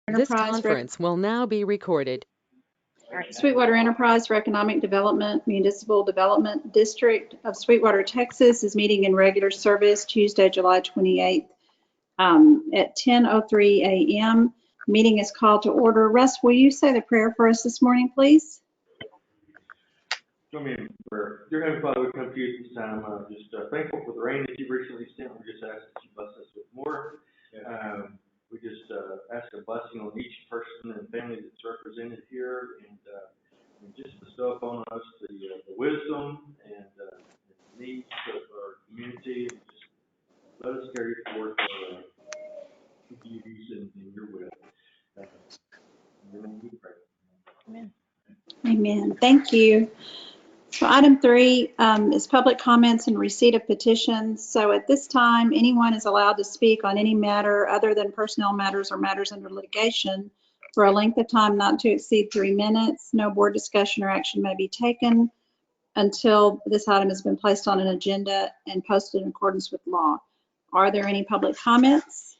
This conference will now be recorded. Sweetwater Enterprise for Economic Development Municipal Development District of Sweetwater, Texas is meeting in regular service Tuesday, July 28th at 10:03 a.m. Meeting is called to order. Russ, will you say the prayer for us this morning, please? Join me in prayer. Dear Heavenly Father, we come to you at this time just thankful for the rain that you've recently sent. We just ask that you bless us with more. We just ask a blessing on each person and family that's represented here, and just bestow upon us the wisdom and needs of our community, and just let us carry forth the beauties in your will. In your name we pray. Amen. Amen. Thank you. So item 3 is public comments and receipt of petitions. So at this time, anyone is allowed to speak on any matter other than personnel matters or matters under litigation for a length of time not to exceed 3 minutes. No board discussion or action may be taken until this item has been placed on an agenda and posted in accordance with law. Are there any public comments?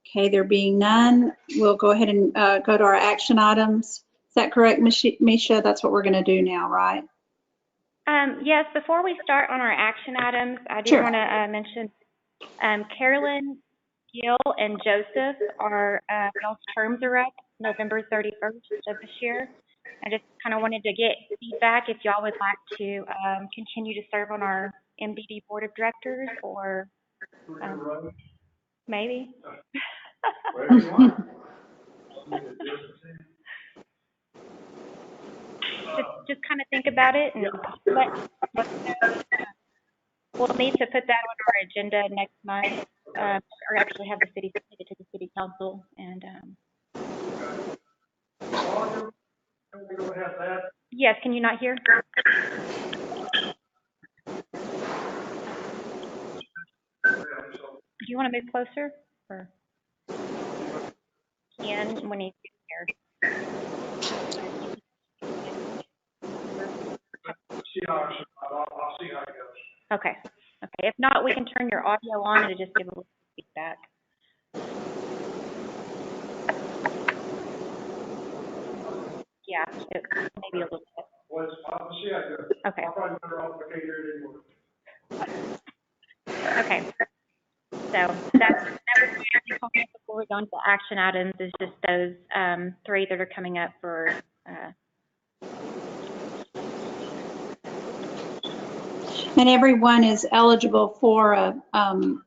Okay, there being none, we'll go ahead and go to our action items. Is that correct, Misha? That's what we're going to do now, right? Yes, before we start on our action items, I do want to mention Carolyn, Gil, and Joseph are, y'all's terms are up November 31st of this year. I just kind of wanted to get feedback if y'all would like to continue to serve on our MDD Board of Directors, or maybe. Just kind of think about it, and we'll need to put that on our agenda next month, or actually have the city submit it to the city council. And yes, can you not hear? Do you want to move closer, or Ken when he's here? I'll see how it goes. Okay. Okay. If not, we can turn your audio on and just give a little feedback. Yeah, maybe a little bit. Well, I'll see how it goes. Okay. I'll probably better off if I can't hear it anymore. Okay. So that was my only comment before we go into action items, is just those 3 that are coming up for And everyone is eligible for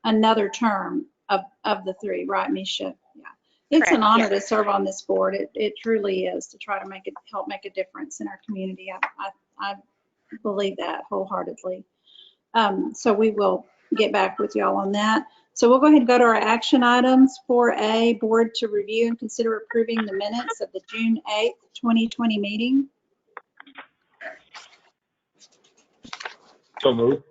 another term of the 3, right, Misha? Yeah. It's correct, an honor yes. to serve on this board. It truly is, to try to help make a difference in our community. I believe that wholeheartedly. So we will get back with y'all on that. So we'll go ahead and go to our action items. 4A, board to review and consider approving the minutes of the June 8th, 2020 meeting. So moved.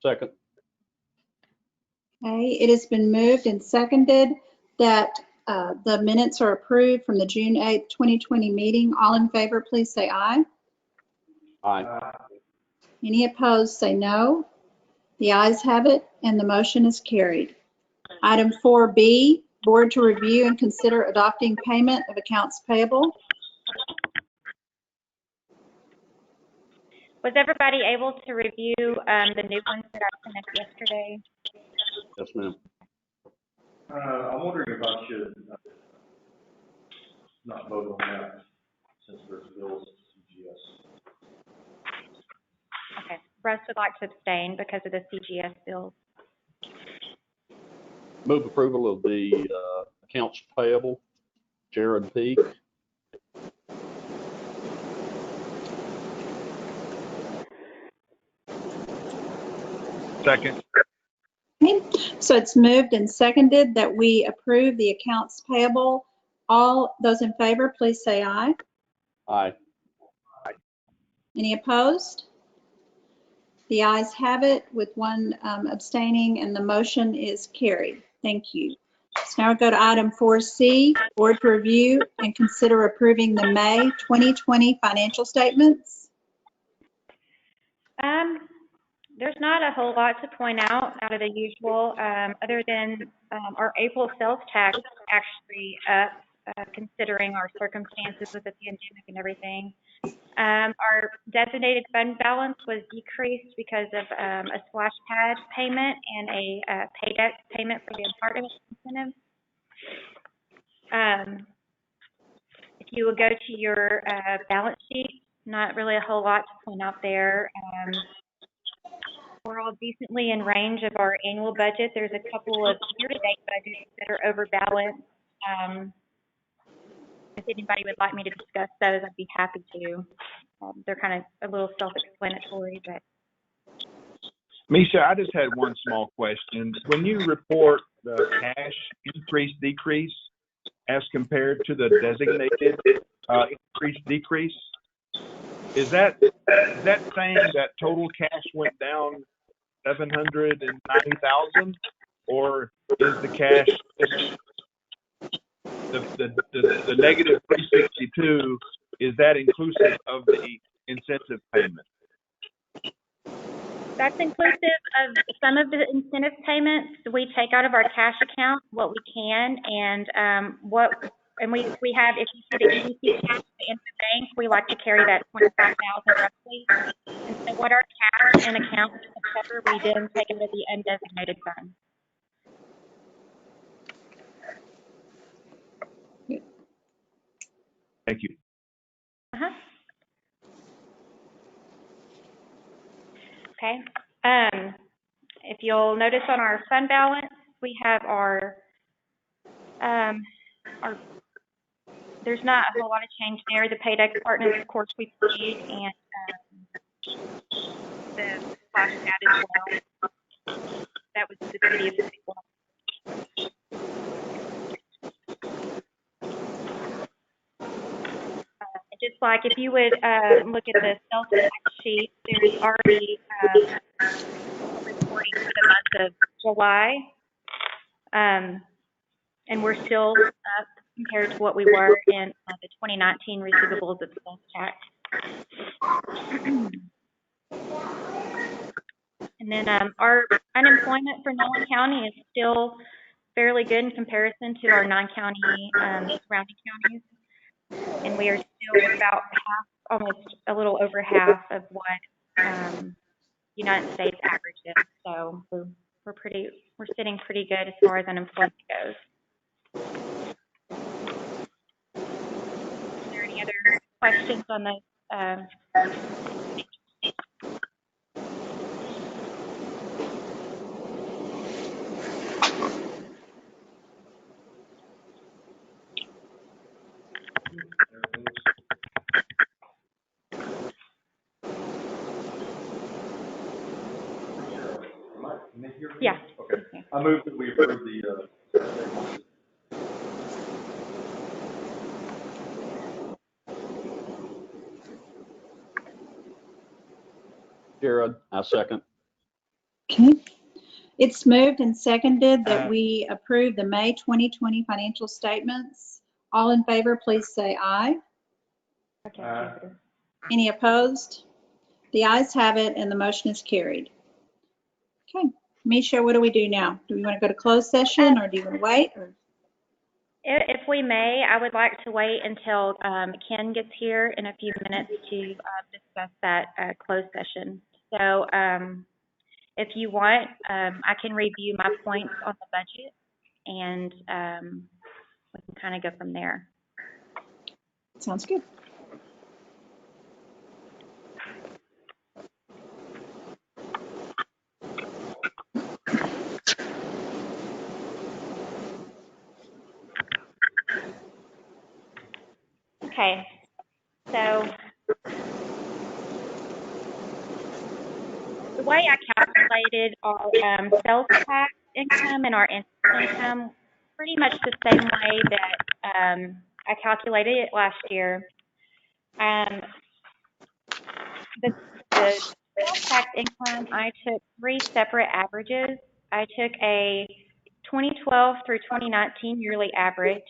Second. Okay, it has been moved and seconded that the minutes are approved from the June 8th, 2020 meeting. All in favor, please say aye. Aye. Any opposed, say no. The ayes have it, and the motion is carried. Item 4B, board to review and consider adopting payment of accounts payable. Was everybody able to review the new ones that I sent out yesterday? Yes, ma'am. I'm wondering if I should not vote on that since there's bills at CGS. Okay. Russ would like to abstain because of the CGS bills. Move approval of the accounts payable. Jared Peak. Second. Okay, so it's moved and seconded that we approve the accounts payable. All those in favor, please say aye. Aye. Any opposed? The ayes have it with one abstaining, and the motion is carried. Thank you. So now we'll go to item 4C, board to review and consider approving the May 2020 financial statements. There's not a whole lot to point out of the usual, other than our April sales tax actually up, considering our circumstances with the pandemic and everything. Our designated fund balance was decreased because of a splash pad payment and a paydex payment for the apartment incentive. If you will go to your balance sheet, not really a whole lot to point out there. We're all decently in range of our annual budget. There's a couple of year-to-date budgets that are overbalanced. If anybody would like me to discuss those, I'd be happy to. They're kind of a little self-explanatory, but. Misha, I just had one small question. When you report the cash increase, decrease, as compared to the designated increase, decrease, is that saying that total cash went down 790,000, or is the cash the negative 362? Is that inclusive of the incentive payment? That's inclusive of some of the incentive payments. We take out of our cash account what we can, and we have, if you see the EDC cash in the bank, we like to carry that 25,000 roughly. And so what our cash and account cover, we then take out of the undesignated fund. Thank you. Okay. If you'll notice on our fund balance, we have our there's not a whole lot of change there. The paydex partners, of course, we paid, and the splash pad as well. That was the city of Fiberglass. Just like if you would look at the sales tax sheet, there's already reporting for the month of July, and we're still up compared to what we were in the 2019 receivables of sales tax. And then our unemployment for Nolan County is still fairly good in comparison to our non-county surrounding counties. And we are still about half, almost a little over half of what United States average is. So we're sitting pretty good as far as unemployment goes. Are there any other questions on those? Yeah. Okay. I move that we approve the. Jared, I second. Okay. It's moved and seconded that we approve the May 2020 financial statements. All in favor, please say aye. Okay. Any opposed? The ayes have it, and the motion is carried. Okay. Misha, what do we do now? Do we want to go to closed session, or do you want to wait? Or? If we may, I would like to wait until Ken gets here in a few minutes to discuss that closed session. So if you want, I can review my points on the budget, and we can kind of go from there. Sounds good. Okay, so the way I calculated our sales tax income and our interest income, pretty much the same way that I calculated it last year. The sales tax income, I took 3 separate averages. I took a 2012 through 2019 yearly average.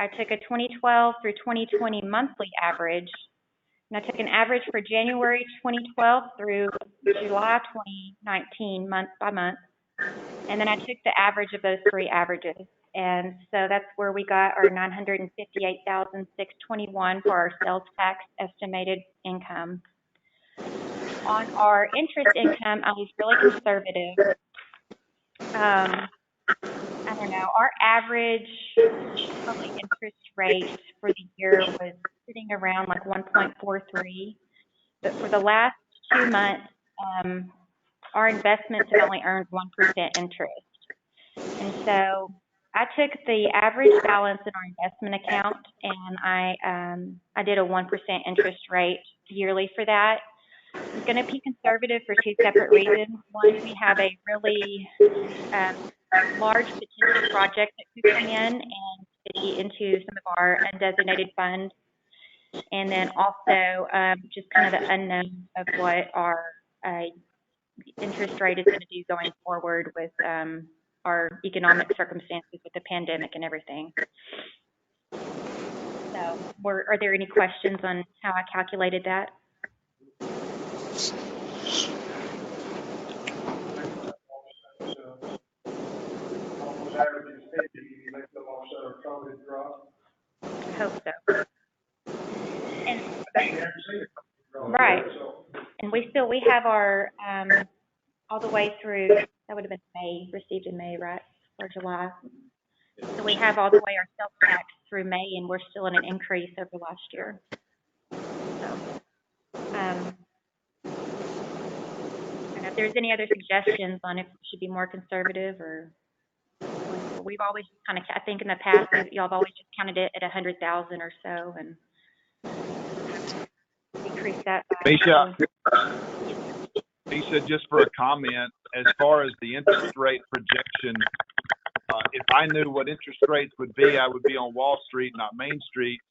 I took a 2012 through 2020 monthly average, And I took an average for January 2012 through July 2019, month by month. And then I took the average of those three averages. And so that's where we got our $958,621 for our sales tax estimated income. On our interest income, I was really conservative. I don't know, our average probably interest rate for the year was sitting around like 1.43. But for the last 2 months, our investments have only earned 1% interest. And so I took the average balance in our investment account and I did a 1% interest rate yearly for that. I'm going to be conservative for two separate reasons. One, we have a really large potential project that could come in and be into some of our undesignated funds. And then also just kind of the unknown of what our interest rate is going to do going forward with our economic circumstances with the pandemic and everything. So are there any questions on how I calculated that? I hope so. And right. And we have our all the way through, that would have been May, received in May, right? Or July. So we have all the way our sales tax through May, and we're still in an increase over last year. So, and if there's any other suggestions on if we should be more conservative or we've always kind of, I think in the past, y'all have always just counted it at 100,000 or so and decrease that by. Misha, just for a comment, as far as the interest rate projection, if I knew what interest rates would be, I would be on Wall Street, not Main Street.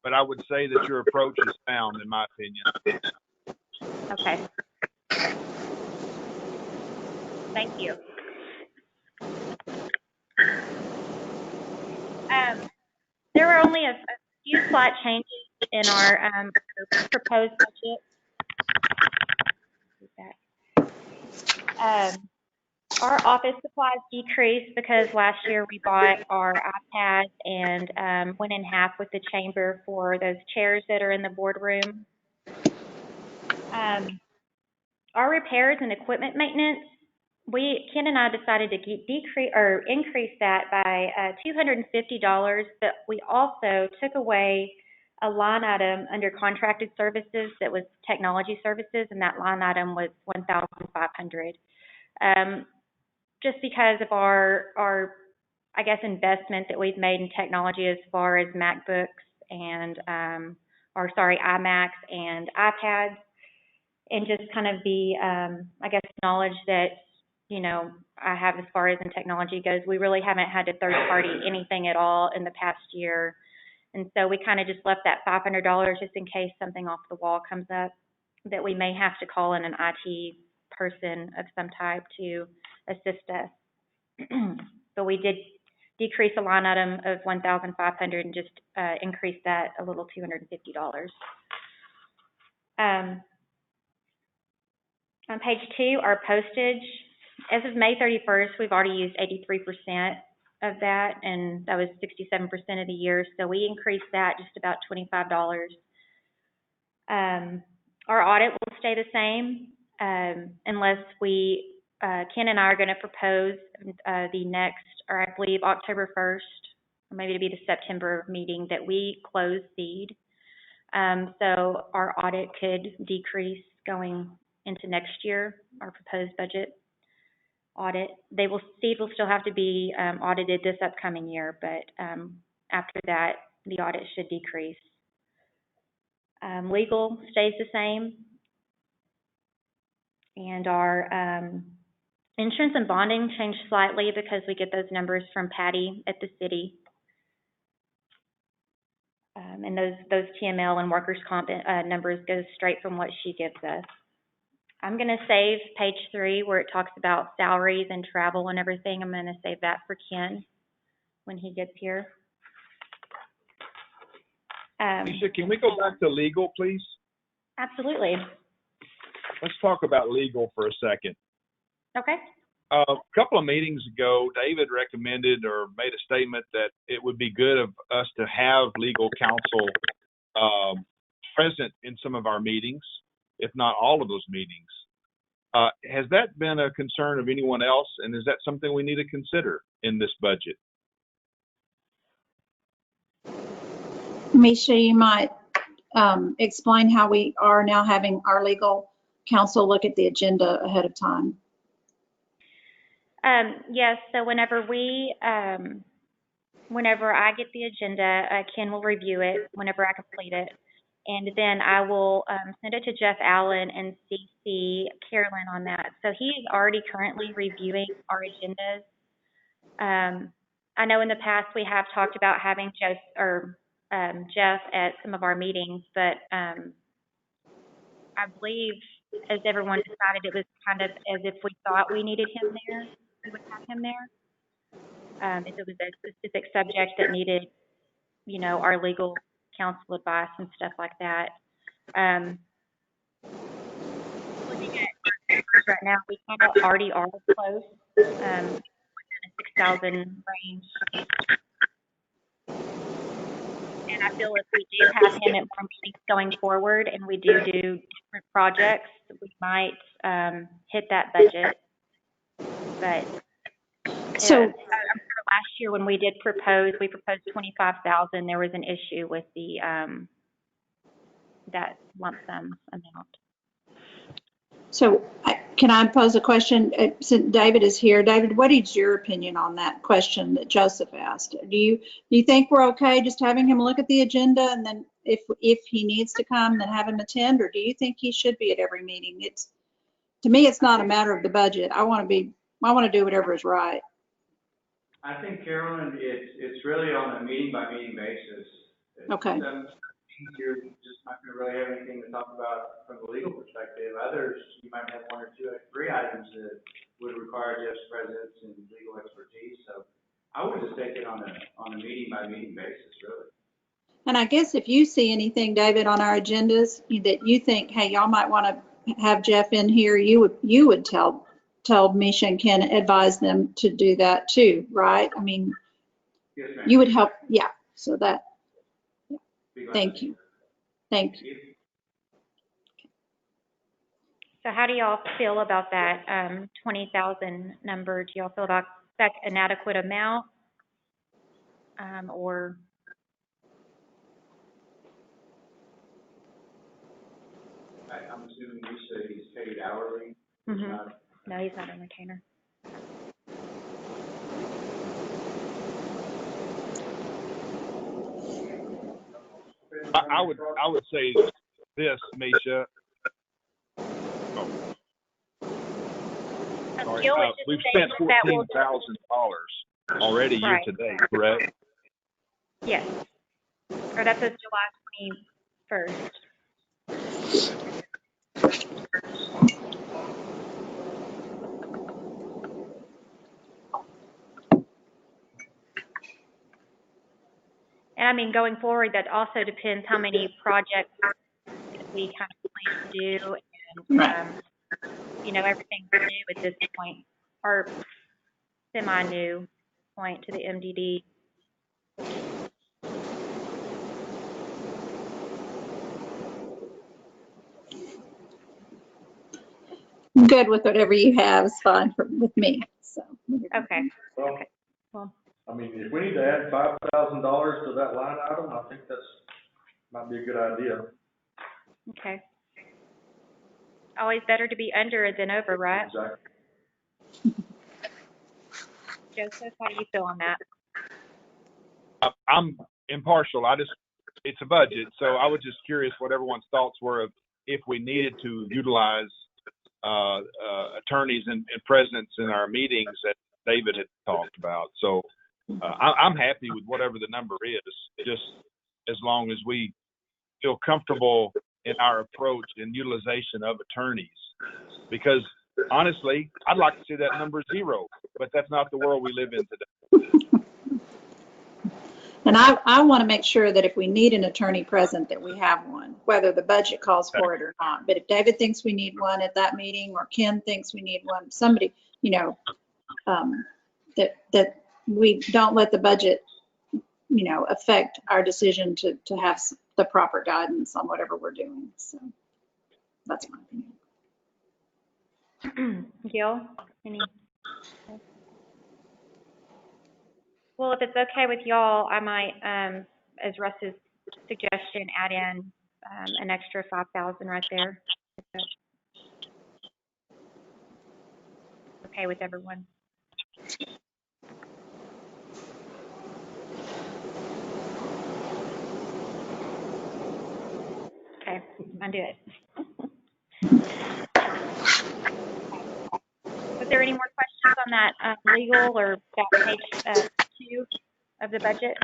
But I would say that your approach is sound, in my opinion. Okay. Thank you. There were only a few slight changes in our proposed budget. Our office supplies decreased because last year we bought our iPads and went in half with the chamber for those chairs that are in the boardroom. Our repairs and equipment maintenance, Ken and I decided to increase that by $250, but we also took away a line item under contracted services that was technology services, and that line item was $1,500. Just because of our I guess investment that we've made in technology as far as MacBooks and iMacs and iPads, and just kind of the I guess knowledge that I have as far as in technology goes. We really haven't had to third party anything at all in the past year, and so we kind of just left that $500 just in case something off the wall comes up that we may have to call in an IT person of some type to assist us. But we did decrease a line item of $1,500 and just increase that a little $250. On page 2, our postage. As of May 31st, we've already used 83% of that, and that was 67% of the year. So we increased that just about $25. Our audit will stay the same unless Ken and I are going to propose the next, or I believe October 1st, or maybe it'll be the September meeting, that we close seed. So our audit could decrease going into next year, our proposed budget audit. Seed will still have to be audited this upcoming year, but after that, the audit should decrease. Legal stays the same. And our insurance and bonding changed slightly because we get those numbers from Patty at the city. And those TML and workers' comp numbers go straight from what she gives us. I'm going to save page 3 where it talks about salaries and travel and everything. I'm going to save that for Ken when he gets here. Lisa, can we go back to legal, please? Absolutely. Let's talk about legal for a second. Okay. A couple of meetings ago, David recommended or made a statement that it would be good of us to have legal counsel present in some of our meetings, if not all of those meetings. Has that been a concern of anyone else, and is that something we need to consider in this budget? Misha, you might explain how we are now having our legal counsel look at the agenda ahead of time. Yes, so whenever I get the agenda, Ken will review it whenever I complete it. And then I will send it to Jeff Allen and CC Carolyn on that. So he is already currently reviewing our agendas. I know in the past we have talked about having Jeff at some of our meetings, but I believe, as everyone decided, it was kind of as if we thought we needed him there, we would have him there. If it was a specific subject that needed, our legal counsel advice and stuff like that. Looking at our numbers right now, we kind of already are close, within a 6,000 range. And I feel if we do have him at more meetings going forward and we do different projects, we might hit that budget. But So last year when we proposed 25,000. There was an issue with the that lump sum amount. So can I pose a question? Since David is here, David, what is your opinion on that question that Joseph asked? Do you think we're okay just having him look at the agenda, and then if he needs to come, then have him attend, or do you think he should be at every meeting? To me, it's not a matter of the budget. I want to do whatever is right. I think, Carolyn, it's really on a meeting by meeting basis. Okay. Some meetings you're just not going to really have anything to talk about from the legal perspective. Others, you might have one or two, three items that would require Jeff's presence and legal expertise. So I would just take it on a meeting by meeting basis, really. And I guess if you see anything, David, on our agendas that you think, hey, y'all might want to have Jeff in here, you would tell Misha and Ken, advise them to do that too, right? I mean, Yes, ma'am. you would help. Yeah. So that, Thank you. Thank you. So how do y'all feel about that 20,000 number? Do y'all feel about that an adequate amount, or? I'm assuming you say he's paid hourly. Mm-hmm. No, he's not a retainer. I would say this, Misha. Sorry, we've spent $14,000 already year to date, correct? Yes. Or that says July 21st. And I mean, going forward, that also depends how many projects we kind of plan to do, and everything's new at this point, or semi-new point to the MDD. I'm good with whatever you have is fine with me. So. Okay. Well, Okay. Well, I mean, if we need to add $5,000 to that line item, I think might be a good idea. okay. Always better to be under than over, right? Exactly. Joseph, how do you feel on that? I'm impartial. It's a budget, so I was just curious what everyone's thoughts were of if we needed to utilize attorneys and presence in our meetings that David had talked about. So I'm happy with whatever the number is, just as long as we feel comfortable in our approach and utilization of attorneys. Because honestly, I'd like to see that number 0, but that's not the world we live in today. And I want to make sure that if we need an attorney present, that we have one, whether the budget calls for it or not. But if David thinks we need one at that meeting, or Ken thinks we need one, somebody, you know, that we don't let the budget, you know, affect our decision to have the proper guidance on whatever we're doing. So that's my opinion. Gil, any? Well, if it's okay with y'all, I might, as Russ's suggestion, add in an extra 5,000 right there. If that's okay with everyone. Okay, undo it. Was there any more questions on that legal or that page 2 of the budget?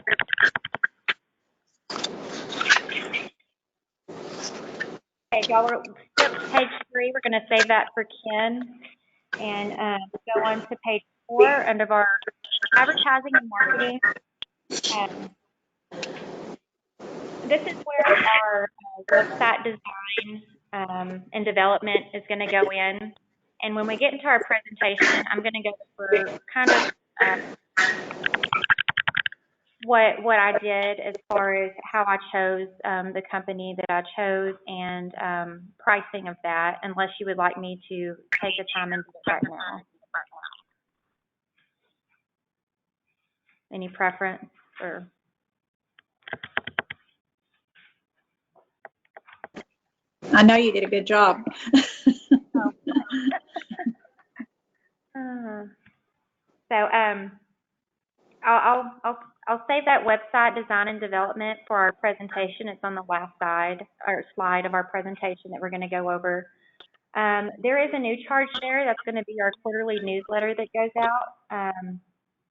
Okay, y'all, we're skip page 3. We're going to save that for Ken and go on to page 4 under our advertising and marketing. This is where our website design and development is going to go in. And when we get into our presentation, I'm going to go for kind of what I did as far as how I chose the company that I chose and pricing of that, unless you would like me to take the time and do it right now. Any preference or? I know you did a good job. So I'll save that website design and development for our presentation. It's on the last slide of our presentation that we're going to go over. There is a new charge there. That's going to be our quarterly newsletter that goes out.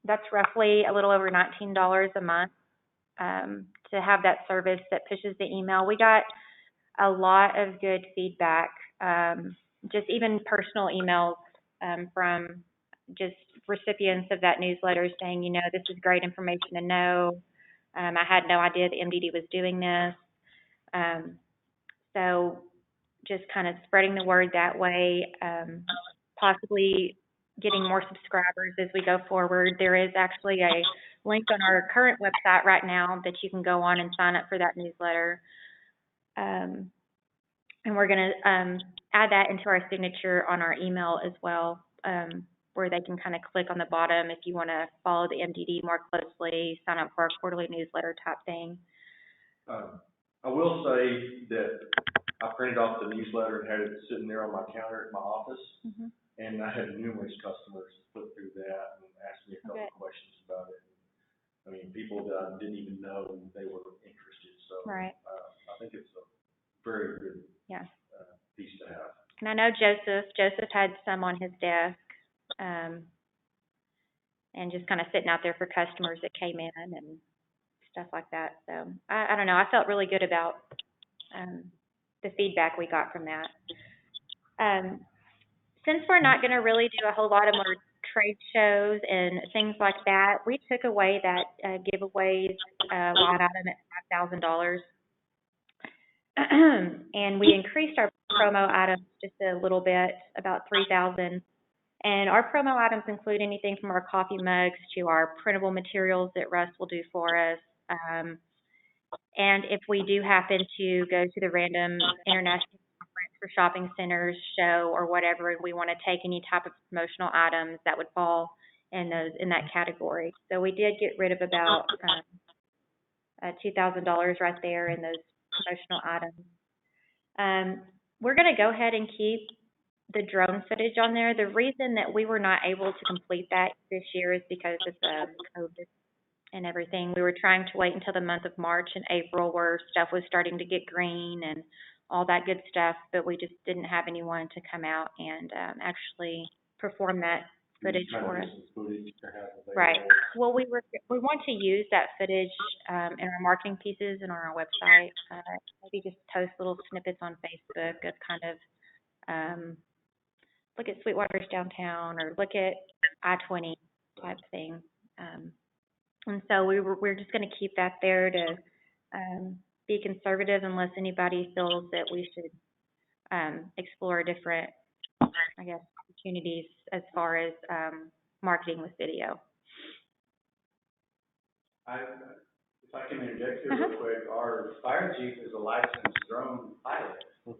That's roughly a little over $19 a month to have that service that pushes the email. We got a lot of good feedback, just even personal emails from just recipients of that newsletter saying, you know, this is great information to know. I had no idea the MDD was doing this. So just kind of spreading the word that way, possibly getting more subscribers as we go forward. There is actually a link on our current website right now that you can go on and sign up for that newsletter. And we're going to add that into our signature on our email as well, where they can kind of click on the bottom if you want to follow the MDD more closely, sign up for our quarterly newsletter type thing. I will say that I printed off the newsletter and had it sitting there on my counter at my office, and I had numerous customers flip through that and ask me a couple of questions about it. I mean, people that I didn't even know they were interested. So right. I think it's a very good piece to have. And I know Joseph had some on his desk, and just kind of sitting out there for customers that came in and stuff like that. So I don't know. I felt really good about the feedback we got from that. Since we're not going to really do a whole lot of more trade shows and things like that, we took away that giveaways line item at $5,000. And we increased our promo items just a little bit, about $3,000. And our promo items include anything from our coffee mugs to our printable materials that Russ will do for us. And if we do happen to go to the random international conference for shopping centers show or whatever, and we want to take any type of promotional items, that would fall in that category. So we did get rid of about $2,000 right there in those promotional items. We're going to go ahead and keep the drone footage on there. The reason that we were not able to complete that this year is because of the COVID and everything. We were trying to wait until the month of March and April where stuff was starting to get green and all that good stuff, but we just didn't have anyone to come out and actually perform that footage for us. Right. Well, we want to use that footage in our marketing pieces and on our website. Maybe just post little snippets on Facebook of kind of look at Sweetwater's downtown or look at I-20 type thing. And so we're just going to keep that there to be conservative unless anybody feels that we should explore different, I guess, opportunities as far as marketing with video. If I can interject here real quick, our fire chief is a licensed drone pilot through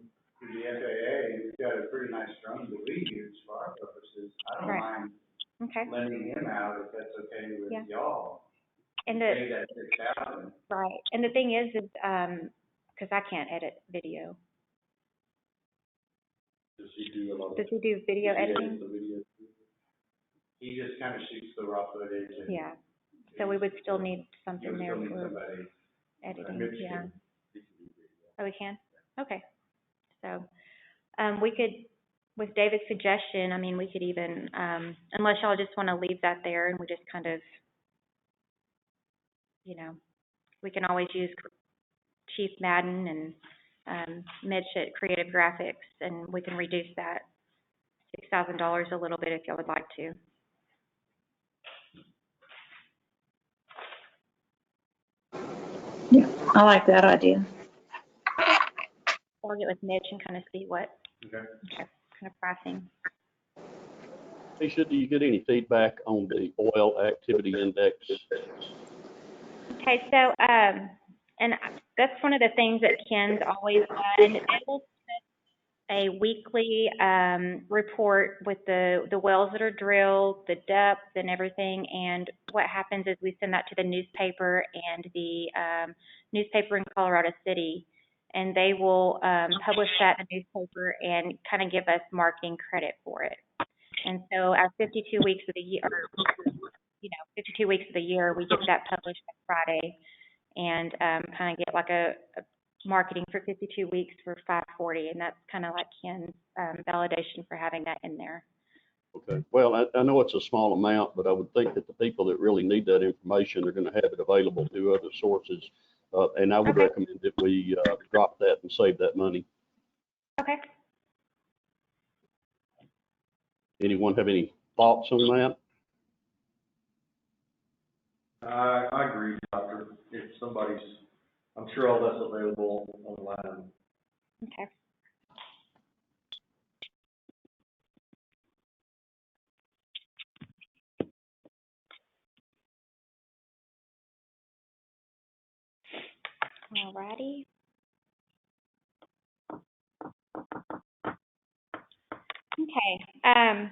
the FAA. We've got a pretty nice drone that we use for our purposes. I don't mind lending him out if that's okay with y'all. And pay that $6,000. Right. And the thing is because I can't edit video. Does he do a lot of? Does he do video editing? He just kind of shoots the raw footage. And yeah. So we would still need something there for editing. Yeah. Oh, we can? Okay. So we could, with David's suggestion, I mean, we could even, unless y'all just want to leave that there and we just kind of, you know, we can always use Chief Madden and Mitch at Creative Graphics, and we can reduce that $6,000 a little bit if y'all would like to. Yeah, I like that idea. I'll get with Mitch and kind of see what kind of pricing. Tisha, do you get any feedback on the oil activity index? Okay, so and that's one of the things that Ken's always done. It will send a weekly report with the wells that are drilled, the depth and everything, and what happens is we send that to the newspaper and the newspaper in Colorado City, and they will publish that in the newspaper and kind of give us marketing credit for it. And so at 52 weeks of the year, 52 weeks of the year, we get that published on Friday and kind of get like a marketing for 52 weeks for 540, and that's kind of like Ken's validation for having that in there. Okay. Well, I know it's a small amount, but I would think that the people that really need that information are going to have it available through other sources, and I would recommend that we drop that and save that money. Okay. Anyone have any thoughts on that? I agree, Doctor. If somebody's, I'm sure all that's available online. Okay. Alrighty. Okay.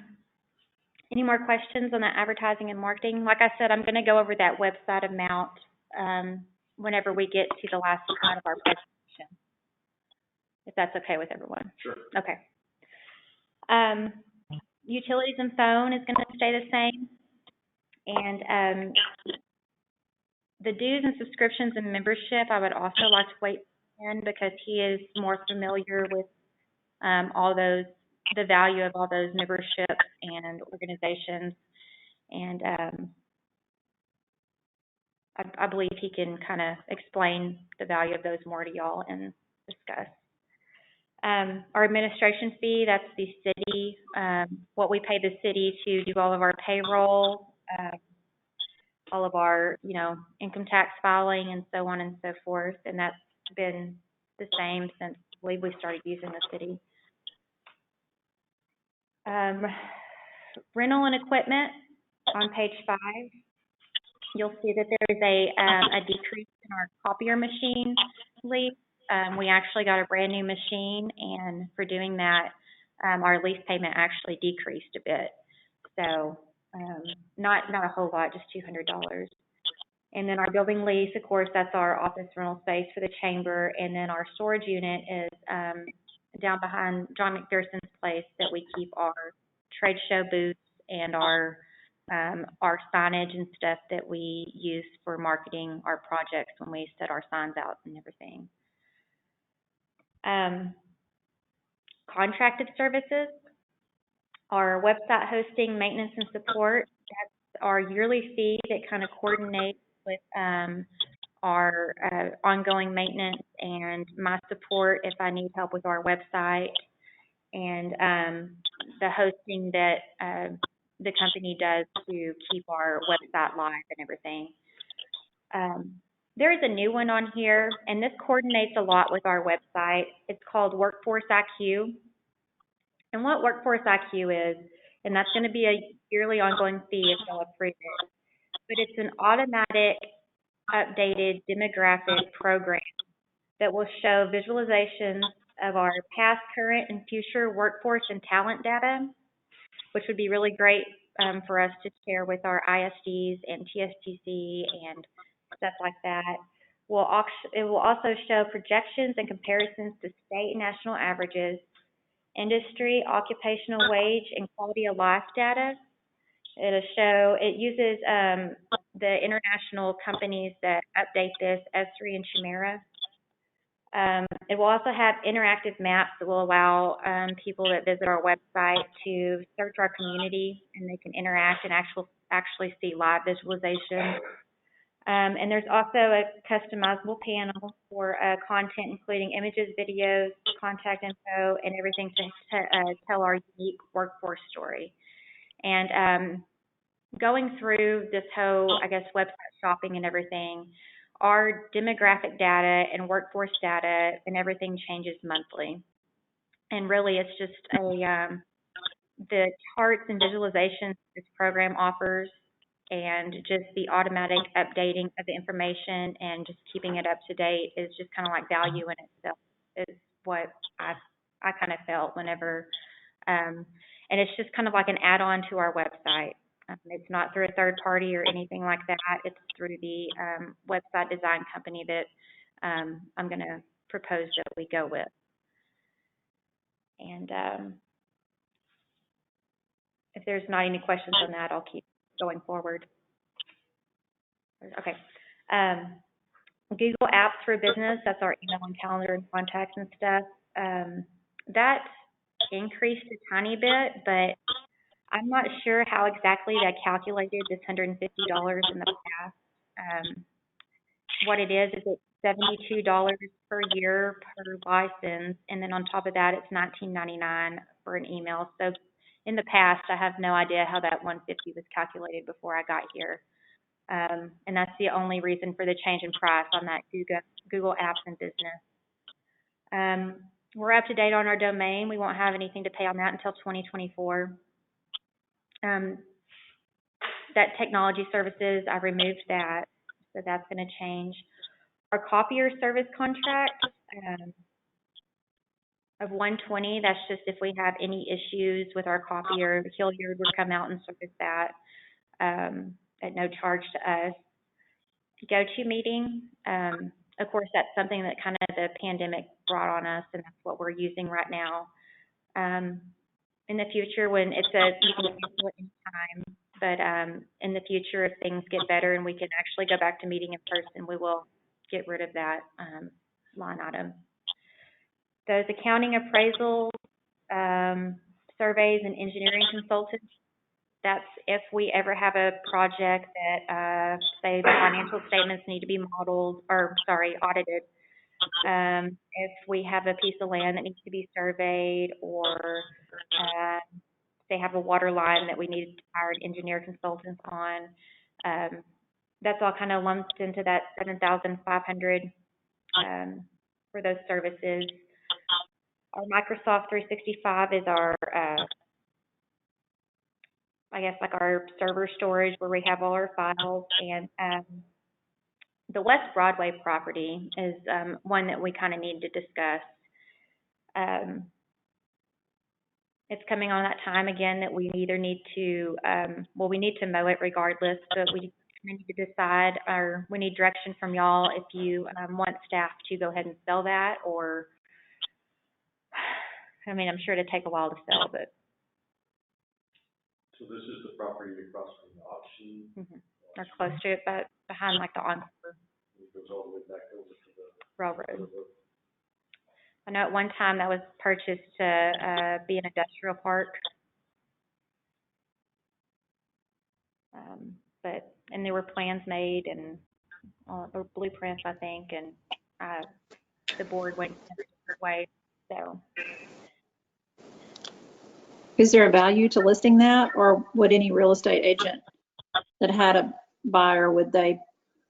Any more questions on the advertising and marketing? Like I said, I'm going to go over that website amount whenever we get to the last part of our presentation, if that's okay with everyone. Sure. Okay. Utilities and phone is going to stay the same. And the dues and subscriptions and membership, I would also like to wait in because he is more familiar with all those, the value of all those memberships and organizations. And I believe he can kind of explain the value of those more to y'all and discuss. Our administration fee, that's the city, what we pay the city to do all of our payroll, all of our, income tax filing and so on and so forth. And that's been the same since I believe we started using the city. Rental and equipment on page 5. You'll see that there is a decrease in our copier machine lease. We actually got a brand new machine, and for doing that, our lease payment actually decreased a bit. So not a whole lot, just $200. And then our building lease, of course, that's our office rental space for the chamber. And then our storage unit is down behind John McPherson's place that we keep our trade show booths and our signage and stuff that we use for marketing our projects when we set our signs out and everything. Contracted services, our website hosting, maintenance, and support. That's our yearly fee that kind of coordinates with our ongoing maintenance and my support if I need help with our website, and the hosting that the company does to keep our website live and everything. There is a new one on here, and this coordinates a lot with our website. It's called Workforce IQ. And what Workforce IQ is, and that's going to be a yearly ongoing fee if you'll approve it, but it's an automatic updated demographic program that will show visualizations of our past, current, and future workforce and talent data, which would be really great for us to share with our ISDs and TSTC and stuff like that. It will also show projections and comparisons to state and national averages, industry, occupational wage, and quality of life data. It uses the international companies that update this, Esri and Chimera. It will also have interactive maps that will allow people that visit our website to search our community, and they can interact and actually see live visualization. And there's also a customizable panel for content, including images, videos, contact info, and everything to tell our unique workforce story. And going through this whole, I guess, website shopping and everything, our demographic data and workforce data and everything changes monthly. And really, it's just the charts and visualizations this program offers, and just the automatic updating of the information and just keeping it up to date is just kind of like value in itself, is what I kind of felt whenever, and it's just kind of like an add-on to our website. It's not through a third party or anything like that. It's through the website design company that I'm going to propose that we go with. And if there's not any questions on that, I'll keep going forward. Okay. Google Apps for Business, that's our email and calendar and contacts and stuff. That increased a tiny bit, but I'm not sure how exactly they calculated this $150 in the past. What it is it's $72 per year per license, and then on top of that, it's $19.99 for an email. So in the past, I have no idea how that $150 was calculated before I got here. And that's the only reason for the change in price on that Google Apps and Business. We're up to date on our domain. We won't have anything to pay on that until 2024. That technology services, I removed that, so that's going to change. Our copier service contract of $120, that's just if we have any issues with our copier, Hilliard would come out and service that at no charge to us. GoToMeeting, of course, that's something that kind of the pandemic brought on us, and that's what we're using right now. In the future, when you can cancel it anytime, but in the future, if things get better and we can actually go back to meeting in person, we will get rid of that line item. Those accounting appraisals, surveys, and engineering consultants, that's if we ever have a project that, say, the financial statements need to be audited. If we have a piece of land that needs to be surveyed, or they have a water line that we need to hire an engineer consultant on, that's all kind of lumped into that $7,500 for those services. Our Microsoft 365 is our, I guess, like our server storage where we have all our files, and the West Broadway property is one that we kind of need to discuss. It's coming on that time again that we either need to, we need to mow it regardless, but we need to decide, or we need direction from y'all if you want staff to go ahead and sell that, or, I mean, I'm sure it'd take a while to sell, but. So this is the property across from the auction? Mm-hmm. Or close to it, but behind like the Encore. It goes all the way back over to the railroad. I know at one time that was purchased to be an industrial park. And there were plans made and or blueprints, I think, and the board went a different way. So, is there a value to listing that, or would any real estate agent that had a buyer,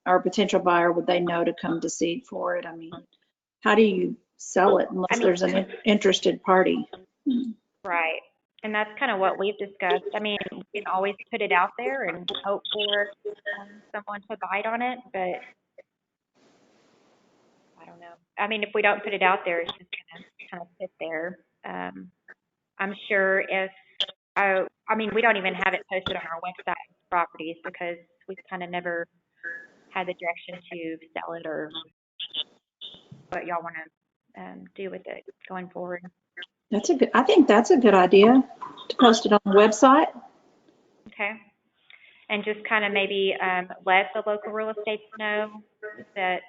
or potential buyer would they know to come to seed for it? I mean, how do you sell it unless there's an interested party? Right. And that's kind of what we've discussed. I mean, we can always put it out there and hope for someone to bite on it, but I don't know. I mean, if we don't put it out there, it's just going to kind of sit there. I'm sure if, I mean, we don't even have it posted on our website properties because we've kind of never had the direction to sell it or what y'all want to do with it going forward. I think that's a good idea to post it on the website. Okay. And just kind of maybe let the local real estate know that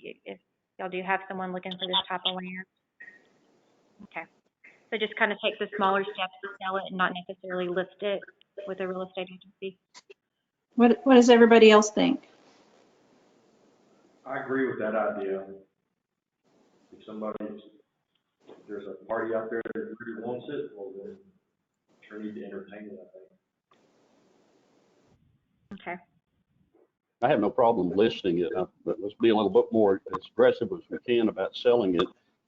if y'all do have someone looking for this type of land. Okay. So just kind of take the smaller steps to sell it and not necessarily list it with a real estate agency. What does everybody else think? I agree with that idea. If there's a party out there that really wants it, well then sure need to entertain it, I think. Okay. I have no problem listing it, but let's be a little bit more as aggressive as we can about selling it.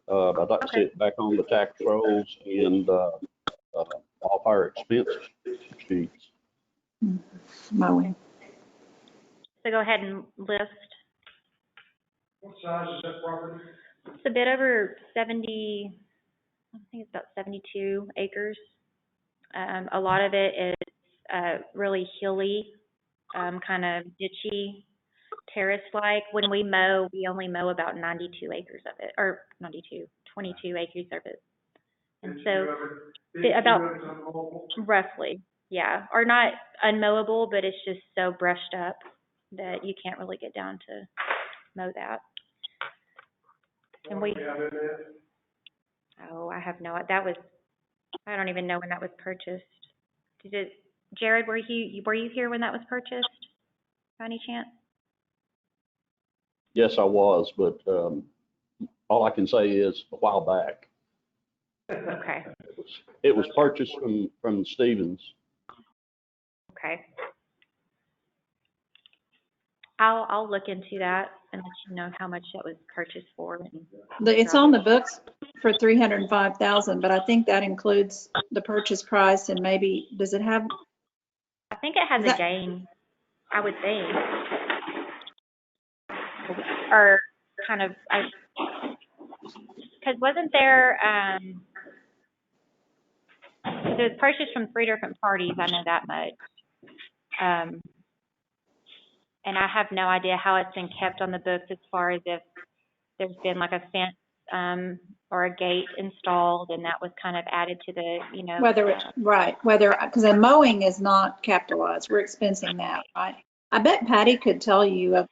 I'd like to see it back on the tax rolls and off our expense sheets. Mowing. So go ahead and list. What size is that property? It's a bit over 70, I think it's about 72 acres. A lot of it is really hilly, kind of ditchy, terrace-like. When we mow, we only mow about 92 acres of it, or 22 acres of it. And so about roughly, yeah, or not unmowable, but it's just so brushed up that you can't really get down to mow that. And I have no, I don't even know when that was purchased. Jared, were you here when that was purchased, by any chance? Yes, I was, but all I can say is a while back. Okay. It was purchased from Stevens. Okay. I'll look into that and let you know how much that was purchased for. It's on the books for $305,000, but I think that includes the purchase price and maybe, does it have? I think it has a gain, I would think. Or kind of, because wasn't there, because it was purchased from 3 different parties, I know that much. And I have no idea how it's been kept on the books as far as if there's been like a fence or a gate installed and that was kind of added to the, because the mowing is not capitalized. We're expensing that, right? I bet Patty could tell you,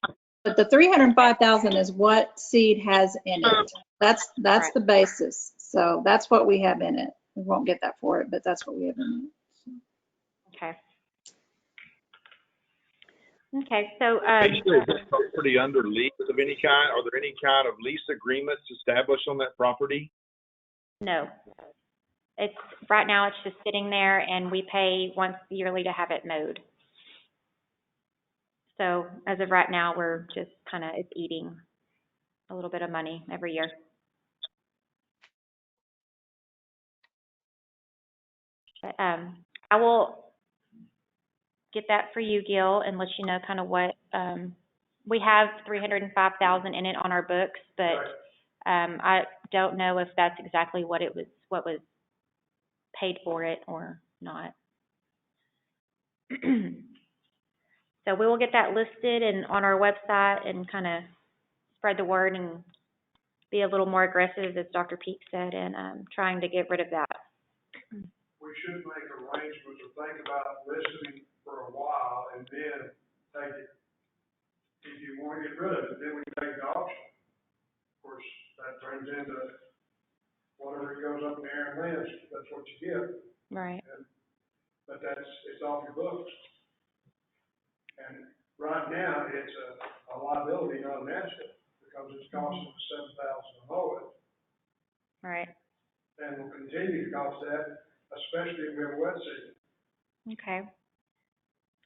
but the $305,000 is what seed has in it. That's right. The basis. So that's what we have in it. We won't get that for it, but that's what we have in it. Okay. Okay, so is this property under lease of any kind? Are there any kind of lease agreements established on that property? No. It's right now it's just sitting there and we pay once yearly to have it mowed. So as of right now we're just kind of, it's eating a little bit of money every year. But I will get that for you, Gil, and let you know kind of what we have $305,000 in it on our books, but I don't know if that's exactly what was paid for it or not. So we will get that listed and on our website and kind of spread the word and be a little more aggressive, as Dr. Peak said, and trying to get rid of that. We should make arrangements or think about listening for a while and then take it. If you want to get rid of it, then we take the auction. Of course, that turns into whatever goes up in the air and lands. That's what you get. Right. But it's off your books. And right now, it's a liability, not an asset, because it's costing us $7,000 to mow it. Right. And will continue to cost that, especially if we have a wet season. Okay.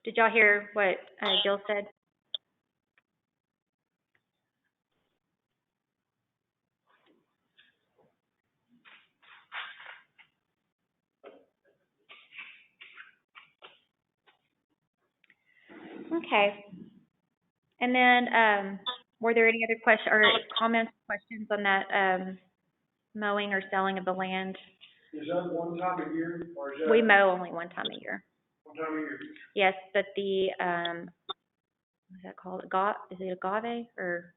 Did y'all hear what Gil said? Okay. And then, were there any other questions or comments, questions on that, mowing or selling of the land? Is that one time a year, or is that? We mow only one time a year. One time a year? Yes, but the, what's that called? Is it agave or?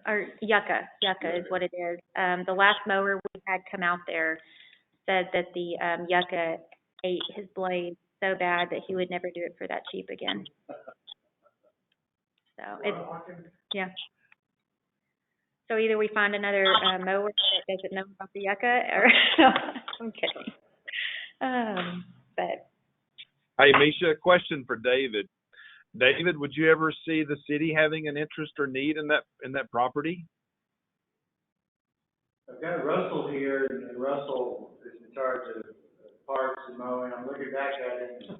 Or yucca. Yucca is what it is. The last mower we had come out there said that the, yucca ate his blade so bad that he would never do it for that cheap again. So it's, yeah. So either we find another mower that doesn't know about the yucca, or no, I'm kidding. But Hey, Misha, question for David. David, would you ever see the city having an interest or need in that property? I've got Russell here, and Russell is in charge of parks and mowing. I'm looking back at it.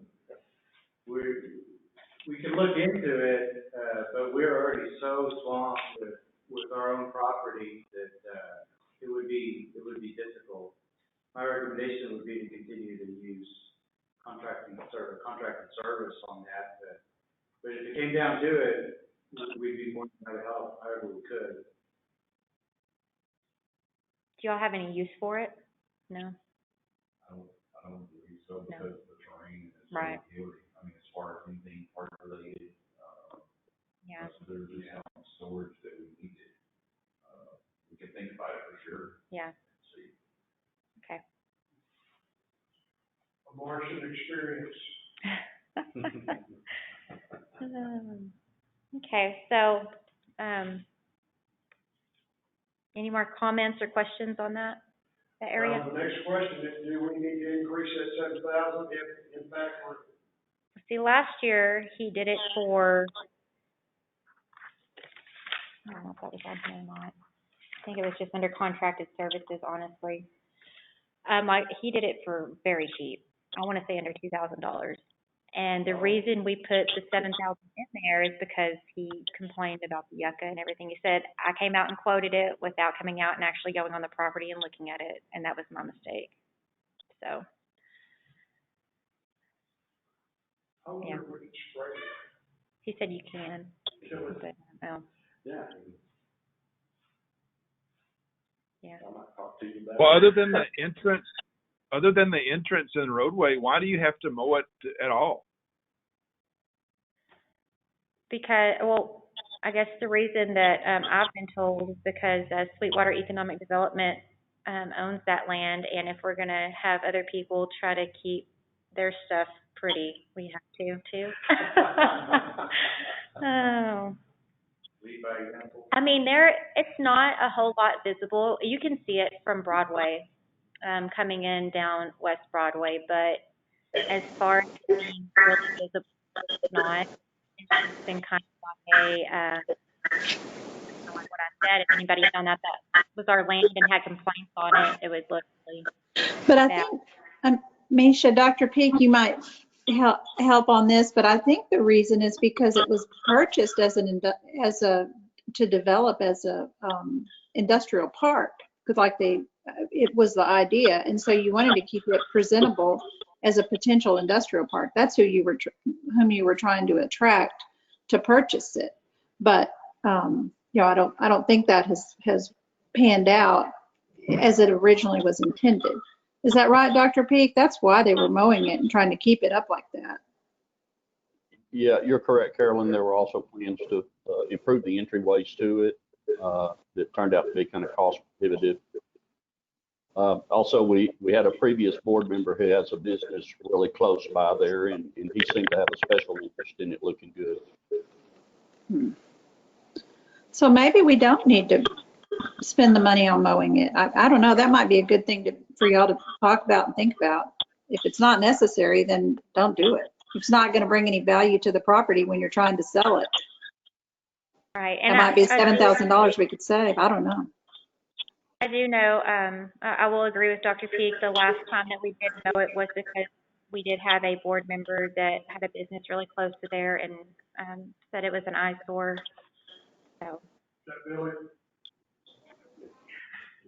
We can look into it, but we're already so swamped with our own property that it would be difficult. My recommendation would be to continue to use contracted service on that. But if it came down to it, we'd be more than happy to help however we could. do y'all have any use for it? No. I don't believe so, because of the terrain is so Right. hilly. I mean, as far as anything park related, Yeah. so there's just some storage that we needed. We can think about it for sure. Yeah. See. Okay. A Martian experience. Okay, so, any more comments or questions on that area? The next question is, do we need to increase that 7,000 if in fact we're? See, last year, he did it for, I don't know if that was on here or not. I think it was just under contracted services, honestly. He did it for very cheap. I want to say under $2,000. And the reason we put the 7,000 in there is because he complained about the yucca and everything. He said, I came out and quoted it without coming out and actually going on the property and looking at it, and that was my mistake. So, yeah. We can spray it. He said you can. But, oh, Yeah. yeah. I might talk to you about Well, it. other than the entrance and roadway, why do you have to mow it at all? Because, well, I guess the reason that I've been told is because Sweetwater Economic Development owns that land, and if we're going to have other people try to keep their stuff pretty, we have to, too. Oh. Lead by example. I mean, it's not a whole lot visible. You can see it from Broadway, coming in down West Broadway, but as far as being really visible, it's not. It's just been kind of like what I said. If anybody found out that was our land and had complaints on it, it would look really But I bad. think, Misha, Dr. Peak, you might help on this, but I think the reason is because it was purchased to develop as a industrial park, because it was the idea, and so you wanted to keep it presentable as a potential industrial park. That's whom you were trying to attract to purchase it. But I don't think that has panned out as it originally was intended. Is that right, Dr. Peak? That's why they were mowing it and trying to keep it up like that. Yeah, you're correct, Carolyn. There were also plans to improve the entryways to it that turned out to be kind of cost prohibitive. Also, we had a previous board member who has a business really close by there, and he seemed to have a special interest in it looking good. So maybe we don't need to spend the money on mowing it. I don't know. That might be a good thing for y'all to talk about and think about. If it's not necessary, then don't do it. It's not going to bring any value to the property when you're trying to sell it. Right. That might be $7,000 we could save. I don't know. I do know, I will agree with Dr. Peak. The last time that we did mow it was because we did have a board member that had a business really close to there and said it was an eyesore. So. That Billy?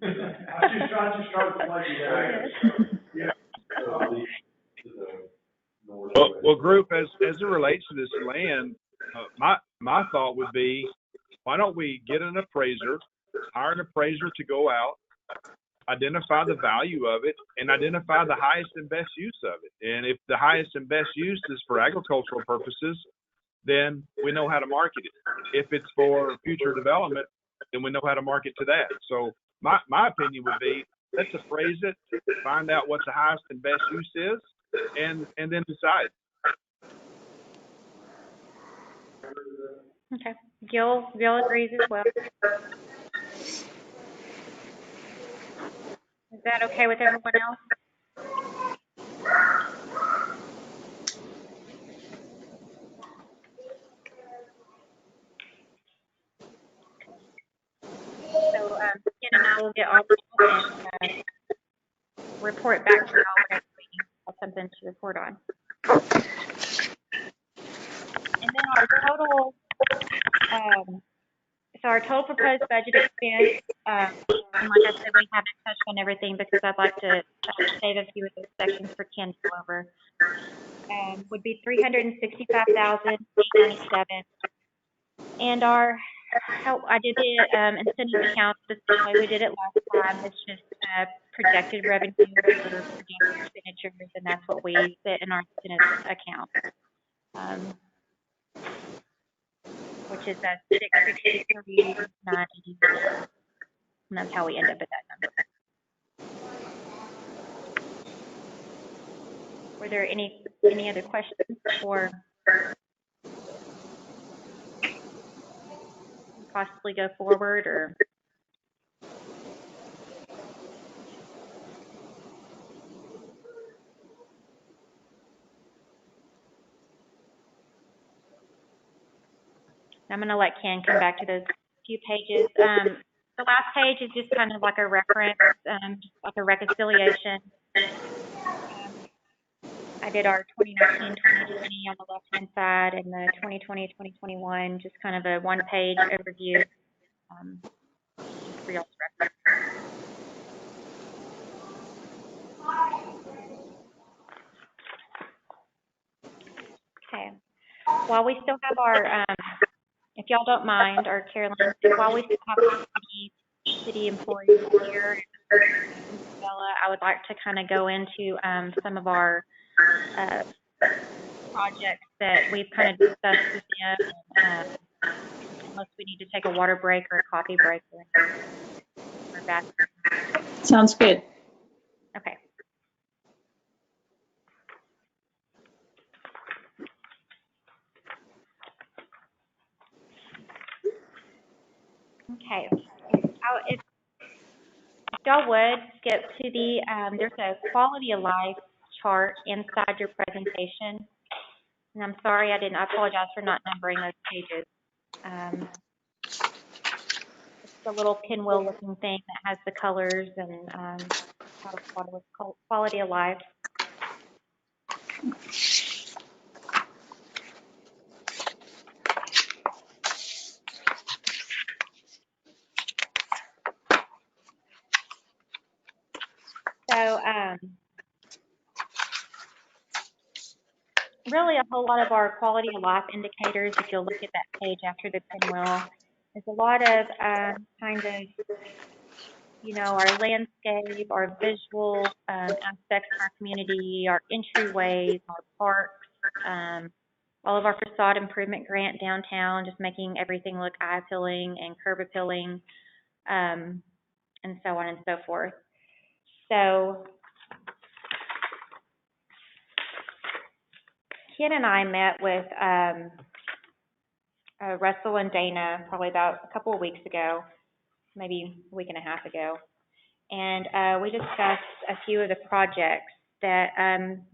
I just tried to play you there. Yeah. So the north. Well, group, as it relates to this land, my thought would be, why don't we get an appraiser, hire an appraiser to go out, identify the value of it, and identify the highest and best use of it. And if the highest and best use is for agricultural purposes, then we know how to market it. If it's for future development, then we know how to market to that. So my opinion would be, let's appraise it, find out what the highest and best use is, and then decide. Okay. Gil agrees as well. Is that okay with everyone else? So Ken and I will get off and report back to y'all whenever we have something to report on. And then our total proposed budget expense, and like I said, we haven't touched on everything because I'd like to save a few of those sections for Ken to go over, would be $365,897. And I did the incentive account the same way we did it last time. It's just projected revenue for projected expenditures, and that's what we set in our incentive account, which is at $663,980, and that's how we end up at that number. Were there any other questions or possibly go forward or? I'm going to let Ken come back to those few pages. The last page is just kind of like a reference, just like a reconciliation. I did our 2019-2020 on the left-hand side and the 2020-2021, just kind of a one-page overview for y'all's reference. Okay. While we still have our, if y'all don't mind, or Carolyn, while we still have our city employees here, I would like to kind of go into some of our projects that we've kind of discussed with them, unless we need to take a water break or a coffee break or bathroom. Sounds good. Okay. Okay. If y'all would skip to the, there's a quality of life chart inside your presentation. And I'm sorry I apologize for not numbering those pages. It's a little pinwheel looking thing that has the colors and quality of life. So really a whole lot of our quality of life indicators, if you'll look at that page after the pinwheel, there's a lot of kind of, our landscape, our visual aspects of our community, our entryways, our parks, all of our facade improvement grant downtown, just making everything look eye-appealing and curb-appealing, and so on and so forth. So Ken and I met with Russell and Dana probably about a couple of weeks ago, maybe a week and a half ago, and we discussed a few of the projects that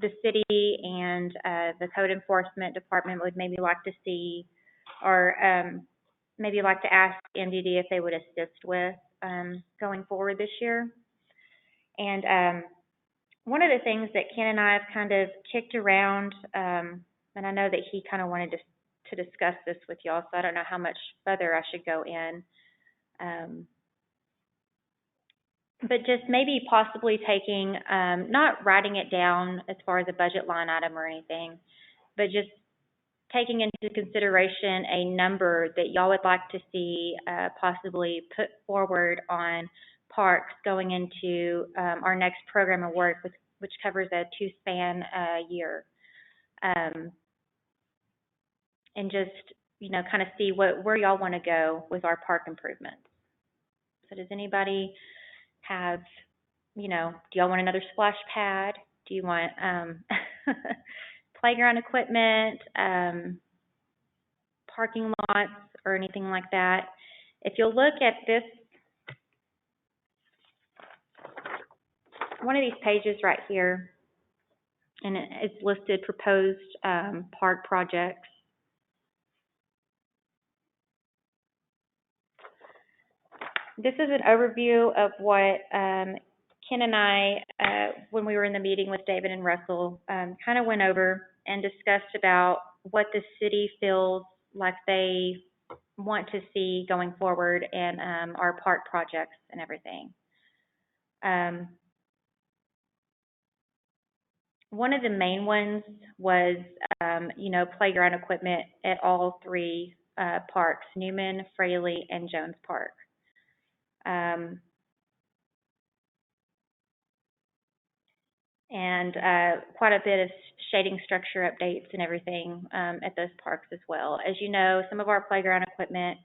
the city and the code enforcement department would maybe like to see, or maybe like to ask MDD if they would assist with going forward this year. And one of the things that Ken and I have kind of kicked around, and I know that he kind of wanted to discuss this with y'all, so I don't know how much further I should go in. but just maybe possibly taking, not writing it down as far as a budget line item or anything, but just taking into consideration a number that y'all would like to see possibly put forward on parks going into our next program of work, which covers a 2-span year. And just, kind of see where y'all want to go with our park improvements. So does anybody have, do y'all want another splash pad? Do you want playground equipment, parking lots, or anything like that? If you'll look at this, one of these pages right here, and it's listed proposed park projects. This is an overview of what Ken and I, when we were in the meeting with David and Russell, kind of went over and discussed about what the city feels like they want to see going forward in our park projects and everything. One of the main ones was, playground equipment at all 3 parks, Newman, Fraley, and Jones Park. And quite a bit of shading structure updates and everything at those parks as well. As you know, some of our playground equipment,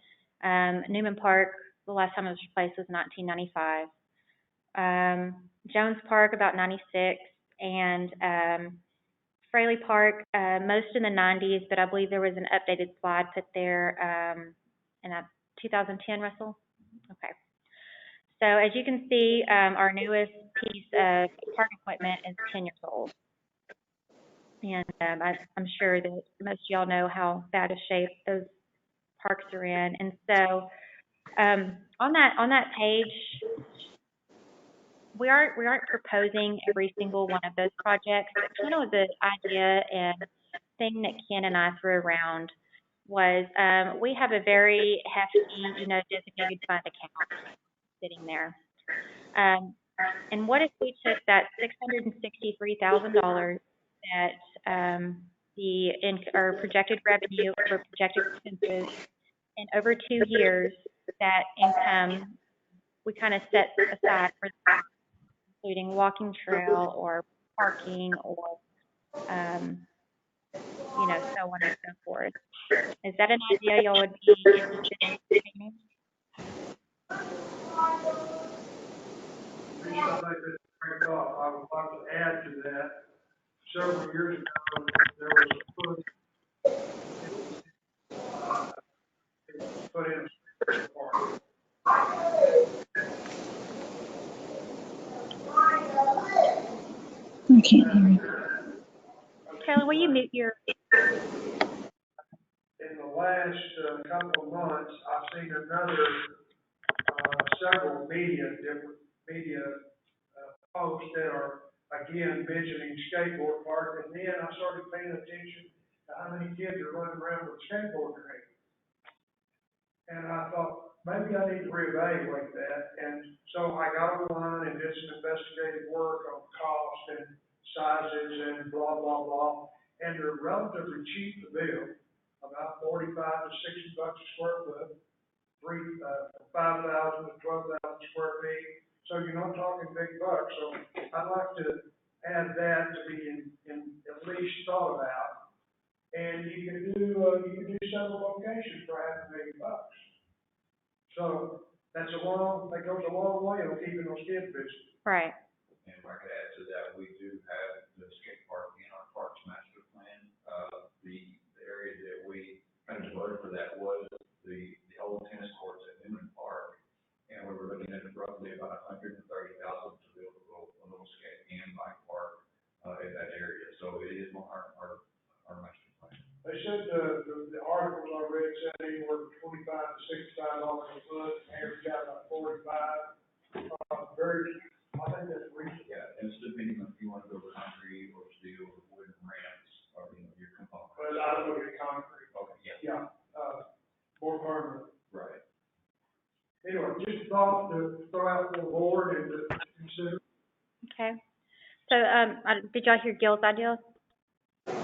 Newman Park, the last time it was replaced was 1995. Jones Park, about 96. And Fraley Park, most in the 90s, but I believe there was an updated slide put there in 2010, Russell? Okay. So as you can see, our newest piece of park equipment is 10 years old. And I'm sure that most of y'all know how bad a shape those parks are in. And so on that page, we aren't proposing every single one of those projects, but kind of the idea and thing that Ken and I threw around was we have a very hefty, designated fund account sitting there. And what if we took that $663,000 that our projected revenue over projected expenses, and over 2 years, that income we kind of set aside for that, including walking trail or parking or, so on and so forth. Is that an idea y'all would be interested in entertaining? I would like to add to that. Several years ago, there was a push put in a park. I can't hear you. Taylor, will you mute your... In the last couple of months, I've seen several different media posts that are, again, mentioning skateboard park, and then I started paying attention to how many kids are running around with skateboard hands. And I thought, maybe I need to reevaluate that, and so I got online and did some investigative work on cost and sizes and blah, blah, blah, and they're relatively cheap to build, about $45 to $60 a square foot, 5,000 to 12,000 square feet. So you're not talking big bucks. So I'd like to add that to be in at least thought about. And you can do several locations for $500,000. So that goes a long way on keeping those kids busy. Right. And if I could add to that, we do have the skate park in our parks master plan. The area that we kind of voted for that was the old tennis courts at Newman Park, and we were looking at roughly about $130,000 to build a little skate and bike park in that area. So it is on our master plan. They said the articles I read said anywhere from $25 to $65 a foot, average out about 45. I think that's reasonable. Yeah, and it's depending on if you want to go with concrete or steel or wooden ramps or your components. But I don't look at concrete. Okay, yeah. Yeah, more permanent. Right. Anyway, just thought to throw out for the board and to consider. Okay. So, did y'all hear Gil's idea?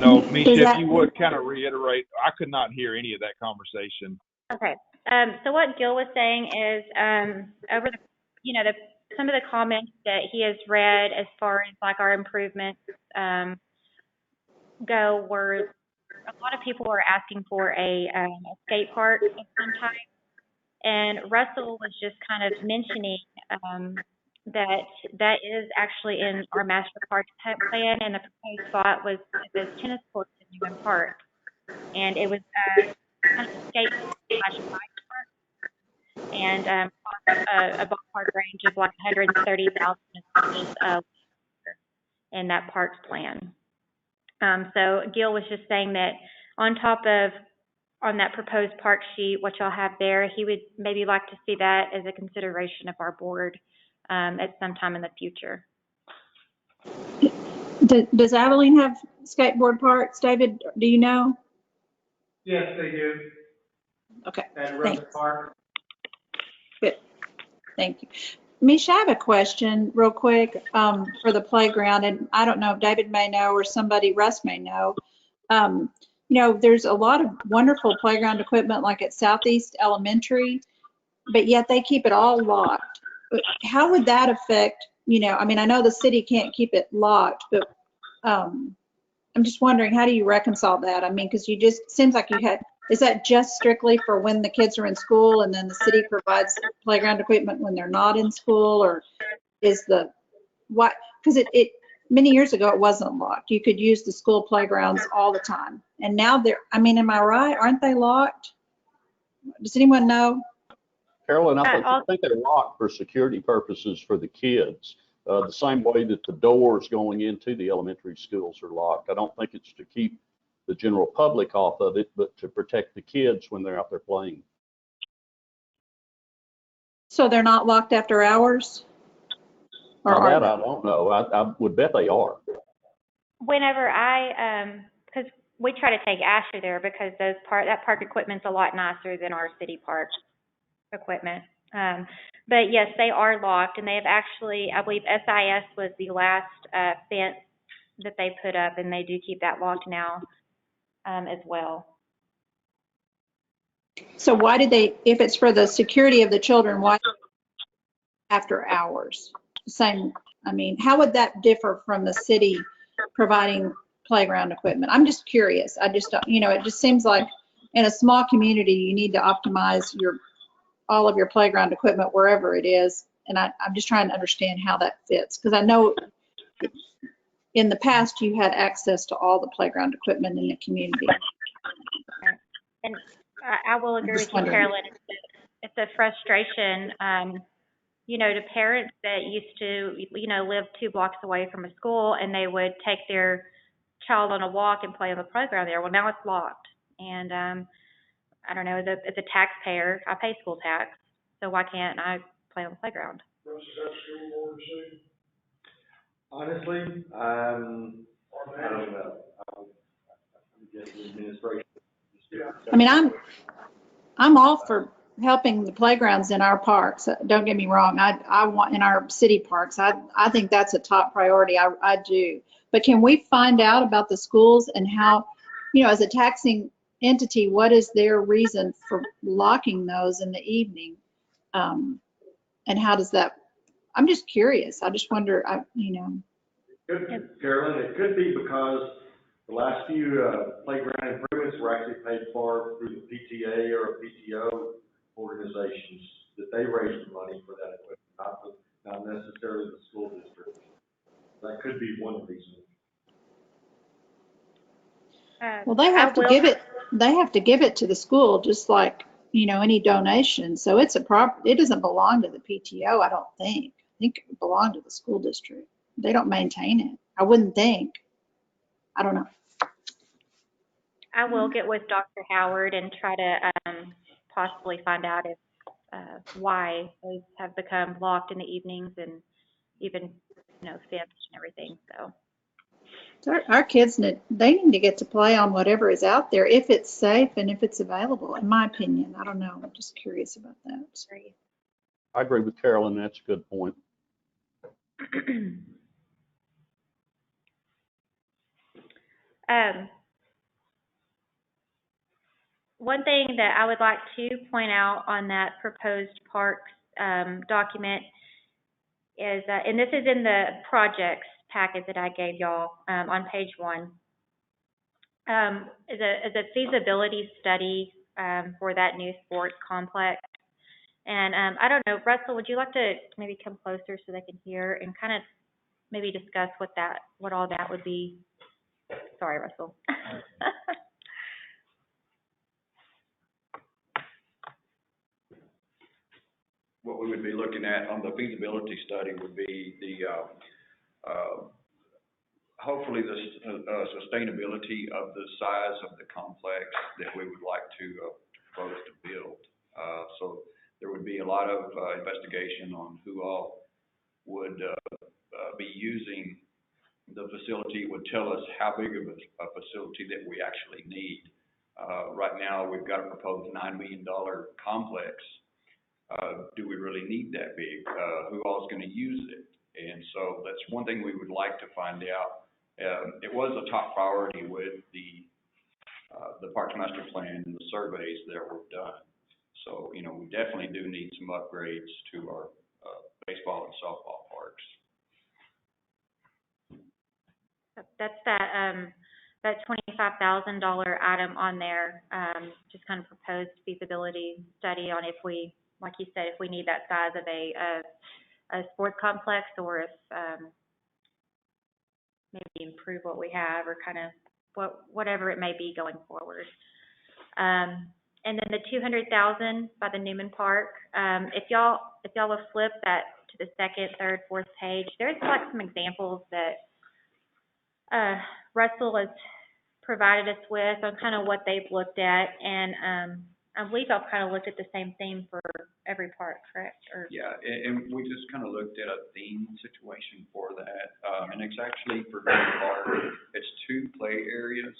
No, Misha, if you would kind of reiterate, I could not hear any of that conversation. Okay. So what Gil was saying is, over the, some of the comments that he has read as far as like our improvements, go were a lot of people were asking for a skate park of some type. And Russell was just kind of mentioning, that is actually in our master park plan, and the proposed spot was those tennis courts in Newman Park. And it was, kind of a skate / bike park, and a ballpark range of like 130,000 in that parks plan. So Gil was just saying that on that proposed park sheet, what y'all have there, he would maybe like to see that as a consideration of our board at some time in the future. Does Abilene have skateboard parks, David? Do you know? Yes, they do. Okay, At Rose thanks. Park. Good, thank you. Misha, I have a question real quick for the playground, and I don't know if David may know or Russ may know. There's a lot of wonderful playground equipment like at Southeast Elementary, but yet they keep it all locked. How would that affect, I know the city can't keep it locked, but I'm just wondering, how do you reconcile that? Because seems like is that just strictly for when the kids are in school and then the city provides playground equipment when they're not in school, or is what? Because many years ago it wasn't locked. You could use the school playgrounds all the time. And now am I right? Aren't they locked? Does anyone know? Carolyn, I think they're locked for security purposes for the kids. The same way that the doors going into the elementary schools are locked. I don't think it's to keep the general public off of it, but to protect the kids when they're out there playing. So they're not locked after hours? Or now that I don't know. I would bet they are. Whenever because we try to take Asher there because that park equipment's a lot nicer than our city park equipment. But yes, they are locked, and they have actually, I believe SIS was the last fence that they put up, and they do keep that locked now as well. So why did they, if it's for the security of the children, why after hours? Same, how would that differ from the city providing playground equipment? I'm just curious. I just don't, it just seems like in a small community, you need to optimize all of your playground equipment wherever it is. And I'm just trying to understand how that fits. Because I know in the past you had access to all the playground equipment in the community. And I will agree with you, Carolyn. It's a frustration, to parents that used to, live 2 blocks away from a school, and they would take their child on a walk and play on the playground there. Well, now it's locked. And I don't know, as a taxpayer, I pay school tax, so why can't I play on the playground? Honestly, I don't know. I'm guessing administration. I'm all for helping the playgrounds in our parks. Don't get me wrong. I want in our city parks. I think that's a top priority. I do. But can we find out about the schools and how, as a taxing entity, what is their reason for locking those in the evening? And how does that, I'm just curious. I just wonder, Carolyn, it could be because the last few playground improvements were actually paid for through the PTA or PTO organizations, that they raised the money for that equipment, not necessarily the school district. That could be one reason. Well, they have to give it. They have to give it to the school, just like any donation. So it's it doesn't belong to the PTO. I don't think. I think it belongs to the school district. They don't maintain it. I wouldn't think. I don't know. I will get with Dr. Howard and try to possibly find out if why those have become locked in the evenings and even fenced and everything. So our kids they need to get to play on whatever is out there if it's safe and if it's available. In my opinion, I don't know. I'm just curious about that. Great. I agree with Carolyn. That's a good point. One thing that I would like to point out on that proposed parks document is, and this is in the projects packet that I gave y'all on page 1, is a feasibility study for that new sports complex. And I don't know, Russell, would you like to maybe come closer so they can hear and kind of maybe discuss what all that would be? Sorry, Russell. What we would be looking at on the feasibility study would be the, hopefully the sustainability of the size of the complex that we would like to propose to build. So there would be a lot of investigation on who all would be using the facility, would tell us how big of a facility that we actually need. Right now, we've got a proposed $9 million complex. Do we really need that big? Who all is going to use it? And so that's one thing we would like to find out. It was a top priority with the Parks Master Plan and the surveys that were done. So, you know, we definitely do need some upgrades to our baseball and softball parks. That's that $25,000 item on there, just kind of proposed feasibility study on if we, like you said, if we need that size of a sports complex, or if maybe improve what we have, or kind of whatever it may be going forward. And then the $200,000 by the Newman Park. If y'all will flip that to the second, third, fourth page, there's like some examples that Russell has provided us with on kind of what they've looked at, and I believe I've kind of looked at the same theme for every park, correct? Or yeah, and we just kind of looked at a theme situation for that, and it's actually for Newman Park. It's 2 play areas,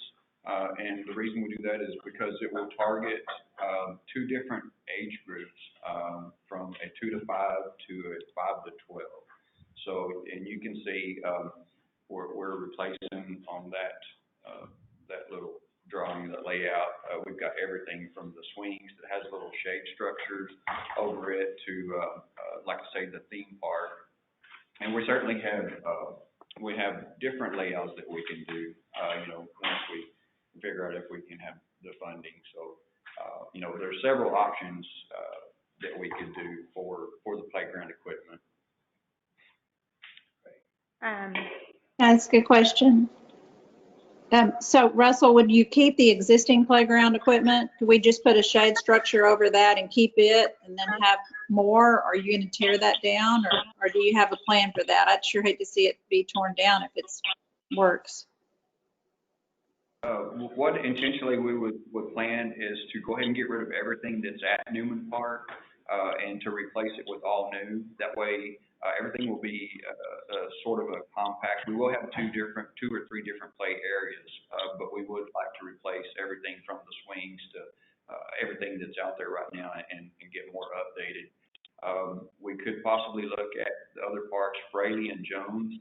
and the reason we do that is because it will target 2 different age groups, from a 2 to 5 to a 5 to 12. So, and you can see we're replacing on that little drawing, that layout. We've got everything from the swings that has little shade structures over it to, like I say, the theme park. And we certainly have different layouts that we can do, you know, once we figure out if we can have the funding. So, you know, there's several options that we could do for the playground equipment. That's a good question. So Russell, would you keep the existing playground equipment? Could we just put a shade structure over that and keep it and then have more? Or are you going to tear that down, or do you have a plan for that? I'd sure hate to see it be torn down if it works. What intentionally we would plan is to go ahead and get rid of everything that's at Newman Park and to replace it with all new. That way, everything will be sort of a compact. We will have 2 or 3 different play areas, but we would like to replace everything from the swings to everything that's out there right now and get more updated. We could possibly look at the other parks, Fraley and Jones,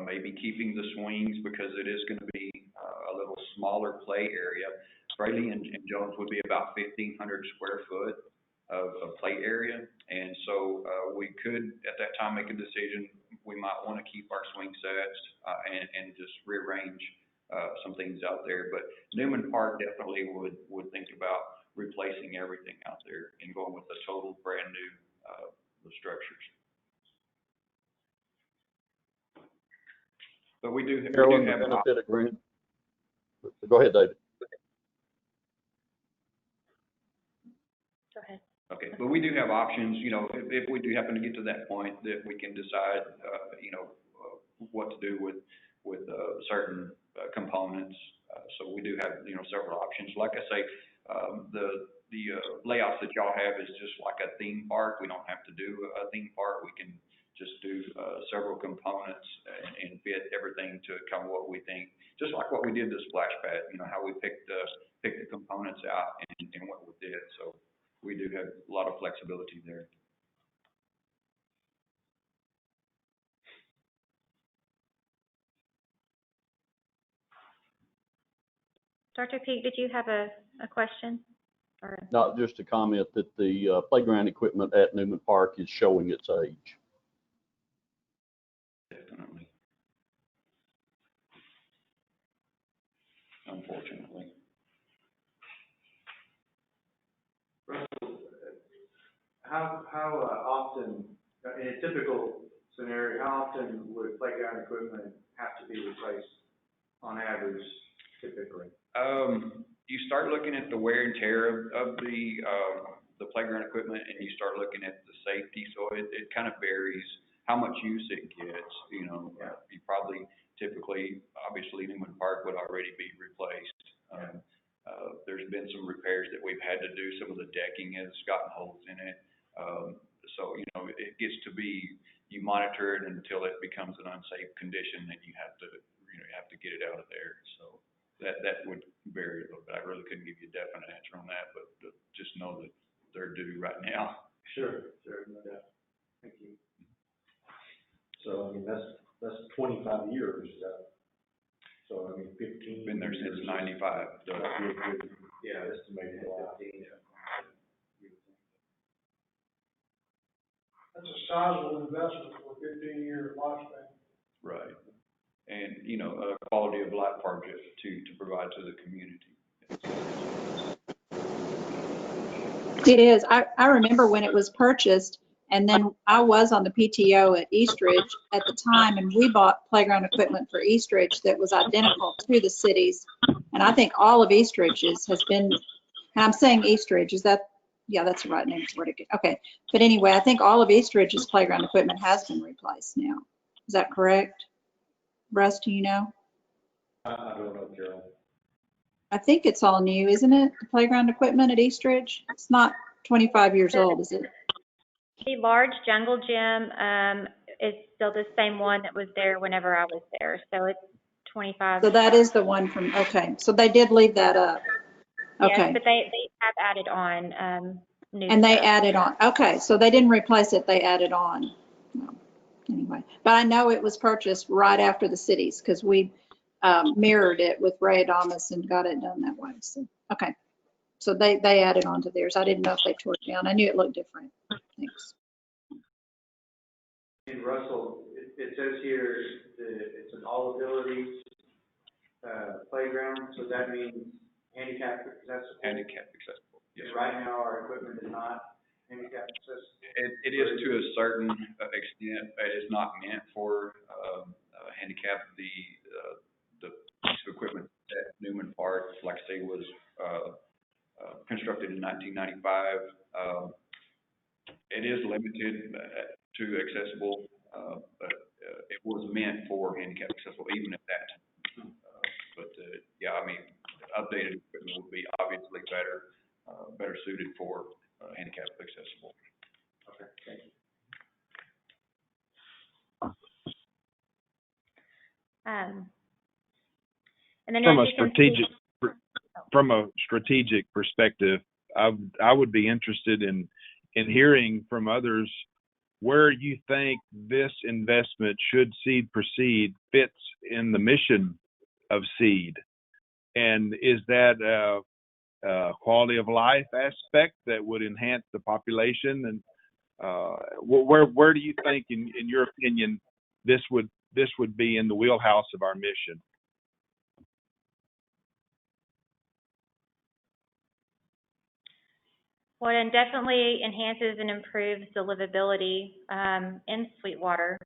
maybe keeping the swings because it is going to be a little smaller play area. Fraley and Jones would be about 1,500 square foot of play area, and so we could at that time make a decision. We might want to keep our swing sets and just rearrange some things out there. But Newman Park definitely would think about replacing everything out there and going with a total brand new the structures. But we do have benefit agreement. Go ahead, David. go ahead. Okay, but we do have options, you know, if we do happen to get to that point that we can decide, you know, what to do with certain components. So we do have, you know, several options. Like I say, the layouts that y'all have is just like a theme park. We don't have to do a theme park. We can just do several components and fit everything to kind of what we think. Just like what we did the splash pad, you know, how we picked the components out and what we did. So we do have a lot of flexibility there. Dr. Peak, did you have a question? Or? Not just a comment that the playground equipment at Newman Park is showing its age. Definitely. Unfortunately. Russell, how often, in a typical scenario, how often would playground equipment have to be replaced on average, typically? You start looking at the wear and tear of the playground equipment, and you start looking at the safety. So it kind of varies how much use it gets. You know, you probably typically, obviously, Newman Park would already be replaced. There's been some repairs that we've had to do. Some of the decking has gotten holes in it. So, you know, it gets to be, you monitor it until it becomes an unsafe condition, and you have to get it out of there. So that would vary a little bit. I really couldn't give you a definite answer on that, but just know that they're due right now. Sure, no doubt. Thank you. So, I mean, that's 25 years. So, I mean, 15. Been there since 95. So. Yeah, estimated 15. That's a sizable investment for a 15-year lifespan. Right. And, you know, a quality of life project to provide to the community. It is. I remember when it was purchased, and then I was on the PTO at Eastridge at the time, and we bought playground equipment for Eastridge that was identical to the city's. And I think all of Eastridge's has been, and I'm saying Eastridge, is that, yeah, that's the right name for it. Okay. But anyway, I think all of Eastridge's playground equipment has been replaced now. Is that correct? Russ, do you know? I don't know, Carol. I think it's all new, isn't it? The playground equipment at Eastridge? It's not 25 years old, is it? The large jungle gym is still the same one that was there whenever I was there. So it's 25. So that is the one from, okay. So they did leave that up. Okay. Yes, but they have added on new And they stuff. added on. Okay, so they didn't replace it, they added on. Well, anyway, but I know it was purchased right after the cities because we mirrored it with Ray Adamas and got it done that way. So, okay. So they added on to theirs. I didn't know if they tore it down. I knew it looked different. Thanks. And Russell, it says here that it's an all abilities playground, so that means handicap accessible? Handicap accessible, yes. And right now, our equipment is not handicap accessible? It is to a certain extent. It is not meant for handicap. The piece of equipment at Newman Park, like I say, was constructed in 1995. It is limited to accessible, but it was meant for handicap accessible even at that time. Yeah, I mean, updated equipment would be obviously better suited for handicap accessible. Okay, thank you. And then from a strategic perspective, I would be interested in hearing from others where you think this investment, should Seed proceed, fits in the mission of Seed. And is that a quality of life aspect that would enhance the population? And where do you think, in your opinion, this would be in the wheelhouse of our mission? Well, it definitely enhances and improves the livability in Sweetwater,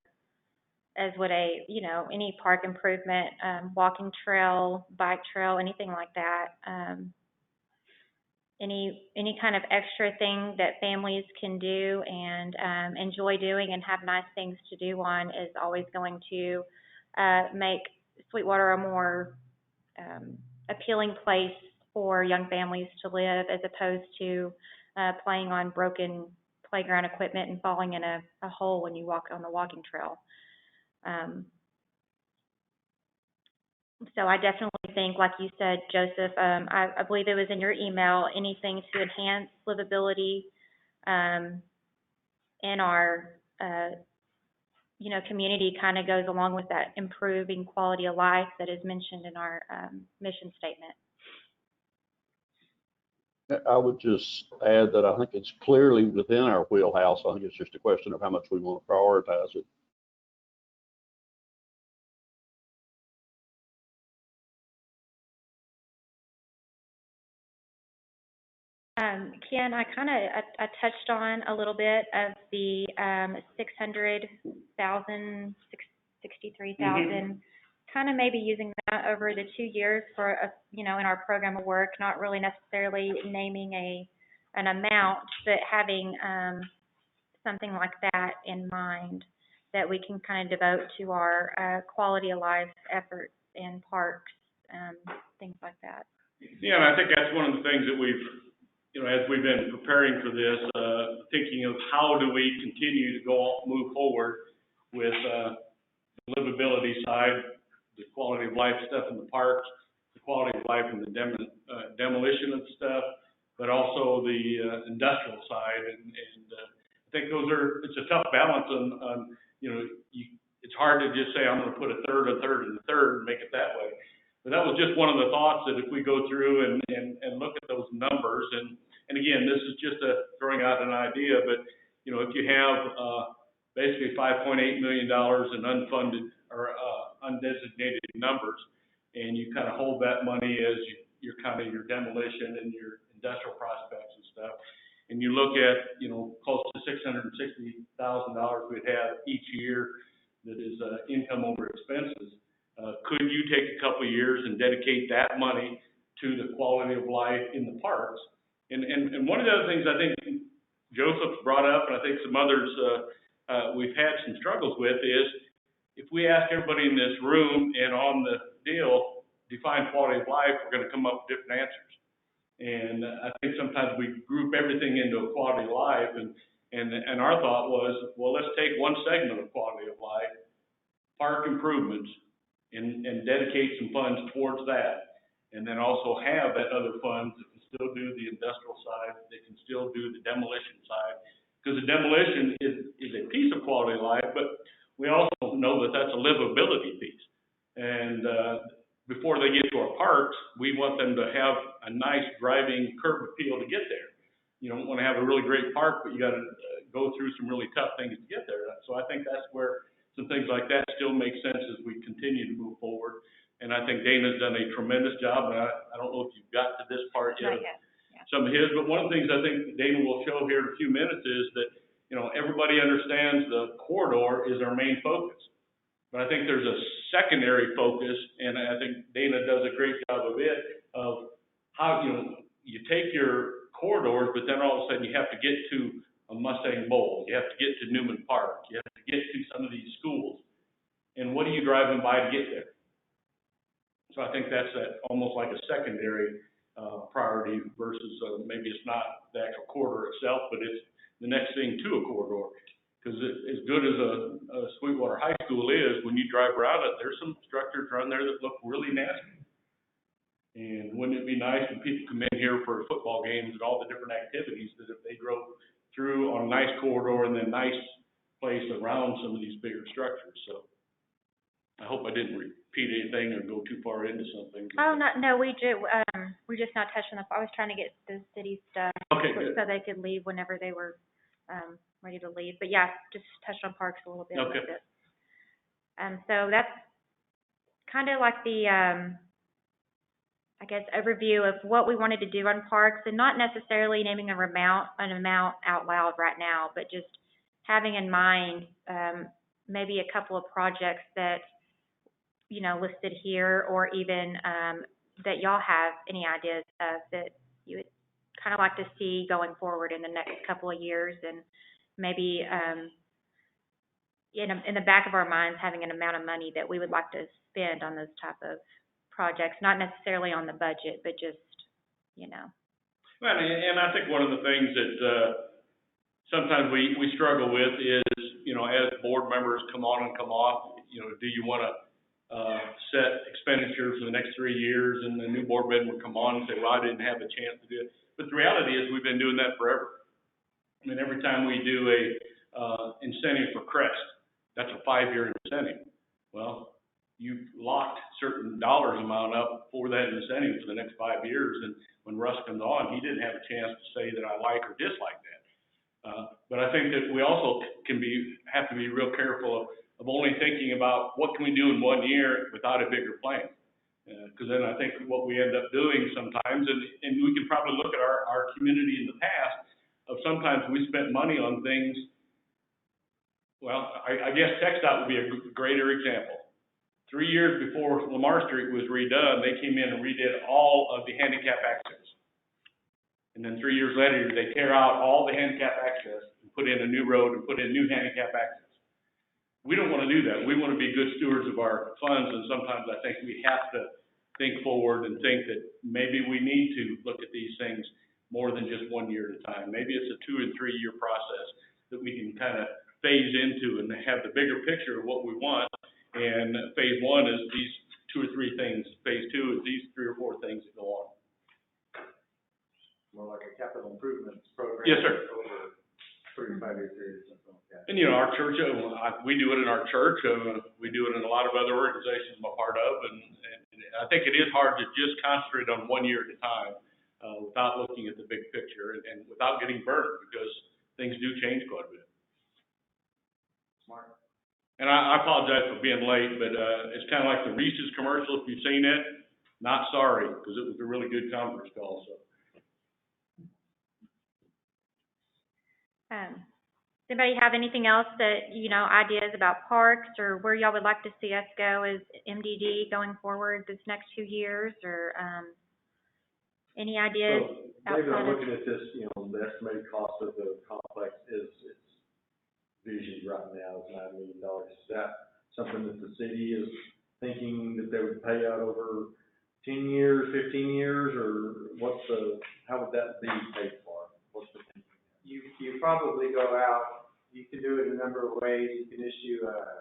as would any park improvement, walking trail, bike trail, anything like that. Any kind of extra thing that families can do and enjoy doing and have nice things to do on is always going to make Sweetwater a more appealing place for young families to live, as opposed to playing on broken playground equipment and falling in a hole when you walk on the walking trail. So I definitely think, like you said, Joseph, I believe it was in your email, anything to enhance livability in our community kind of goes along with that improving quality of life that is mentioned in our mission statement. I would just add that I think it's clearly within our wheelhouse. I think it's just a question of how much we want to prioritize it. Ken, I touched on a little bit of the 600,000, 63,000, kind of maybe using that over the 2 years for in our program of work, not really necessarily naming an amount, but having something like that in mind that we can kind of devote to our quality of life efforts in parks, things like that. Yeah, and I think that's one of the things that we've, as we've been preparing for this, thinking of how do we continue to move forward with the livability side, the quality of life stuff in the parks, the quality of life in the demolition of stuff, but also the industrial side. And I think it's a tough balance on it's hard to just say I'm going to put a third, and a third and make it that way. But that was just one of the thoughts that if we go through and look at those numbers, and again, this is just throwing out an idea, but if you have basically $5.8 million in unfunded or undesignated numbers, and you kind of hold that money as your kind of your demolition and your industrial prospects and stuff, and you look at close to $660,000 we'd have each year that is income over expenses. Could you take a couple of years and dedicate that money to the quality of life in the parks? And one of the other things I think Joseph's brought up, and I think some others we've had some struggles with, is if we ask everybody in this room and on the deal, define quality of life, we're going to come up with different answers. And I think sometimes we group everything into a quality of life, and our thought was, well, let's take one segment of quality of life, park improvements, and dedicate some funds towards that, and then also have that other funds that can still do the industrial side, that can still do the demolition side, because the demolition is a piece of quality of life, but we also know that that's a livability piece. And before they get to our parks, we want them to have a nice driving curb appeal to get there. You don't want to have a really great park, but you got to go through some really tough things to get there. So I think that's where some things like that still make sense as we continue to move forward. And I think Dana's done a tremendous job, and I don't know if you've got to this part yet. Not yet. Yeah. Some of his, but one of the things I think Dana will show here in a few minutes is that, everybody understands the corridor is our main focus. But I think there's a secondary focus, and I think Dana does a great job of it, of how, you take your corridors, but then all of a sudden you have to get to a Mustang Bowl, you have to get to Newman Park, you have to get to some of these schools. And what are you driving by to get there? So I think that's almost like a secondary priority versus maybe it's not the actual corridor itself, but it's the next thing to a corridor. Because as good as a Sweetwater High School is, when you drive around it, there's some structures around there that look really nasty. And wouldn't it be nice when people come in here for football games and all the different activities, that if they drove through on a nice corridor and then nice place around some of these bigger structures. So I hope I didn't repeat anything or go too far into something. Oh, no, we just not touching I was trying to get the city stuff so they could leave whenever they were ready to leave. But yeah, just touched on parks a little bit. Okay. So that's kind of like the, I guess, overview of what we wanted to do on parks, and not necessarily naming an amount out loud right now, but just having in mind maybe a couple of projects that, listed here, or even that y'all have any ideas of that you would kind of like to see going forward in the next couple of years, and maybe in the back of our minds having an amount of money that we would like to spend on those type of projects, not necessarily on the budget, but just, Well, and I think one of the things that sometimes we struggle with is, as board members come on and come off, do you want to set expenditures for the next 3 years, and the new board member would come on and say, well, I didn't have a chance to do it. But the reality is we've been doing that forever. I mean, every time we do a incentive for Crest, that's a 5-year incentive. Well, you've locked certain dollars amount up for that incentive for the next 5 years, and when Russ comes on, he didn't have a chance to say that I like or dislike that. But I think that we also have to be real careful of only thinking about what can we do in 1 year without a bigger plan. Because then I think what we end up doing sometimes, and we can probably look at our community in the past, of sometimes we spent money on things. Well, I guess TxDOT would be a greater example. 3 years before Lamar Street was redone, they came in and redid all of the handicap access. And then 3 years later, they tear out all the handicap access and put in a new road and put in new handicap access. We don't want to do that. We want to be good stewards of our funds, and sometimes I think we have to think forward and think that maybe we need to look at these things more than just 1 year at a time. Maybe it's a 2 and 3 year process that we can kind of phase into and have the bigger picture of what we want. And phase 1 is these 2 or 3 things. Phase 2 is these 3 or 4 things that go on. More like a capital improvements program. Yes, sir. Over 3 to 5 year period or something like that. And, you know, our church, we do it in our church. We do it in a lot of other organizations I'm a part of. And I think it is hard to just concentrate on 1 year at a time without looking at the big picture and without getting burnt, because things do change quite a bit. Smart. And I apologize for being late, but it's kind of like the Reese's commercial, if you've seen it. Not sorry, because it was a really good conference call. So. Does anybody have anything else that, you know, ideas about parks or where y'all would like to see us go as MDD going forward this next 2 years, or any ideas? So, David, I'm looking at this, you know, the estimated cost of the complex is, its vision right now is $9 million. Is that something that the city is thinking that they would pay out over 10 years, 15 years, or how would that be paid for? What's the thinking? You probably go out, you can do it in a number of ways. You can issue a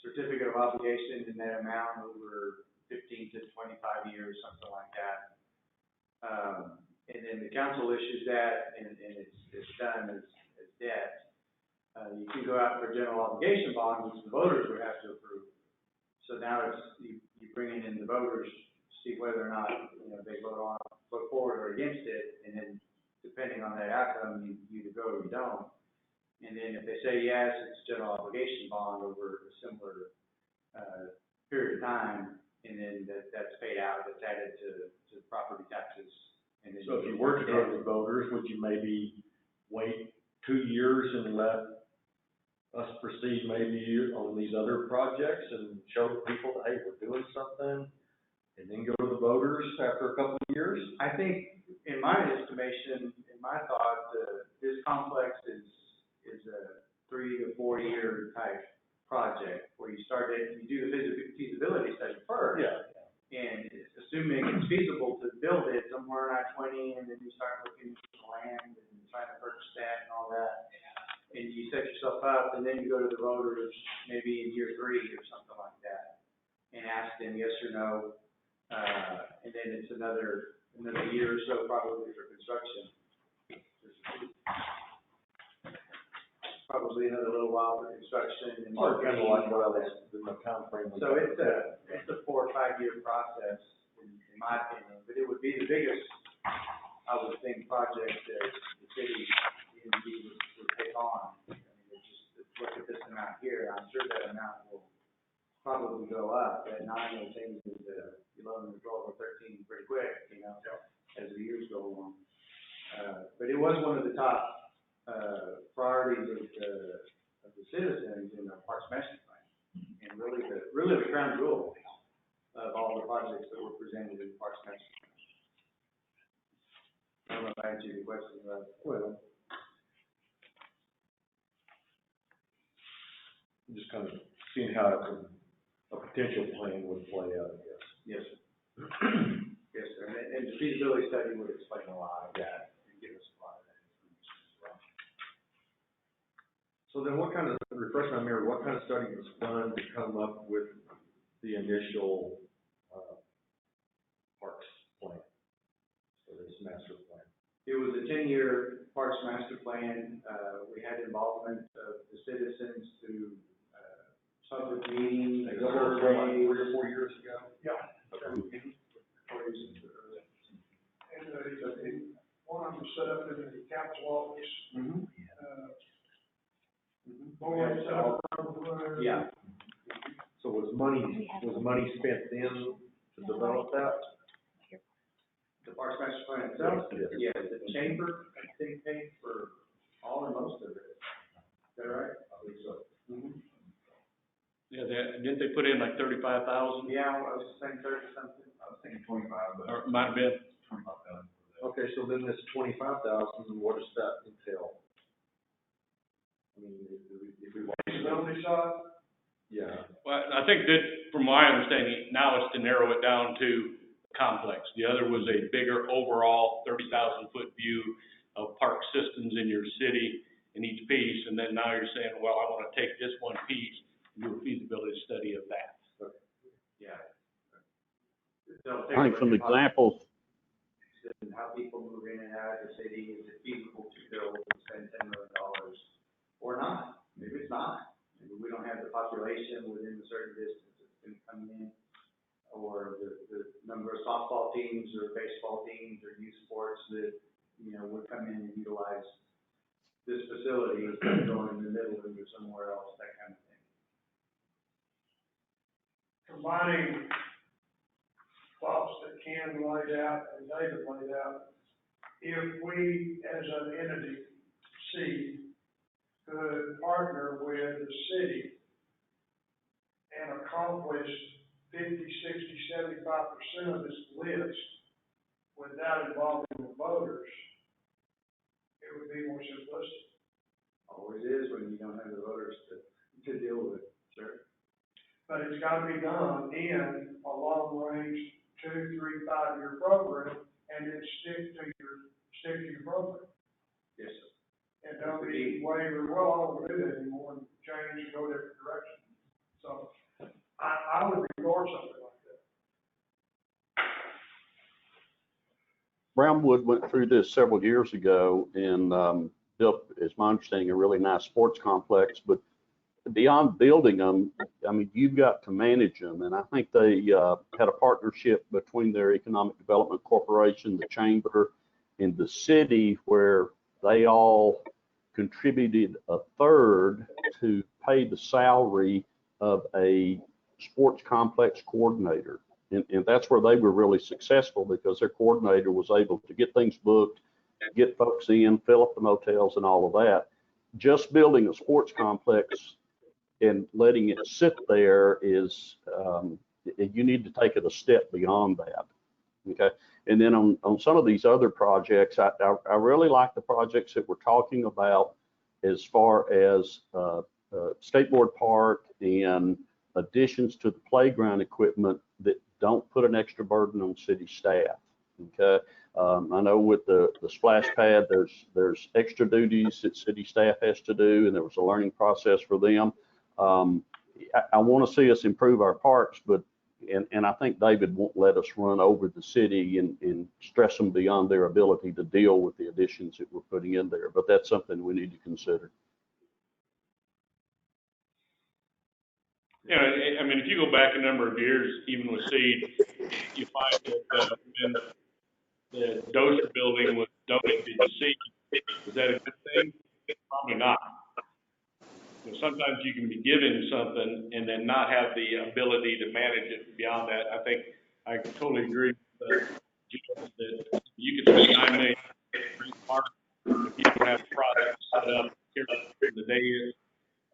certificate of obligation in that amount over 15 to 25 years, something like that. And then the council issues that, and it's done as debt. You can go out for a general obligation bond, which the voters would have to approve. So now you bring in the voters, see whether or not, you know, they vote forward or against it, and then depending on that outcome, you either go or you don't. And then if they say yes, it's a general obligation bond over a similar period of time, and then that's paid out, that's added to property taxes. And then so if you were to go to the voters, would you maybe wait 2 years and let us proceed maybe on these other projects and show people that, hey, we're doing something, and then go to the voters after a couple of years? I think, in my estimation, in my thought, this complex is a 3 to 4 year type project where you do the feasibility study first. Yeah. And assuming it's feasible to build it somewhere in I-20, and then you start looking at the land and trying to purchase that and all that, and you set yourself up, and then you go to the voters maybe in year 3 or something like that, and ask them yes or no, and then it's another year or so probably for construction. Probably another little while for construction and Kind of like what I was in the time frame. So it's a 4 or 5 year process, in my opinion, but it would be the biggest, I would think, project that the city would take on. I mean, just look at this amount here. I'm sure that amount will probably go up. That 9 will change into 11 or 12 or 13 pretty quick, you know, as the years go along. But it was one of the top priorities of the citizens in the Parks Master Plan, and really the crown jewel of all the projects that were presented in the Parks Master Plan. I don't know if I answered your question, but Well, I'm just kind of seeing how a potential plan would play out, I guess. yes, sir. Yes, sir. And the feasibility study would explain a lot of that and give us a lot of that information as well. So then refresh my memory, what kind of study was done to come up with the initial parks plan, so this master plan? It was a 10-year Parks Master Plan. We had involvement of the citizens through public meetings, Like, survey. 3 or 4 years ago? Yeah. Okay. And one of them set up in the council office, Mm-hmm. board set up. Yeah. So was money spent then to develop that? The Parks Master Plan itself, yeah, the chamber, I think, paid for all or most of it. Is that right? I think so. Yeah, didn't they put in like 35,000? Yeah, I was saying 30 something. I was thinking 25, but. Or it might have been. 25,000. Okay, so then this 25,000, what does that entail? I mean, if we want. Feasibility side, Yeah. Well, I think that, from my understanding, now it's to narrow it down to complex. The other was a bigger overall 30,000-foot view of park systems in your city in each piece, and then now you're saying, well, I want to take this one piece and do a feasibility study of that. Yeah. I think some examples, How people move in and out of the city, is it feasible to build and spend $10 million or not? Maybe it's not. Maybe we don't have the population within a certain distance that's going to come in, or the number of softball teams or baseball teams or youth sports that, would come in and utilize this facility instead of going in the middle or somewhere else, that kind of thing. combining thoughts that Ken laid out and David laid out, if we, as an entity, could partner with the city and accomplish 50, 60, 75% of this list without involving the voters, it would be more simplistic. Always is when you don't have the voters to deal with, sure. But it's gotta be done in a long-range 2, 3, 5-year program, and then stick to your program. Yes, sir. And don't be waver, well, I don't wanna do that anymore, and change and go a different direction. So, I would be for something like that. Brownwood went through this several years ago and built, is my understanding, a really nice sports complex. But beyond building them, I mean, you've got to manage them. And I think they had a partnership between their Economic Development Corporation, the chamber, and the city, where they all contributed a third to pay the salary of a sports complex coordinator. And that's where they were really successful, because their coordinator was able to get things booked, get folks in, fill up the motels and all of that. Just building a sports complex and letting it sit there is, you need to take it a step beyond that. Okay. And then on some of these other projects, I really like the projects that we're talking about as far as skateboard park and additions to the playground equipment that don't put an extra burden on city staff. Okay. I know with the splash pad, there's extra duties that city staff has to do, and there was a learning process for them. I want to see us improve our parks, but and I think David won't let us run over the city and stress them beyond their ability to deal with the additions that we're putting in there. But that's something we need to consider. Yeah, I mean, if you go back a number of years, even with seed, you find that when the Dozier building was donated to seed, was that a good thing? Probably not. Sometimes you can be given something and then not have the ability to manage it beyond that. I think I totally agree with Jim that you could spend $9 million if you don't have a product set up the day it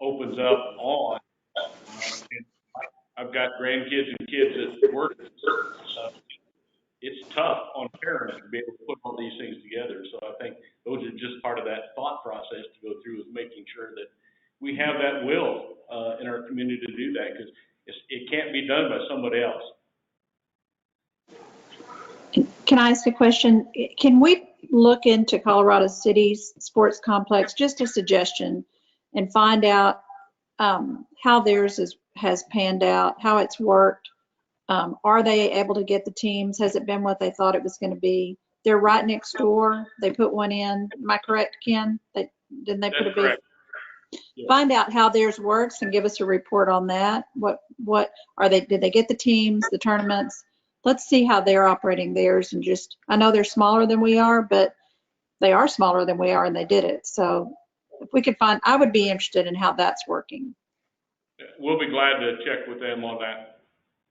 opens up on. And I've got grandkids and kids that work at stuff. It's tough on parents to be able to put all these things together. So I think those are just part of that thought process to go through, is making sure that we have that will in our community to do that, because it can't be done by somebody else. Can I ask a question? Can we look into Colorado City's sports complex, just a suggestion, and find out how theirs has panned out, how it's worked? Are they able to get the teams? Has it been what they thought it was going to be? They're right next door. They put one in. Am I correct, Ken? Didn't they put a big? Correct. find out how theirs works and give us a report on that. What are they, did they get the teams, the tournaments? Let's see how they're operating theirs, and just, I know they're smaller than we are, but they are smaller than we are and they did it. So if we could find, I would be interested in how that's working. We'll be glad to check with them on that.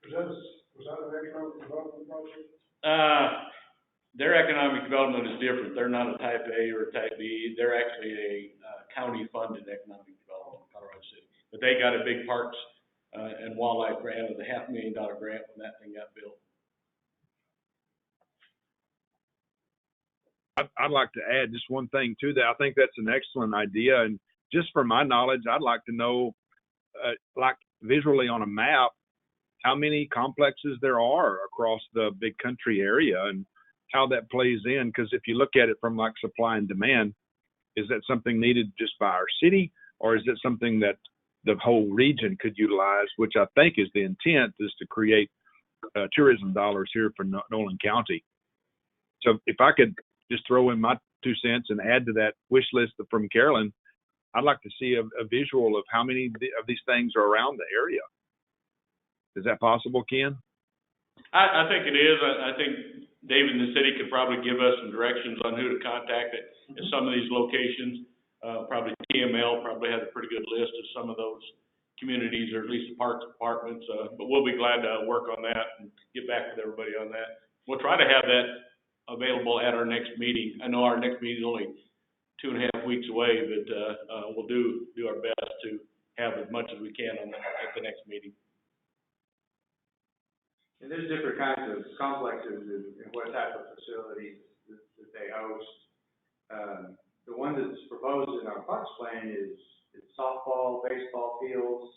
Was that an economic development project? Their economic development is different. They're not a type A or a type B. They're actually a county-funded economic development in Colorado City. But they got a big parks and wildlife grant of the $500,000 grant when that thing got built. I'd like to add just one thing to that. I think that's an excellent idea. And just for my knowledge, I'd like to know, like visually on a map, how many complexes there are across the big country area and how that plays in. Because if you look at it from like supply and demand, is that something needed just by our city, or is it something that the whole region could utilize, which I think is the intent, is to create tourism dollars here for Nolan County. So if I could just throw in my 2 cents and add to that wish list from Carolyn, I'd like to see a visual of how many of these things are around the area. Is that possible, Ken? I think it is. I think David and the city could probably give us some directions on who to contact at some of these locations. Probably TML probably has a pretty good list of some of those communities, or at least the parks departments. But we'll be glad to work on that and get back with everybody on that. We'll try to have that available at our next meeting. I know our next meeting is only 2.5 weeks away, but we'll do our best to have as much as we can on that at the next meeting. And there's different kinds of complexes and what type of facilities that they host. The one that's proposed in our parks plan is softball, baseball fields,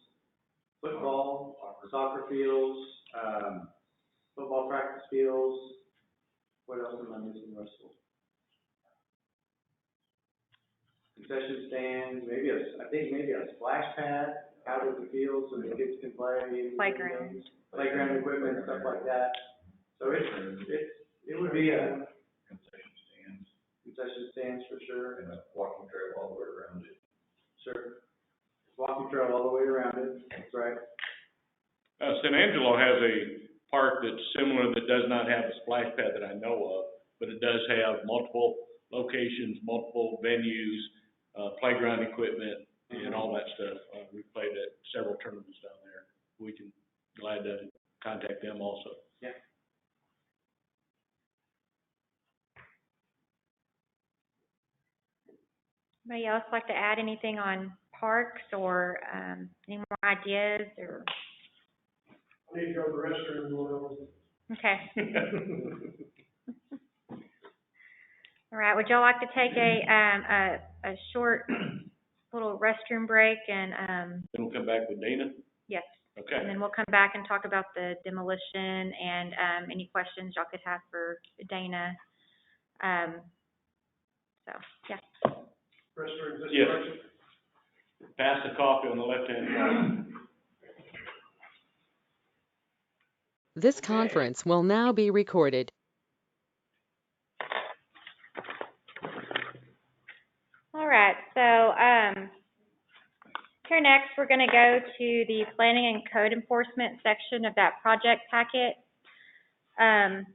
football, soccer fields, football practice fields. What else am I missing, Russell? Concession stands, maybe a splash pad out of the field so the kids can play. Playground equipment, stuff like that. So it would be a concession stands for sure. And a walking trail all the way around it. Sure. Walking trail all the way around it. That's right. San Angelo has a park that's similar that does not have a splash pad that I know of, but it does have multiple locations, multiple venues, playground equipment, and all that stuff. We played at several tournaments down there. We can glad to contact them also. Yeah. Anybody else like to add anything on parks, or any more ideas, or? I need to go to the restroom, Lord. Okay. All right. Would y'all like to take a short little restroom break and Then we'll come back with Dana? Yes. Okay. And then we'll come back and talk about the demolition and any questions y'all could have for Dana. So yeah. Restroom this Yes. direction. Pass the coffee on the left-hand side. This conference will now be recorded. All right, so here next we're going to go to the planning and code enforcement section of that project packet. And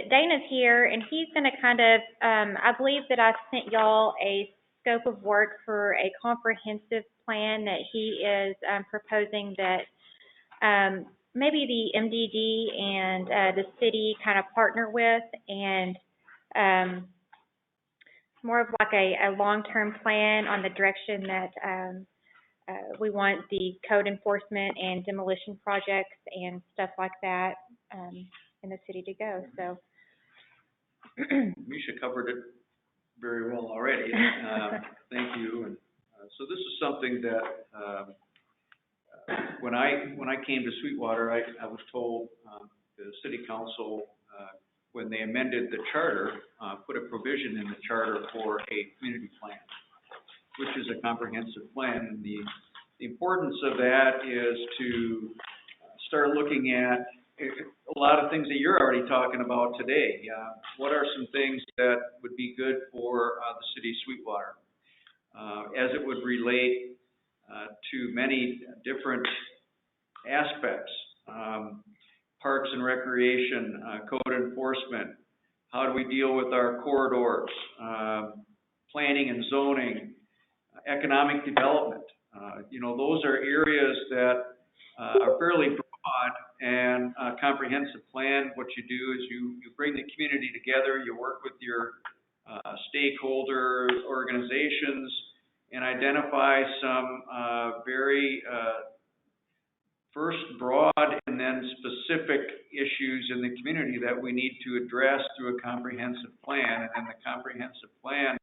Dana's here, and he's going to kind of, I believe that I sent y'all a scope of work for a comprehensive plan that he is proposing that maybe the MDD and the city kind of partner with, and more of like a long-term plan on the direction that we want the code enforcement and demolition projects and stuff like that in the city to go. So Misha covered it very well already. Thank you. And so this is something that when I came to Sweetwater, I was told the city council, when they amended the charter, put a provision in the charter for a community plan, which is a comprehensive plan. And the importance of that is to start looking at a lot of things that you're already talking about today. What are some things that would be good for the city of Sweetwater as it would relate to many different aspects. Parks and recreation, code enforcement, how do we deal with our corridors, planning and zoning, economic development. Those are areas that are fairly broad, and a comprehensive plan, what you do is you bring the community together, you work with your stakeholder organizations, and identify some very first broad and then specific issues in the community that we need to address through a comprehensive plan. And then the comprehensive plan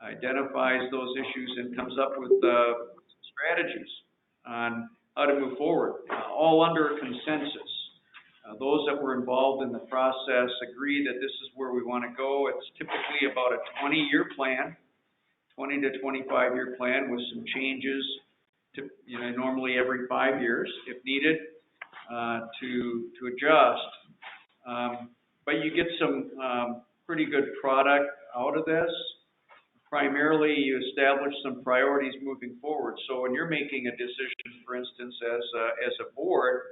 identifies those issues and comes up with strategies on how to move forward, all under consensus. Those that were involved in the process agree that this is where we want to go. It's typically about a 20-year plan, 20 to 25-year plan with some changes to, normally every 5 years if needed, to adjust. But you get some pretty good product out of this. Primarily, you establish some priorities moving forward. So when you're making a decision, for instance, as a board,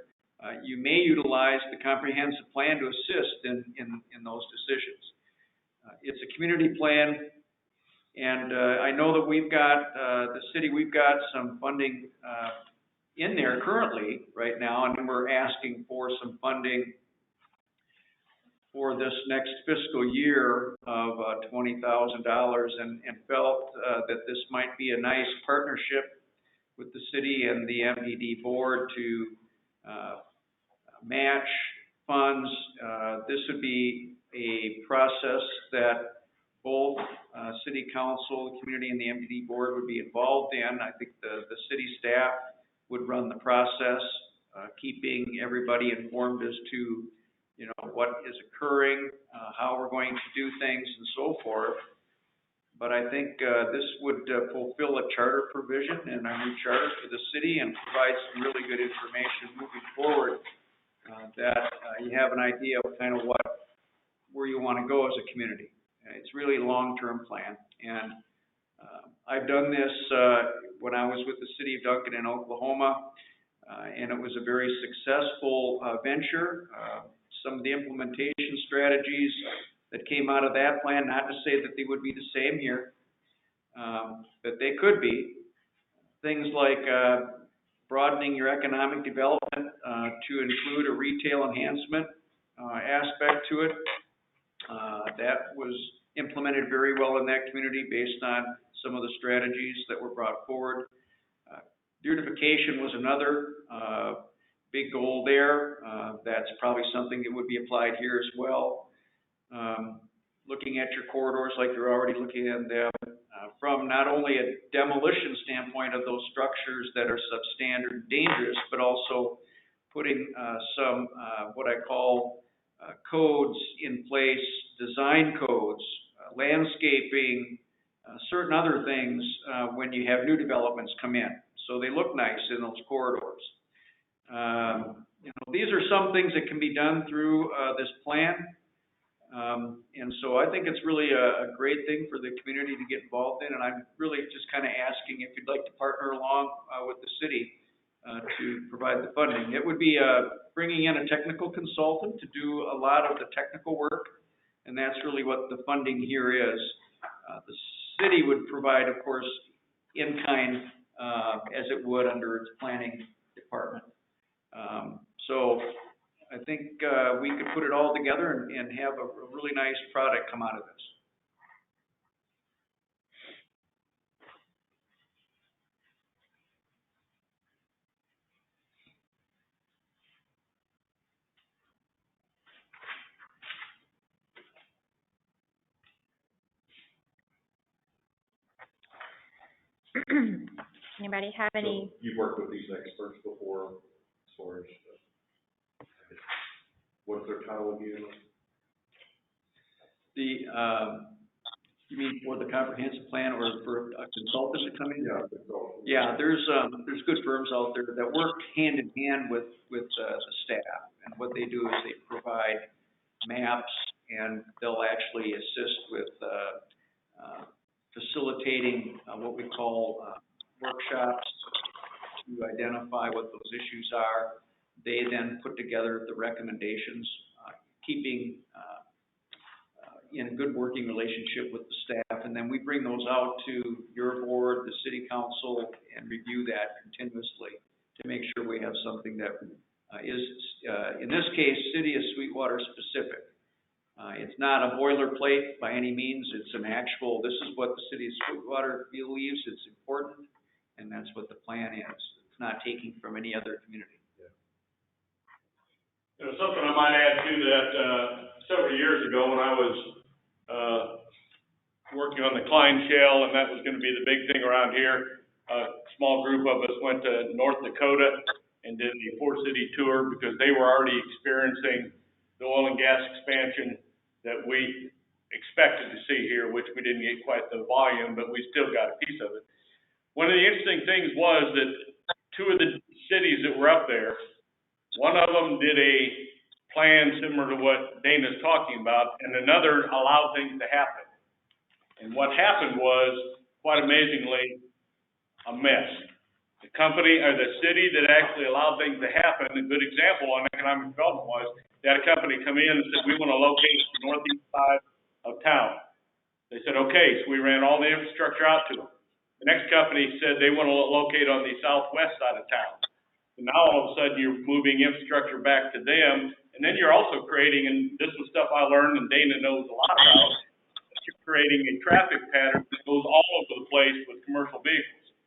you may utilize the comprehensive plan to assist in those decisions. It's a community plan. And I know that we've got, we've got some funding in there currently right now, and we're asking for some funding for this next fiscal year of $20,000, and felt that this might be a nice partnership with the city and the MDD board to match funds. This would be a process that both city council, the community, and the MDD board would be involved in. I think the city staff would run the process, keeping everybody informed as to, what is occurring, how we're going to do things, and so forth. But I think this would fulfill a charter provision and our new charter for the city, and provide some really good information moving forward, that you have an idea of kind of where you want to go as a community. It's really a long-term plan, and I've done this when I was with the city of Duncan in Oklahoma, and it was a very successful venture. Some of the implementation strategies that came out of that plan, not to say that they would be the same here, but they could be. Things like broadening your economic development to include a retail enhancement aspect to it. That was implemented very well in that community based on some of the strategies that were brought forward. Beautification was another big goal there. That's probably something that would be applied here as well. Looking at your corridors like you're already looking at them, from not only a demolition standpoint of those structures that are substandard and dangerous, but also putting some what I call codes in place, design codes, landscaping, certain other things when you have new developments come in. So they look nice in those corridors. These are some things that can be done through this plan. And so I think it's really a great thing for the community to get involved in, and I'm really just kind of asking if you'd like to partner along with the city to provide the funding. It would be bringing in a technical consultant to do a lot of the technical work, and that's really what the funding here is. The city would provide, of course, in-kind as it would under its planning department. So I think we could put it all together and have a really nice product come out of this. Anybody have any? So you've worked with these experts before, as far as what's their title again? You mean for the comprehensive plan, or for a consultant to come in? Yeah, consultant. Yeah, there's good firms out there that work hand in hand with the staff, and what they do is they provide maps, and they'll actually assist with facilitating what we call workshops to identify what those issues are. They then put together the recommendations, keeping in good working relationship with the staff, and then we bring those out to your board, the city council, and review that continuously to make sure we have something that is, in this case, City of Sweetwater specific. It's not a boilerplate by any means. It's an actual, this is what the City of Sweetwater believes is important, and that's what the plan is. It's not taking from any other community. You know, something I might add to that, several years ago when I was working on the Klein Shell, and that was going to be the big thing around here, a small group of us went to North Dakota and did the four-city tour because they were already experiencing the oil and gas expansion that we expected to see here, which we didn't get quite the volume, but we still got a piece of it. One of the interesting things was that two of the cities that were up there, one of them did a plan similar to what Dana's talking about, and another allowed things to happen. And what happened was, quite amazingly, a mess. The company, or the city that actually allowed things to happen, a good example on economic development was, they had a company come in and said, we want to locate the northeast side of town. They said, okay, so we ran all the infrastructure out to them. The next company said they want to locate on the southwest side of town. So now all of a sudden you're moving infrastructure back to them, and then you're also creating, and this was stuff I learned and Dana knows a lot about, you're creating a traffic pattern that goes all over the place with commercial vehicles.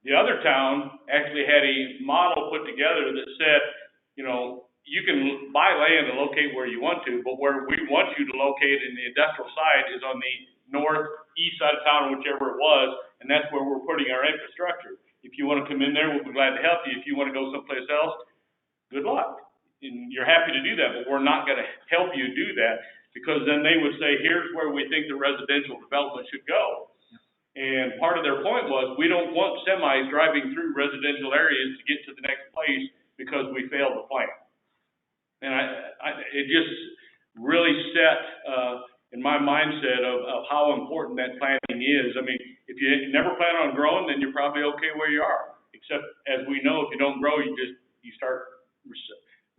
The other town actually had a model put together that said, you know, you can buy land and locate where you want to, but where we want you to locate in the industrial side is on the northeast side of town, whichever it was, and that's where we're putting our infrastructure. If you want to come in there, we'll be glad to help you. If you want to go someplace else, good luck. And you're happy to do that, but we're not going to help you do that, because then they would say, here's where we think the residential development should go. And part of their point was, we don't want semis driving through residential areas to get to the next place because we failed the plan. And it just really set in my mindset of how important that planning is. I mean, if you never plan on growing, then you're probably okay where you are. Except, as we know, if you don't grow, you start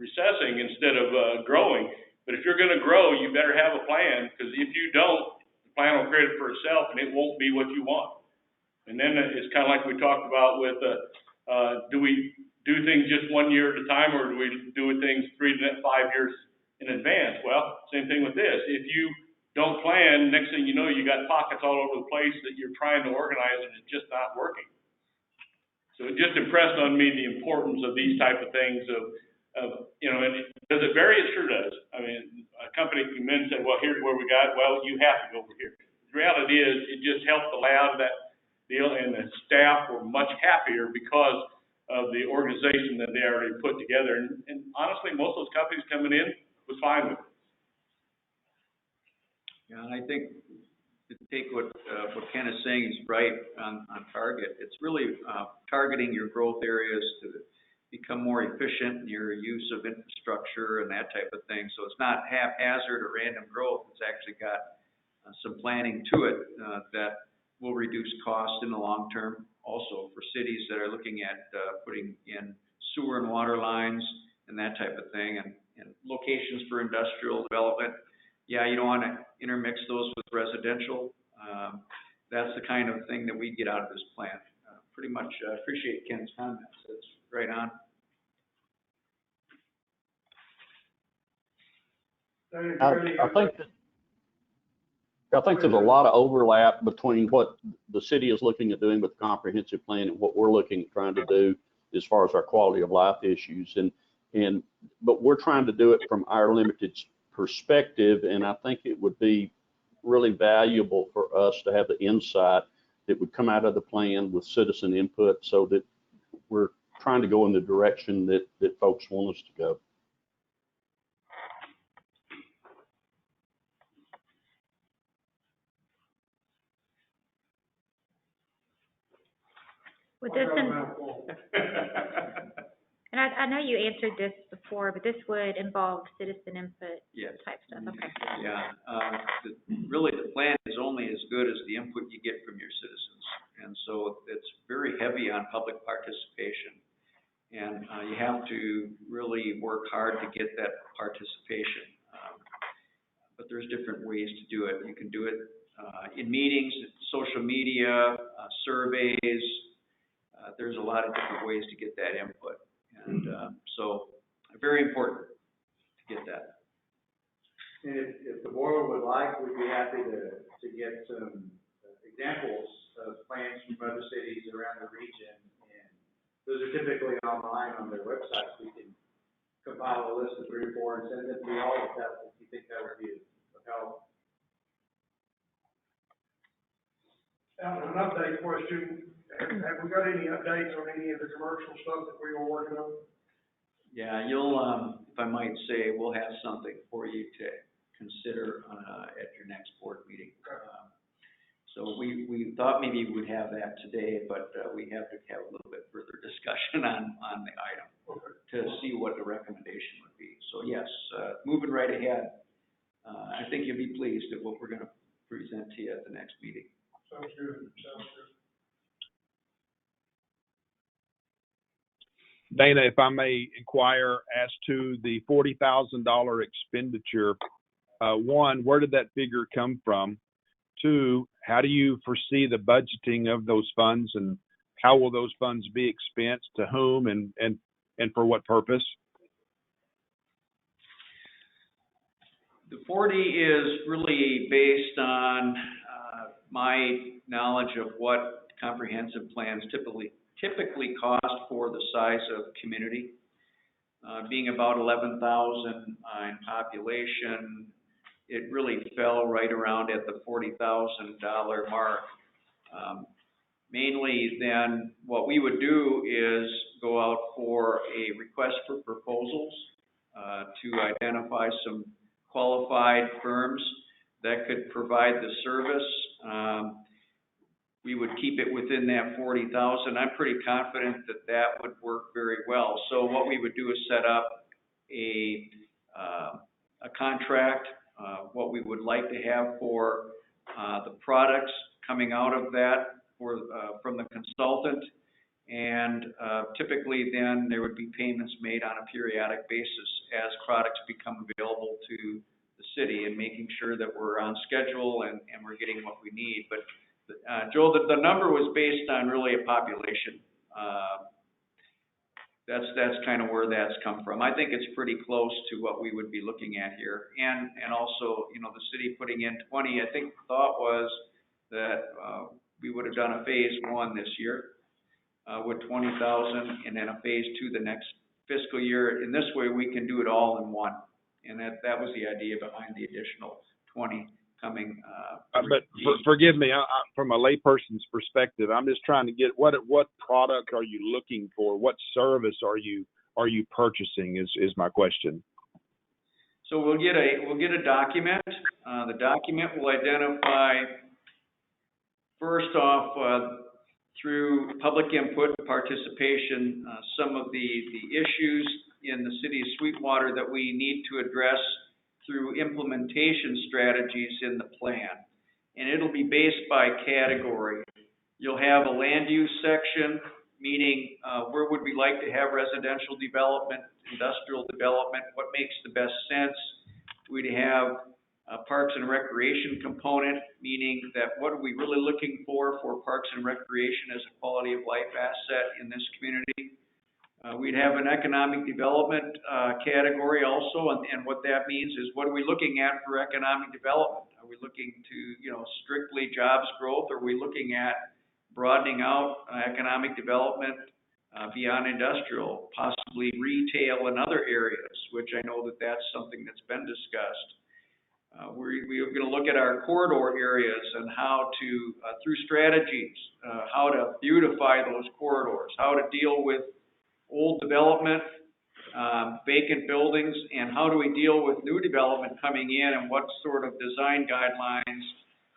recessing instead of growing. But if you're going to grow, you better have a plan, because if you don't, the plan will create it for itself, and it won't be what you want. And then it's kind of like we talked about with, do we do things just 1 year at a time, or do we do things 3 to 5 years in advance? Well, same thing with this. If you don't plan, next thing you know, you got pockets all over the place that you're trying to organize, and it's just not working. So it just impressed on me the importance of these type of things of you know, and does it vary? It sure does. I mean, a company can then say, well, here's where we got, well, you have to go over here. The reality is, it just helped the layout of that deal, and the staff were much happier because of the organization that they already put together. And honestly, most of those companies coming in was fine with it. Yeah, and I think to take what Ken is saying, he's right on target. It's really targeting your growth areas to become more efficient in your use of infrastructure and that type of thing. So it's not haphazard or random growth. It's actually got some planning to it that will reduce costs in the long term. Also for cities that are looking at putting in sewer and water lines and that type of thing, and locations for industrial development. Yeah, you don't want to intermix those with residential. That's the kind of thing that we get out of this plan. Pretty much appreciate Ken's comments. That's right on. I think there's a lot of overlap between what the city is looking at doing with the comprehensive plan and what we're looking at trying to do as far as our quality of life issues. But we're trying to do it from our limited perspective, and I think it would be really valuable for us to have the insight that would come out of the plan with citizen input, so that we're trying to go in the direction that folks want us to go. With this, and I know you answered this before, but this would involve citizen input type stuff. Okay. Yeah. Really, the plan is only as good as the input you get from your citizens. And so it's very heavy on public participation. And you have to really work hard to get that participation. But there's different ways to do it. You can do it in meetings, social media, surveys. There's a lot of different ways to get that input. And so very important to get that. And if the board would like, we'd be happy to get some examples of plans from other cities around the region. And those are typically online on their websites. We can compile a list of 3 or 4 and send them to you all if you think that would be of help. An update question. Have we got any updates on any of the commercial stuff that we were working on? Yeah, you'll, if I might say, we'll have something for you to consider at your next board meeting. So we thought maybe we'd have that today, but we have to have a little bit further discussion on the item to see what the recommendation would be. So yes, moving right ahead. I think you'll be pleased at what we're going to present to you at the next meeting. Sounds good. Sounds good. Dana, if I may inquire as to the $40,000 expenditure, one, where did that figure come from? Two, how do you foresee the budgeting of those funds, and how will those funds be expensed, to whom, and for what purpose? The 40 is really based on my knowledge of what comprehensive plans typically cost for the size of community. Being about 11,000 in population, it really fell right around at the $40,000 mark. Mainly then what we would do is go out for a request for proposals to identify some qualified firms that could provide the service. We would keep it within that 40,000. I'm pretty confident that that would work very well. So what we would do is set up a contract, what we would like to have for the products coming out of that from the consultant, and typically then there would be payments made on a periodic basis as products become available to the city, and making sure that we're on schedule and we're getting what we need. But Joel, the number was based on really a population. That's kind of where that's come from. I think it's pretty close to what we would be looking at here. And also, you know, the city putting in 20, I think the thought was that we would have done a phase 1 this year with 20,000, and then a phase 2 the next fiscal year. In this way, we can do it all in one. And that was the idea behind the additional 20 coming. But forgive me, from a layperson's perspective, I'm just trying to get what product are you looking for? What service are you purchasing? Is my question. So we'll get a document. The document will identify, first off, through public input and participation, some of the issues in the city of Sweetwater that we need to address through implementation strategies in the plan. And it'll be based by category. You'll have a land use section, meaning where would we like to have residential development, industrial development, what makes the best sense. We'd have a parks and recreation component, meaning that what are we really looking for parks and recreation as a quality of life asset in this community. We'd have an economic development category also, and what that means is what are we looking at for economic development? Are we looking to, strictly jobs growth? Or are we looking at broadening out economic development beyond industrial, possibly retail and other areas, which I know that that's something that's been discussed. We're going to look at our corridor areas and how to, through strategies, how to beautify those corridors, how to deal with old development, vacant buildings, and how do we deal with new development coming in, and what sort of design guidelines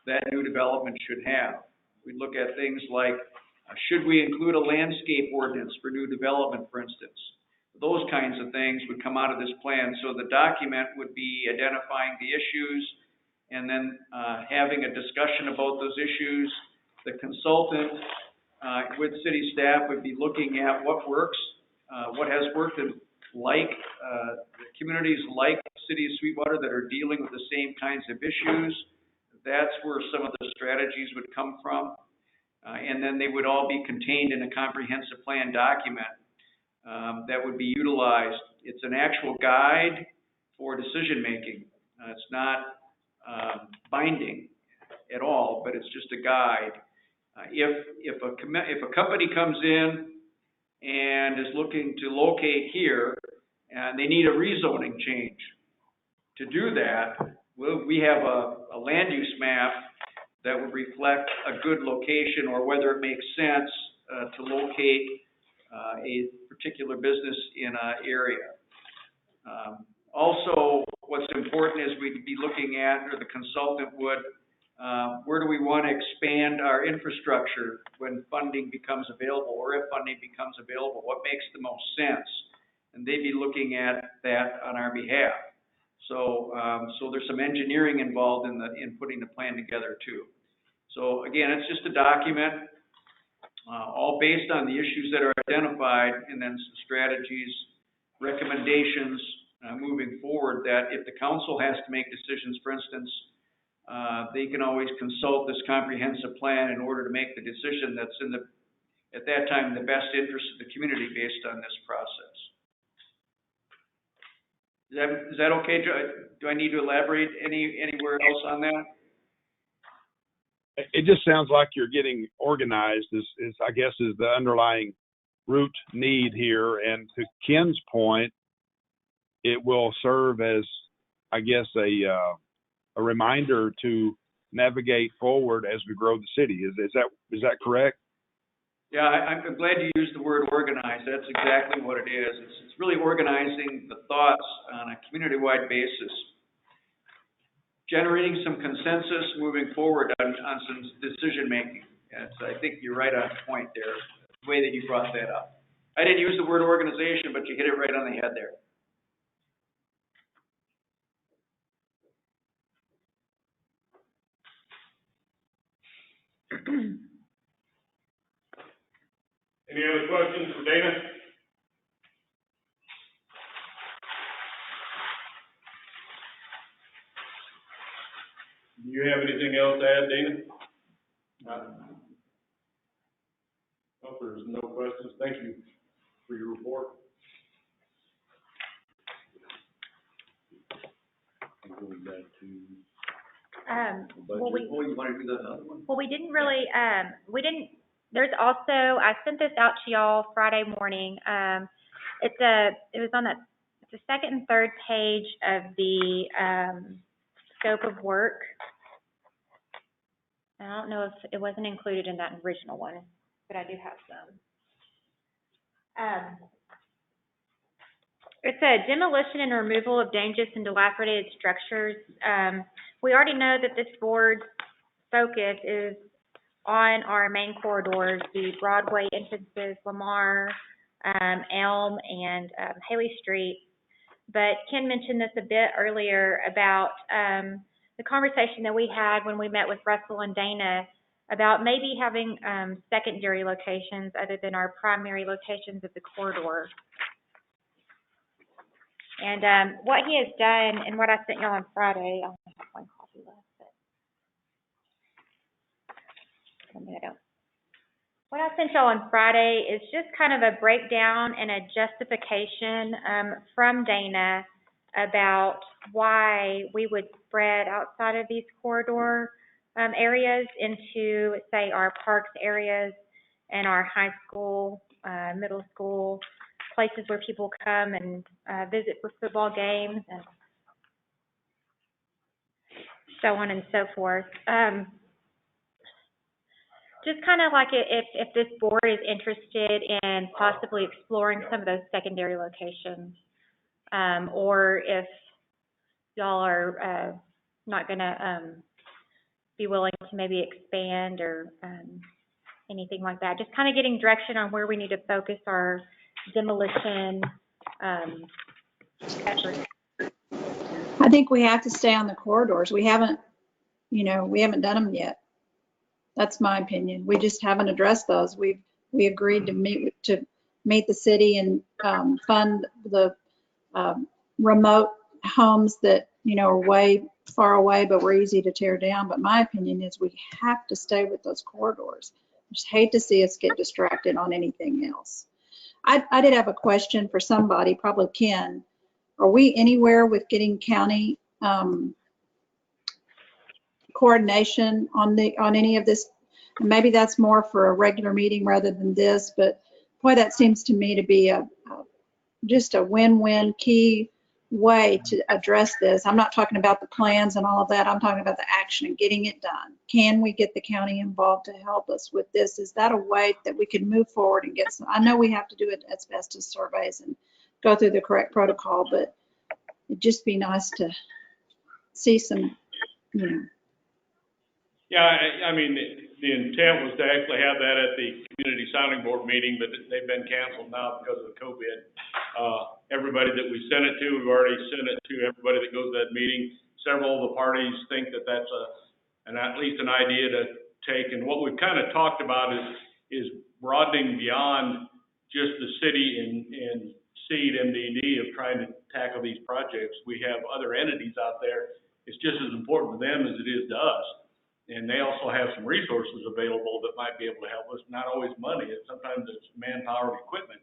that new development should have. We look at things like, should we include a landscape ordinance for new development, for instance? Those kinds of things would come out of this plan. So the document would be identifying the issues and then having a discussion about those issues. The consultant with city staff would be looking at what works, what has worked in communities like the city of Sweetwater that are dealing with the same kinds of issues. That's where some of the strategies would come from. And then they would all be contained in a comprehensive plan document that would be utilized. It's an actual guide for decision making. It's not binding at all, but it's just a guide. If a company comes in and is looking to locate here, and they need a rezoning change. To do that, we have a land use map that would reflect a good location or whether it makes sense to locate a particular business in an area. Also, what's important is we'd be looking at, or the consultant would, where do we want to expand our infrastructure when funding becomes available, or if funding becomes available? What makes the most sense? And they'd be looking at that on our behalf. So there's some engineering involved in putting the plan together too. So again, it's just a document, all based on the issues that are identified, and then some strategies, recommendations moving forward. That if the council has to make decisions, for instance, they can always consult this comprehensive plan in order to make the decision that's at that time, the best interest of the community based on this process. Is that okay? Do I need to elaborate anywhere else on that? It just sounds like you're getting organized is I guess is the underlying root need here. And to Ken's point, it will serve as, I guess, a reminder to navigate forward as we grow the city. Is that correct? Yeah, I'm glad you used the word organized. That's exactly what it is. It's really organizing the thoughts on a community-wide basis, generating some consensus moving forward on some decision-making. I think you're right on point there, the way that you brought that up. I didn't use the word organization, but you hit it right on the head there. Any other questions for Dana? Do you have anything else to add, Dana? If there's no questions, thank you for your report. Going back to well, you want to do the other one? we didn't really, there's also, I sent this out to y'all Friday morning. It was on the second and third page of the scope of work. I don't know if it wasn't included in that original one, but I do have some. It's a demolition and removal of dangerous and dilapidated structures. We already know that this board's focus is on our main corridors, the Broadway entrances, Lamar, Elm, and Haley Street. But Ken mentioned this a bit earlier about the conversation that we had when we met with Russell and Dana about maybe having secondary locations other than our primary locations of the corridor. And what he has done, and what I sent y'all on Friday, I only have one copy left, but what I sent y'all on Friday is just kind of a breakdown and a justification from Dana about why we would spread outside of these corridor areas into, say, our parks areas and our high school, middle school, places where people come and visit for football games and so on and so forth. Just kind of like if this board is interested in possibly exploring some of those secondary locations, or if y'all are not going to be willing to maybe expand or anything like that. Just kind of getting direction on where we need to focus our demolition efforts. I think we have to stay on the corridors. We haven't done them yet. That's my opinion. We just haven't addressed those. We agreed to meet the city and fund the remote homes that, you know, are way far away, but were easy to tear down. But my opinion is we have to stay with those corridors. I just hate to see us get distracted on anything else. I did have a question for somebody, probably Ken. Are we anywhere with getting county coordination on any of this? Maybe that's more for a regular meeting rather than this, but boy, that seems to me to be just a win-win key way to address this. I'm not talking about the plans and all of that. I'm talking about the action and getting it done. Can we get the county involved to help us with this? Is that a way that we can move forward and get some? I know we have to do asbestos surveys and go through the correct protocol, but it'd just be nice to see some, you know. Yeah, I mean, the intent was to actually have that at the community sounding board meeting, but they've been canceled now because of COVID. Everybody that we sent it to, we've already sent it to everybody that goes to that meeting. Several of the parties think that that's at least an idea to take. And what we've kind of talked about is broadening beyond just the city and seed MDD of trying to tackle these projects. We have other entities out there. It's just as important to them as it is to us. And they also have some resources available that might be able to help us. Not always money, sometimes it's manpower and equipment.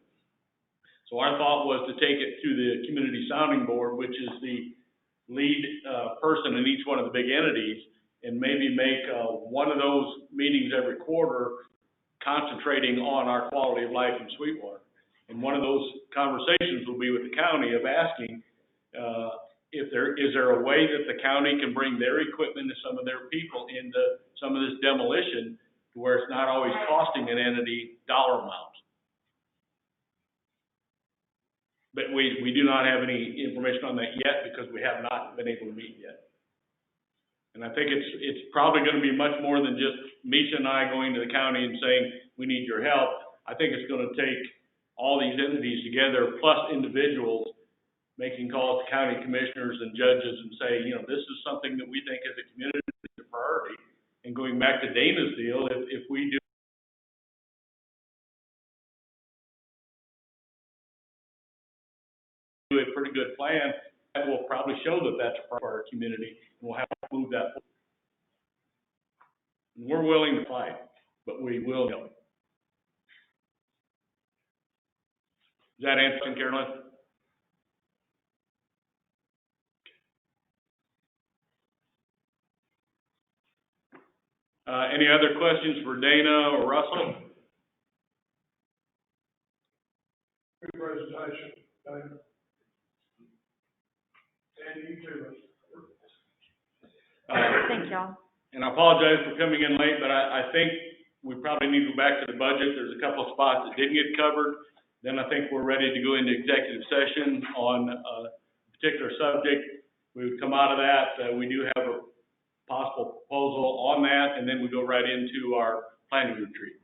So our thought was to take it to the community sounding board, which is the lead person in each one of the big entities, and maybe make one of those meetings every quarter concentrating on our quality of life in Sweetwater. And one of those conversations will be with the county of asking, is there a way that the county can bring their equipment and some of their people into some of this demolition to where it's not always costing an entity dollar amounts? But we do not have any information on that yet because we have not been able to meet yet. And I think it's probably going to be much more than just Misha and I going to the county and saying, we need your help. I think it's going to take all these entities together plus individuals making calls to county commissioners and judges and say, you know, this is something that we think as a community is a priority. And going back to Dana's deal, if we do a pretty good plan, that will probably show that that's a part of our community, and we'll have to move that forward. And we're willing to fight, but we will help. Does that answer, Carolyn? Any other questions for Dana or Russell? Good presentation, Dana. And you too. Thank y'all. And I apologize for coming in late, but I think we probably need to go back to the budget. There's a couple of spots that didn't get covered. Then I think we're ready to go into executive session on a particular subject. We would come out of that. We do have a possible proposal on that, and then we go right into our planning retreat.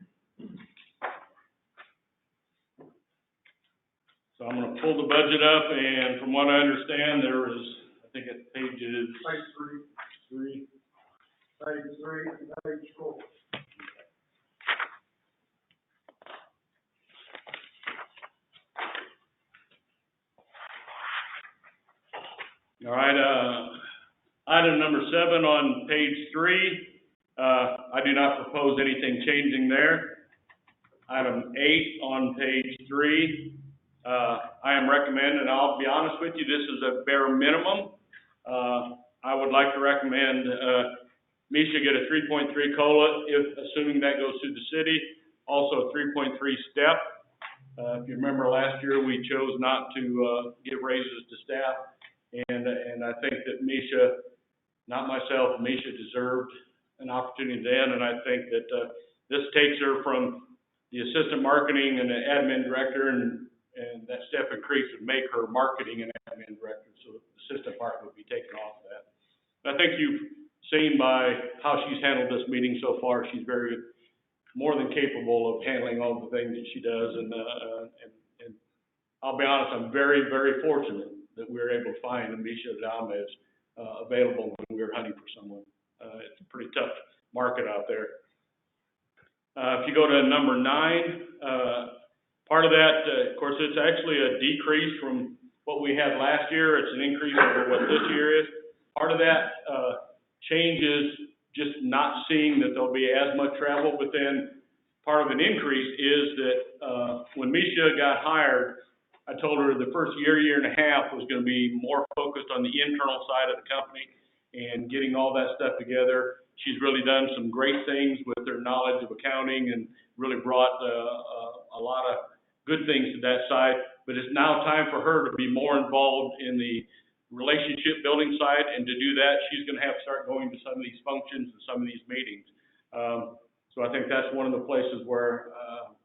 So I'm going to pull the budget up, and from what I understand, there is, I think it's pages Page three and page 4. All right, item number 7 on page 3, I do not propose anything changing there. Item 8 on page 3, I am recommending, and I'll be honest with you, this is a bare minimum. I would like to recommend Misha get a 3.3 COLA, assuming that goes through the city, also a 3.3 step. If you remember last year, we chose not to give raises to staff, and I think that Misha, not myself, Misha deserved an opportunity then, and I think that this takes her from the assistant marketing and the admin director, and that step increase would make her marketing and admin director, so the assistant part would be taken off of that. I think you've seen by how she's handled this meeting so far, she's more than capable of handling all the things that she does, and I'll be honest, I'm very, very fortunate that we were able to find Misha Adames available when we were hunting for someone. It's a pretty tough market out there. If you go to number 9, part of that, of course, it's actually a decrease from what we had last year. It's an increase over what this year is. Part of that change is just not seeing that there'll be as much travel, but then part of an increase is that when Misha got hired, I told her the first year and a half was going to be more focused on the internal side of the company and getting all that stuff together. She's really done some great things with her knowledge of accounting and really brought a lot of good things to that side. But it's now time for her to be more involved in the relationship building side, and to do that, she's going to have to start going to some of these functions and some of these meetings. So I think that's one of the places where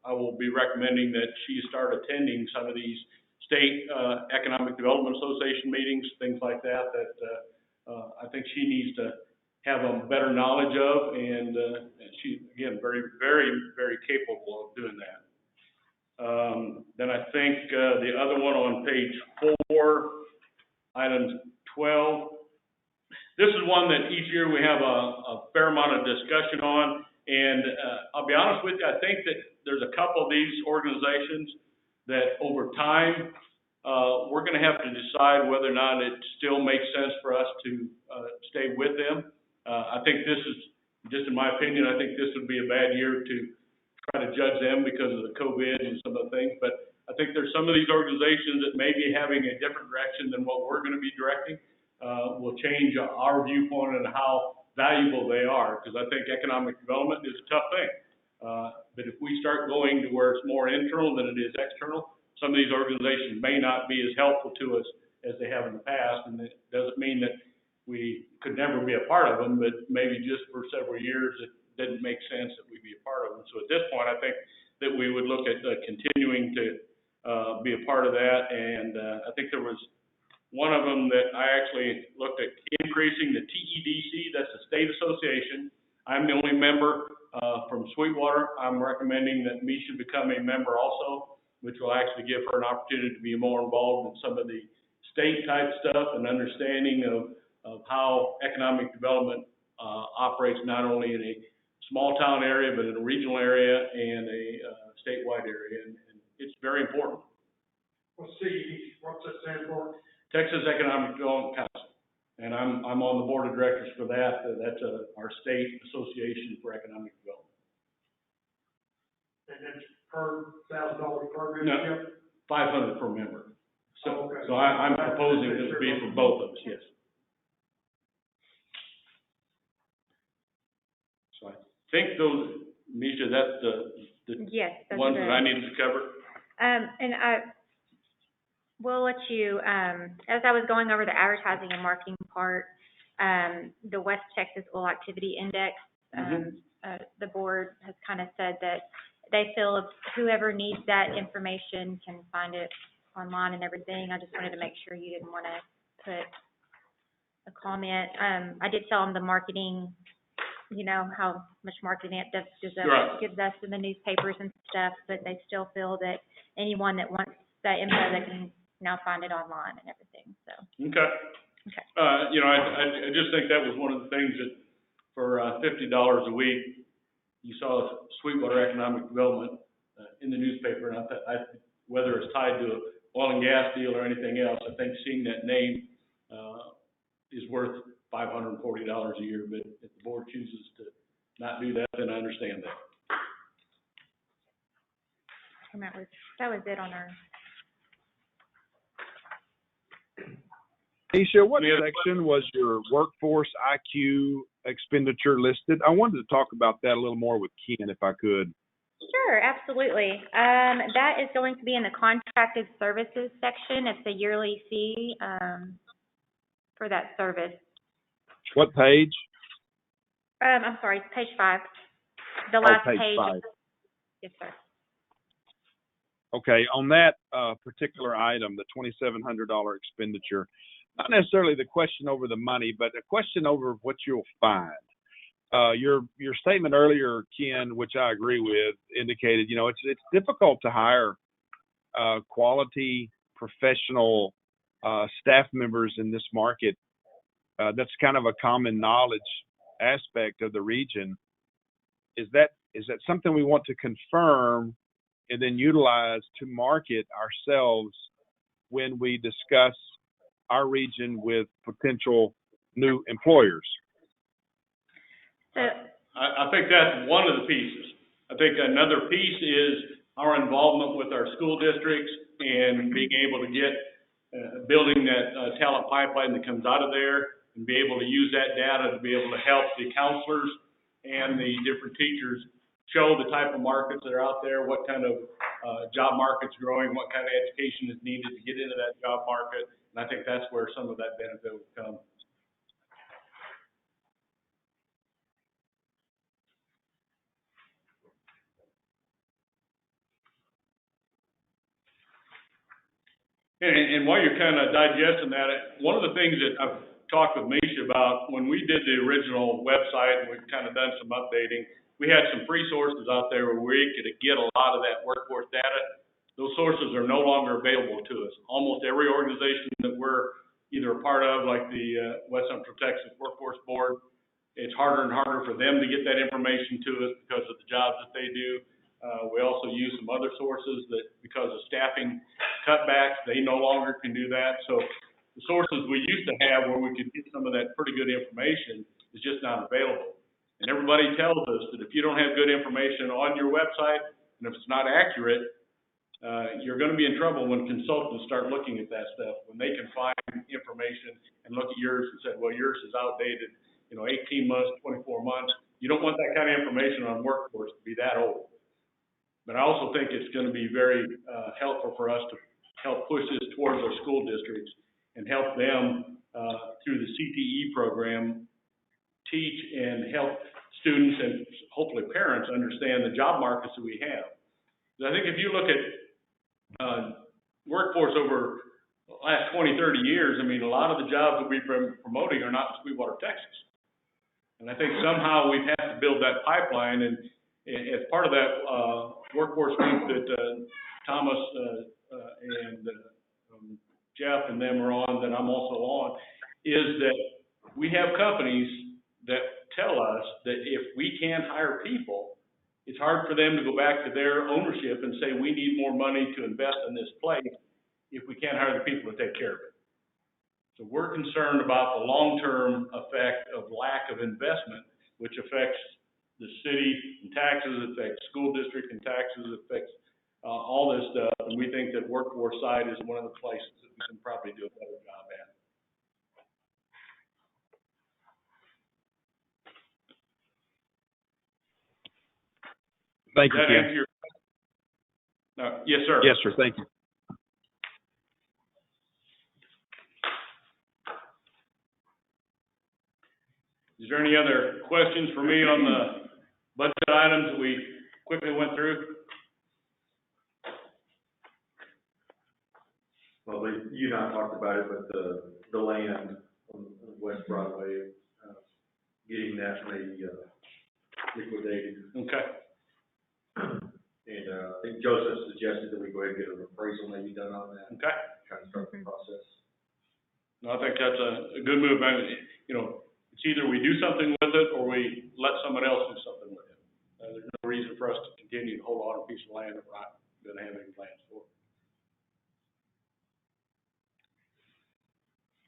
I will be recommending that she start attending some of these state economic development association meetings, things like that, I think she needs to have a better knowledge of, and she's, again, very, very, very capable of doing that. Then I think the other one on page 4, item 12, this is one that each year we have a fair amount of discussion on, and I'll be honest with you, I think that there's a couple of these organizations that over time, we're going to have to decide whether or not it still makes sense for us to stay with them. I think this is, just in my opinion, I think this would be a bad year to try to judge them because of the COVID and some of the things, but I think there's some of these organizations that may be having a different direction than what we're going to be directing. Will change our viewpoint on how valuable they are, because I think economic development is a tough thing. But if we start going to where it's more internal than it is external, some of these organizations may not be as helpful to us as they have in the past, and it doesn't mean that we could never be a part of them, but maybe just for several years it didn't make sense that we be a part of them. So at this point, I think that we would look at continuing to be a part of that, and I think there was one of them that I actually looked at increasing the TEDC, that's the state association. I'm the only member from Sweetwater. I'm recommending that Misha become a member also, which will actually give her an opportunity to be more involved in some of the state type stuff and understanding of how economic development operates not only in a small town area, but in a regional area and a statewide area. And it's very important. What's that stand for? Texas Economic Development Council. And I'm on the board of directors for that. That's our state association for economic development. And it's per $1,000 per No, membership? 500 per member. So, Okay. so I'm proposing this to be for both of us, yes. So I think those, Misha, that's the Yes, that's ones good. that I needed to cover. And I will let you, as I was going over the advertising and marketing part, the West Texas Oil Activity Index, the board has kind of said that they feel if whoever needs that information can find it online and everything. I just wanted to make sure you didn't want to put a comment. I did tell them the marketing, you know, how much marketing it gives us in the newspapers and stuff, but they still feel that anyone that wants that info, they can now find it online and everything, so. Okay. Okay. You know, I just think that was one of the things that for $50 a week, you saw Sweetwater Economic Development in the newspaper, and whether it's tied to an oil and gas deal or anything else, I think seeing that name is worth $540 a year. But if the board chooses to not do that, then I understand that. And that was it on our. Nisha, what section was your workforce IQ expenditure listed? I wanted to talk about that a little more with Ken, if I could. Sure, absolutely. That is going to be in the contracted services section. It's a yearly fee for that service. What page? I'm sorry, page 5. The last page page. 5. Yes, sir. Okay, on that particular item, the $2,700 expenditure, not necessarily the question over the money, but a question over what you'll find. Your statement earlier, Ken, which I agree with, indicated, you know, it's difficult to hire quality professional staff members in this market. That's kind of a common knowledge aspect of the region. Is is that something we want to confirm and then utilize to market ourselves when we discuss our region with potential new employers? So, I think that's one of the pieces. I think another piece is our involvement with our school districts and being able to get, building that talent pipeline that comes out of there and be able to use that data to be able to help the counselors and the different teachers show the type of markets that are out there, what kind of job market's growing, what kind of education is needed to get into that job market. And I think that's where some of that benefit will come. And while you're kind of digesting that, one of the things that I've talked with Misha about, when we did the original website and we've kind of done some updating, we had some free sources out there where we could get a lot of that workforce data. Those sources are no longer available to us. Almost every organization that we're either a part of, like the West Central Texas Workforce Board, it's harder and harder for them to get that information to us because of the jobs that they do. We also use some other sources that, because of staffing cutbacks, they no longer can do that. So the sources we used to have where we could get some of that pretty good information is just not available. And everybody tells us that if you don't have good information on your website, and if it's not accurate, you're going to be in trouble when consultants start looking at that stuff. When they can find information and look at yours and say, well, yours is outdated, 18 months, 24 months. You don't want that kind of information on workforce to be that old. But I also think it's going to be very helpful for us to help push this towards our school districts and help them through the CTE program teach and help students and hopefully parents understand the job markets that we have. I think if you look at workforce over the last 20, 30 years, I mean, a lot of the jobs that we've been promoting are not in Sweetwater, Texas. And I think somehow we've had to build that pipeline, and as part of that workforce group that Thomas and Jeff and them are on, that I'm also on, is that we have companies that tell us that if we can't hire people, it's hard for them to go back to their ownership and say, we need more money to invest in this place if we can't hire the people to take care of it. So we're concerned about the long-term effect of lack of investment, which affects the city and taxes, affects school district and taxes, affects all this stuff. And we think that workforce side is one of the places that we can probably do a better job at. Thank you, Ken. Yes, sir. Yes, sir. Thank you. Is there any other questions for me on the budget items that we quickly went through? Well, you and I talked about it, but the land on West Broadway, getting that liquidated. Okay. And I think Joseph suggested that we go ahead and get an appraisal maybe done on that. Okay. Kind of start the process. No, I think that's a good move. I mean, it's either we do something with it or we let someone else do something with it. There's no reason for us to continue to hold on to a piece of land that we're not going to have any plans for.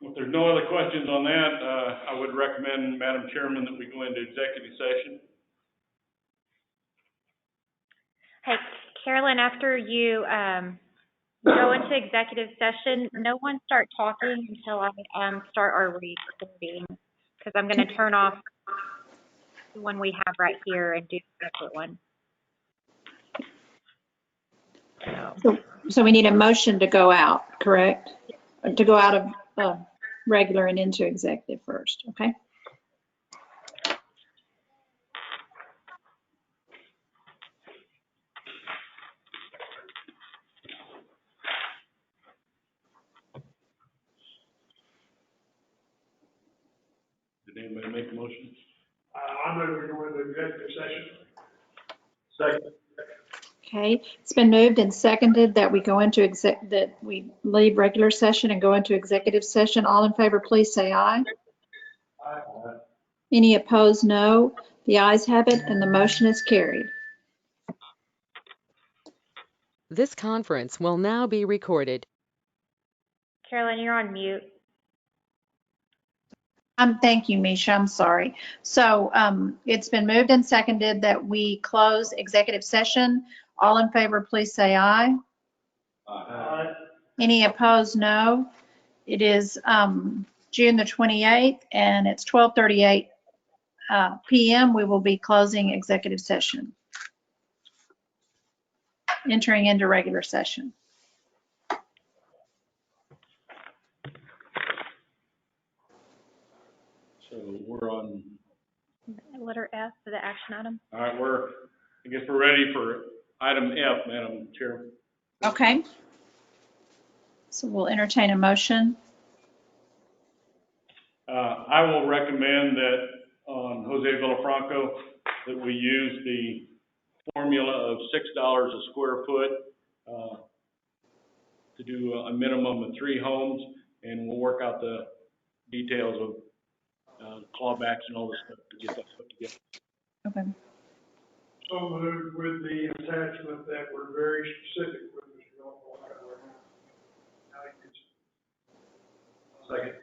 If there's no other questions on that, I would recommend, Madam Chairman, that we go into executive session. hey, Carolyn, after you go into executive session, no one start talking until I start our recording, because I'm going to turn off the one we have right here and do a separate one. So we need a motion to go out, correct? To go out of regular and into executive first, okay? Did anybody make a motion? I move we go into executive session. Second. Okay, it's been moved and seconded that we go into that we leave regular session and go into executive session. All in favor, please say aye. Aye. Any opposed, no. The ayes have it and the motion is carried. This conference will now be recorded. Carolyn, you're on mute. Thank you, Misha. I'm sorry. So it's been moved and seconded that we close executive session. All in favor, please say aye. Aye. Any opposed, no. It is June the 28th, and it's 12:38 p.m. We will be closing executive session, entering into regular session. So we're on, Letter F for the action item. all right, I guess we're ready for item F, Madam Chair. Okay. So we'll entertain a motion. I will recommend that on Jose Villafranco, that we use the formula of $6 a square foot to do a minimum of 3 homes, and we'll work out the details of clawbacks and all this stuff to get that put together. Okay. So moved with the attachment that we're very specific with, Mr. Gulf. Second.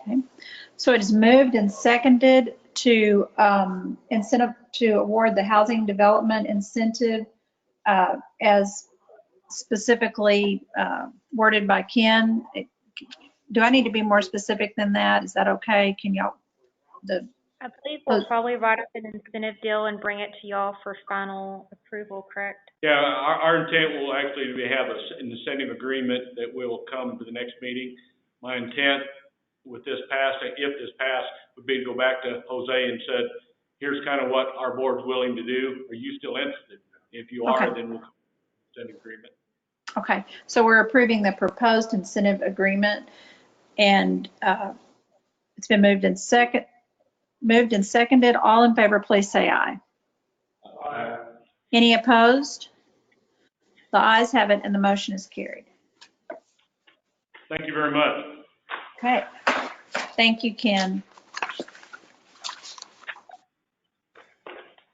Okay. So it is moved and seconded to award the housing development incentive as specifically worded by Ken. Do I need to be more specific than that? Is that okay? Can y'all, I believe we'll probably write up an incentive deal and bring it to y'all for final approval, correct? Yeah, our intent will actually have an incentive agreement that will come to the next meeting. My intent with this passed, if this passed, would be to go back to Jose and said, here's kind of what our board's willing to do. Are you still interested? If you are, okay. then we'll send an agreement. Okay, so we're approving the proposed incentive agreement, and it's been moved and seconded. All in favor, please say aye. Aye. Any opposed? The ayes have it, and the motion is carried. Thank you very much. Okay. Thank you, Ken.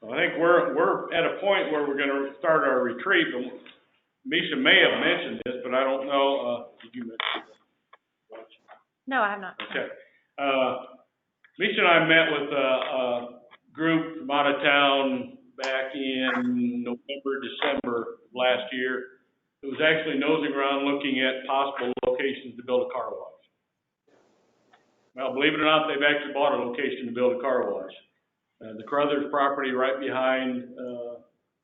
I think we're at a point where we're going to start our retreat. Misha may have mentioned this, but I don't know. Did you mention it? No, I have not. Okay. Misha and I met with a group from out of town back in November, December of last year. It was actually nosing around looking at possible locations to build a car wash. Well, believe it or not, they've actually bought a location to build a car wash. The Crothers property right behind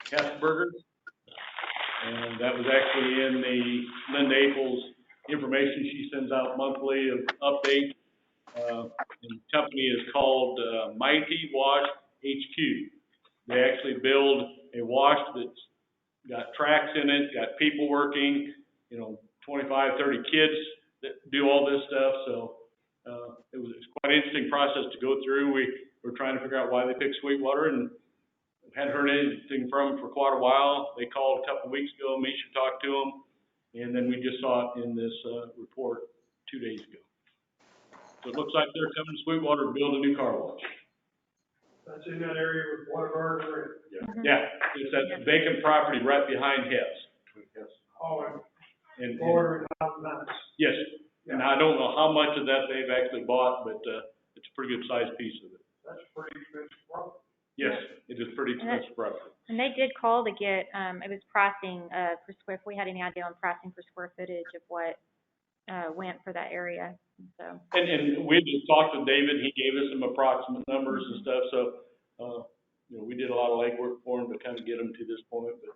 Kassenberger's. And that was actually in the Linda Aples information she sends out monthly of updates. And the company is called Mighty Wash HQ. They actually build a wash that's got tracks in it, got people working, 25, 30 kids that do all this stuff. So it was quite an interesting process to go through. We were trying to figure out why they picked Sweetwater, and hadn't heard anything from them for quite a while. They called a couple of weeks ago. Misha talked to them, and then we just saw it in this report 2 days ago. So it looks like they're coming to Sweetwater to build a new car wash. That's in that area with Whataburger. Yeah, it's that vacant property right behind Hess. Oh, And border and nice. yes, and I don't know how much of that they've actually bought, but it's a pretty good sized piece of it. That's pretty expensive property. Yes, it is pretty expensive property. And they did call to get, it was pricing for square, if we had any idea on pricing for square footage of what went for that area. So. And we just talked to David. He gave us some approximate numbers and stuff. So, we did a lot of legwork for him to kind of get them to this point. But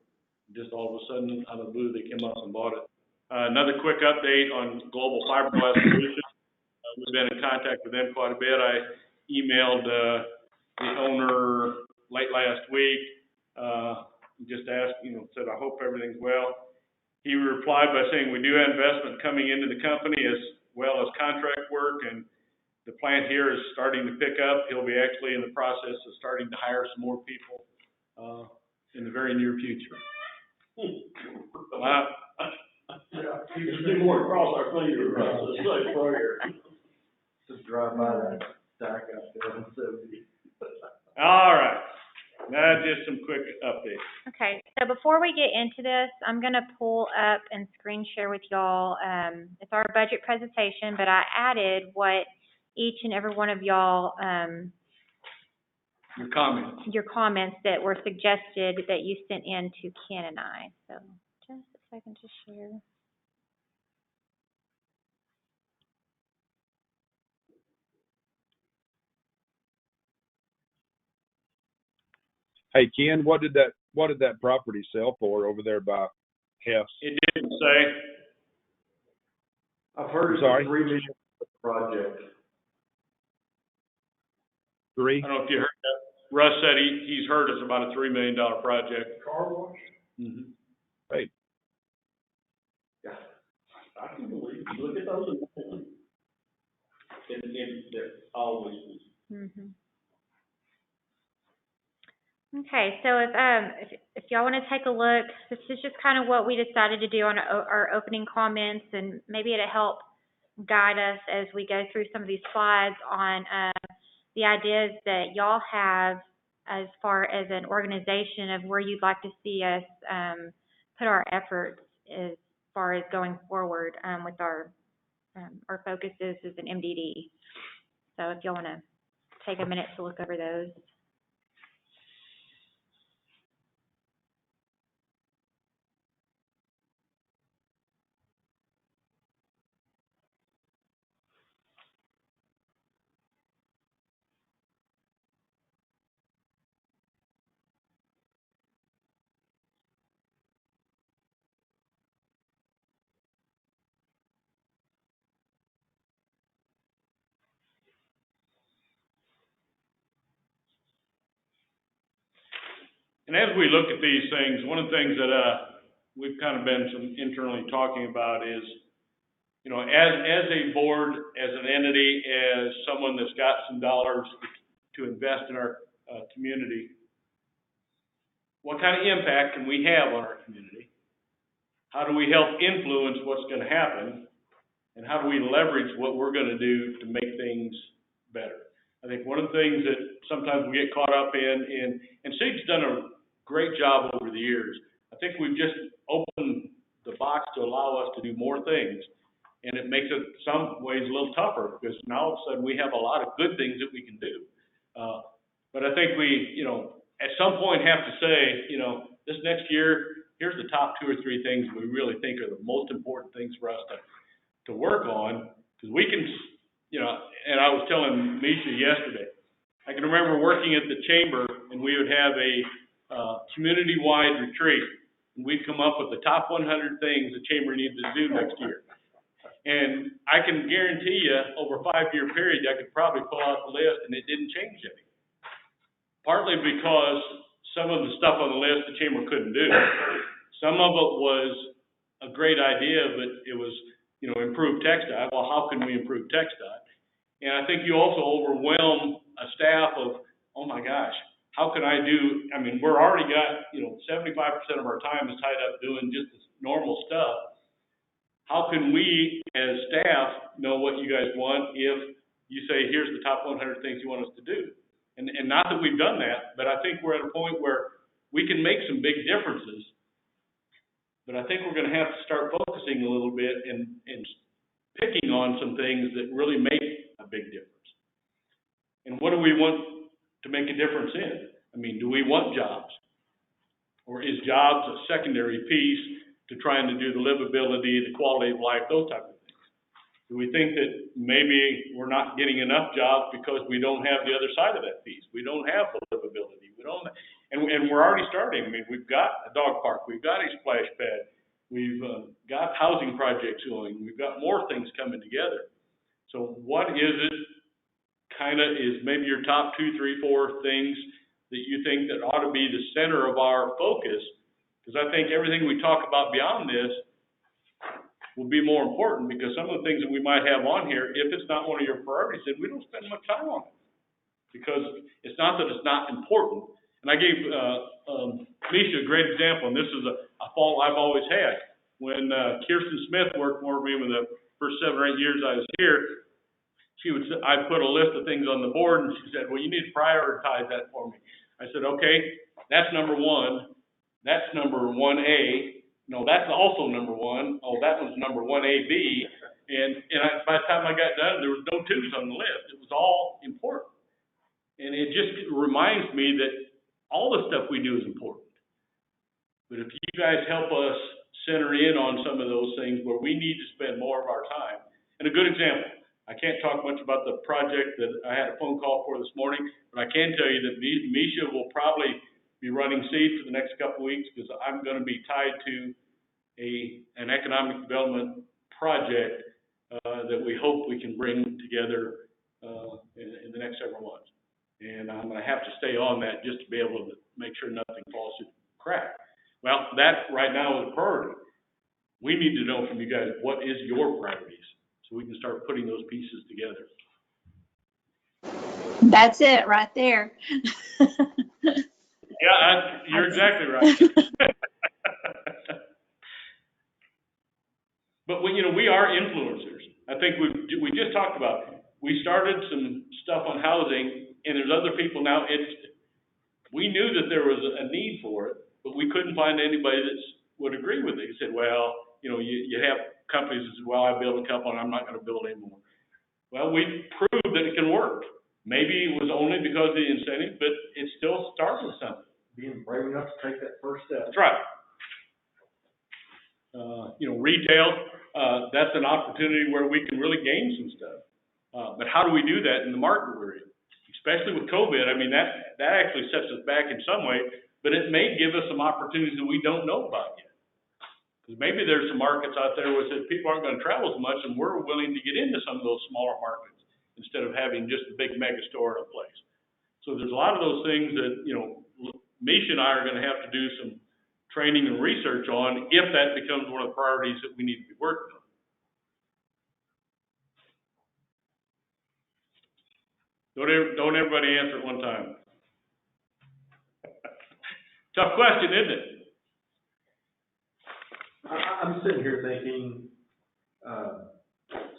just all of a sudden, out of the blue, they came up and bought it. Another quick update on Global Fiberglass Solutions. We've been in contact with them quite a bit. I emailed the owner late last week. Just asked, said, I hope everything's well. He replied by saying, we do have investment coming into the company as well as contract work, and the plant here is starting to pick up. He'll be actually in the process of starting to hire some more people in the very near future. Yeah, just do more across our fingers, it's like prayer. Just drive by that stack out there on 70. All right. Now Just some quick updates. Okay, so before we get into this, I'm gonna pull up and screen share with y'all, it's our budget presentation, but I added what each and every one of y'all, Your comments. that were suggested that you sent in to Ken and I, so just a second to share. Hey, Ken, what did that property sell for over there by Hess? It didn't say. I've heard it's Sorry? a $3 million project. 3? I don't know if you heard that. Russ said he's heard it's about a $3 million project. Car wash? Mm-hmm. Hey, Yeah, I can believe, you look at those and they're always. Mhm. Okay, so if y'all want to take a look, this is just kind of what we decided to do on our opening comments, and maybe it'll help guide us as we go through some of these slides on the ideas that y'all have as far as an organization of where you'd like to see us put our efforts as far as going forward with our focuses as an MDD. So if y'all want to take a minute to look over those. And as we look at these things, one of the things that we've kind of been internally talking about is, you know, as a board, as an entity, as someone that's got some dollars to invest in our community, what kind of impact can we have on our community? How do we help influence what's going to happen? And how do we leverage what we're going to do to make things better? I think one of the things that sometimes we get caught up in, and Steve's done a great job over the years. I think we've just opened the box to allow us to do more things. And it makes it some ways a little tougher because now all of a sudden we have a lot of good things that we can do. But I think we, you know, at some point have to say, you know, this next year, here's the top 2 or 3 things we really think are the most important things for us to work on. Because we can, you know, and I was telling Misha yesterday, I can remember working at the chamber and we would have a community-wide retreat. And we'd come up with the top 100 things the chamber needed to do next year. And I can guarantee you, over a 5-year period, I could probably pull out the list and it didn't change any. Partly because some of the stuff on the list the chamber couldn't do. Some of it was a great idea, but it was, you know, improve TxDOT. Well, how can we improve TxDOT? And I think you also overwhelm a staff of, oh my gosh, how can I do, I mean, we're already got, you know, 75% of our time is tied up doing just this normal stuff. How can we, as staff, know what you guys want if you say, here's the top 100 things you want us to do? And not that we've done that, but I think we're at a point where we can make some big differences. But I think we're going to have to start focusing a little bit and picking on some things that really make a big difference. And what do we want to make a difference in? I mean, do we want jobs? Or is jobs a secondary piece to trying to do the livability, the quality of life, those type of things? Do we think that maybe we're not getting enough jobs because we don't have the other side of that piece? We don't have the livability. We don't, and we're already starting. I mean, we've got a dog park. We've got a splash pad. We've got housing projects going. We've got more things coming together. So what is it kind of is maybe your top 2, 3, 4 things that you think that ought to be the center of our focus? Because I think everything we talk about beyond this will be more important, because some of the things that we might have on here, if it's not one of your priorities, then we don't spend much time on it. Because it's not that it's not important. And I gave Misha a great example, and this is a fault I've always had. When Kirsten Smith worked for me in the first 7 or 8 years I was here, I put a list of things on the board, and she said, well, you need to prioritize that for me. I said, okay, that's number one, that's number 1A, no, that's also number one, oh, that one's number 1AB, by the time I got done, there was no twos on the list. It was all important. And it just reminds me that all the stuff we do is important. But if you guys help us center in on some of those things where we need to spend more of our time, and a good example, I can't talk much about the project that I had a phone call for this morning, but I can tell you that Misha will probably be running seed for the next couple of weeks because I'm going to be tied to an economic development project that we hope we can bring together in the next several months. And I'm going to have to stay on that just to be able to make sure nothing falls through the crack. Well, that right now is a priority. We need to know from you guys, what is your priorities, so we can start putting those pieces together. That's it right there. Yeah, you're exactly right. But we are influencers. I think we just talked about it. We started some stuff on housing, and there's other people now. We knew that there was a need for it, but we couldn't find anybody that would agree with it. He said, well, you have companies that say, well, I built a couple and I'm not going to build anymore. Well, we proved that it can work. Maybe it was only because of the incentive, but it still starts with something. Being brave enough to take that first step. That's right. Retail, that's an opportunity where we can really gain some stuff. But how do we do that in the market we're in? Especially with COVID, I mean, that actually sets us back in some way, but it may give us some opportunities that we don't know about yet. Because maybe there's some markets out there where people aren't going to travel as much, and we're willing to get into some of those smaller markets instead of having just a big mega store in a place. So there's a lot of those things that, Misha and I are going to have to do some training and research on if that becomes one of the priorities that we need to be working on. Don't everybody answer at one time. Tough question, isn't it? I'm sitting here thinking,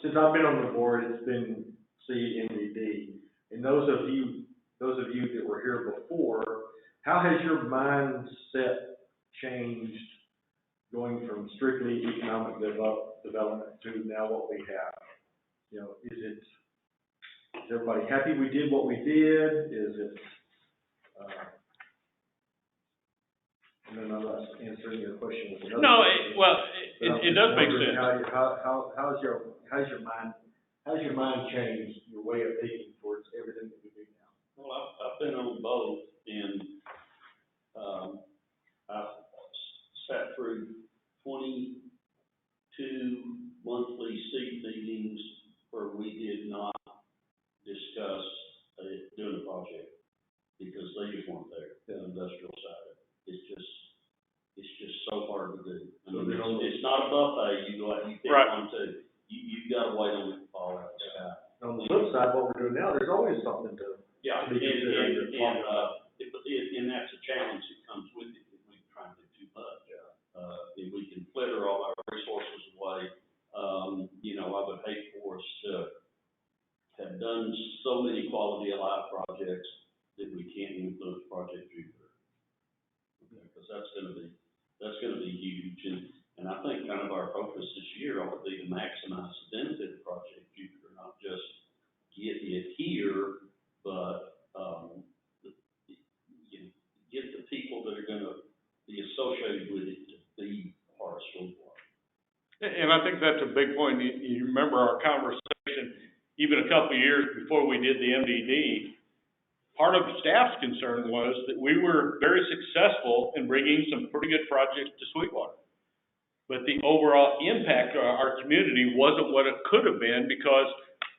since I've been on the board, it's been MDD, and those of you that were here before, how has your mindset changed going from strictly economic development to now what we have? Is everybody happy we did what we did? Is it, and then I'm not answering your question with another question. It does make sense. How's your mind changed, your way of thinking towards everything that we do now? Well, I've been on both, and I've sat through 22 monthly seat meetings where we did not discuss doing a project because they just weren't there, the industrial side of it. It's just so hard to do. I mean, it's not a buffet. You go out and you pick one, two. You've got to wait on it to fall out of the sky. On the flip side, what we're doing now, there's always something to be considered. And that's a challenge that comes with it if we try to do too much. If we can flitter all our resources away, I would hate for us to have done so many quality of life projects that we can't influence Project Jupiter. Because that's going to be huge. And I think kind of our focus this year ought to be to maximize the benefit of Project Jupiter, not just get it here, but get the people that are going to be associated with it to be part of Sweetwater. And I think that's a big point. You remember our conversation even a couple of years before we did the MDD. Part of the staff's concern was that we were very successful in bringing some pretty good projects to Sweetwater. But the overall impact on our community wasn't what it could have been because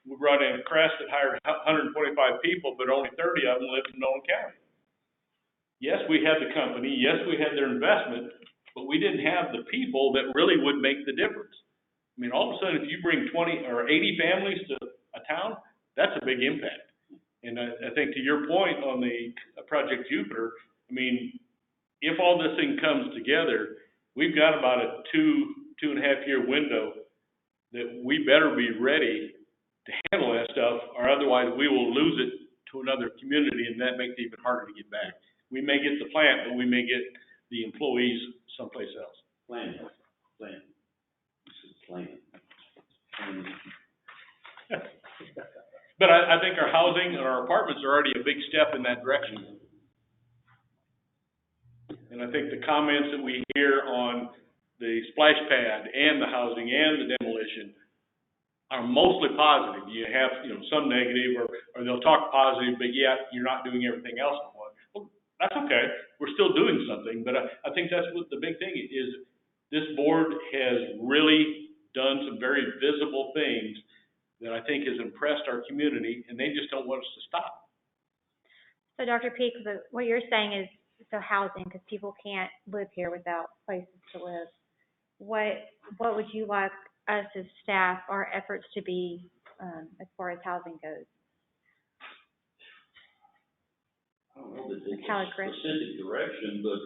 we brought in a Crest that hired 125 people, but only 30 of them lived in Nolan County. Yes, we had the company. Yes, we had their investment, but we didn't have the people that really would make the difference. I mean, all of a sudden, if you bring 20 or 80 families to a town, that's a big impact. And I think to your point on the Project Jupiter, I mean, if all this thing comes together, we've got about a 2.5 year window that we better be ready to handle that stuff, or otherwise we will lose it to another community, and that makes it even harder to get back. We may get the plant, but we may get the employees someplace else. Plan. But I think our housing and our apartments are already a big step in that direction. And I think the comments that we hear on the splash pad and the housing and the demolition are mostly positive. You have, some negative, or they'll talk positive, but yet you're not doing everything else. Well, that's okay. We're still doing something, but I think that's what the big thing is. This board has really done some very visible things that I think has impressed our community, and they just don't want us to stop. So Dr. Peak, what you're saying is, so housing, because people can't live here without places to live. What would you like us as staff, our efforts to be as far as housing goes? I don't know that it's a specific direction, but,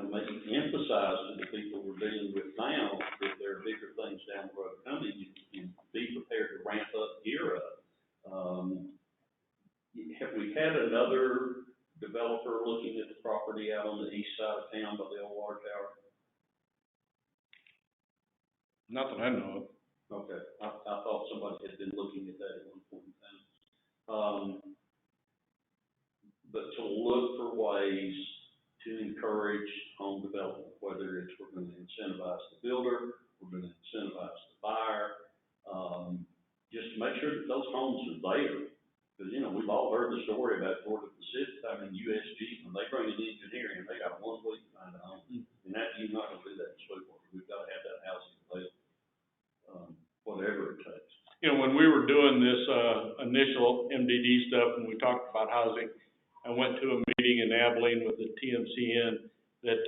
maybe emphasize to the people we're dealing with now that there are bigger things down the road coming, and be prepared to ramp up, gear up. Have we had another developer looking at the property out on the east side of town by the old water tower? Not that I know of. Okay, I thought somebody had been looking at that at one point in time. But to look for ways to encourage home development, whether it's we're going to incentivize the builder, we're going to incentivize the buyer, just to make sure that those homes are there. Because, we've all heard the story about Georgia Pacific, USG, when they bring in engineering, they got 1 week to find a home. And you're not going to do that in Sweetwater. We've got to have that housing available, whatever it takes. When we were doing this initial MDD stuff and we talked about housing, I went to a meeting in Abilene with the TMCN that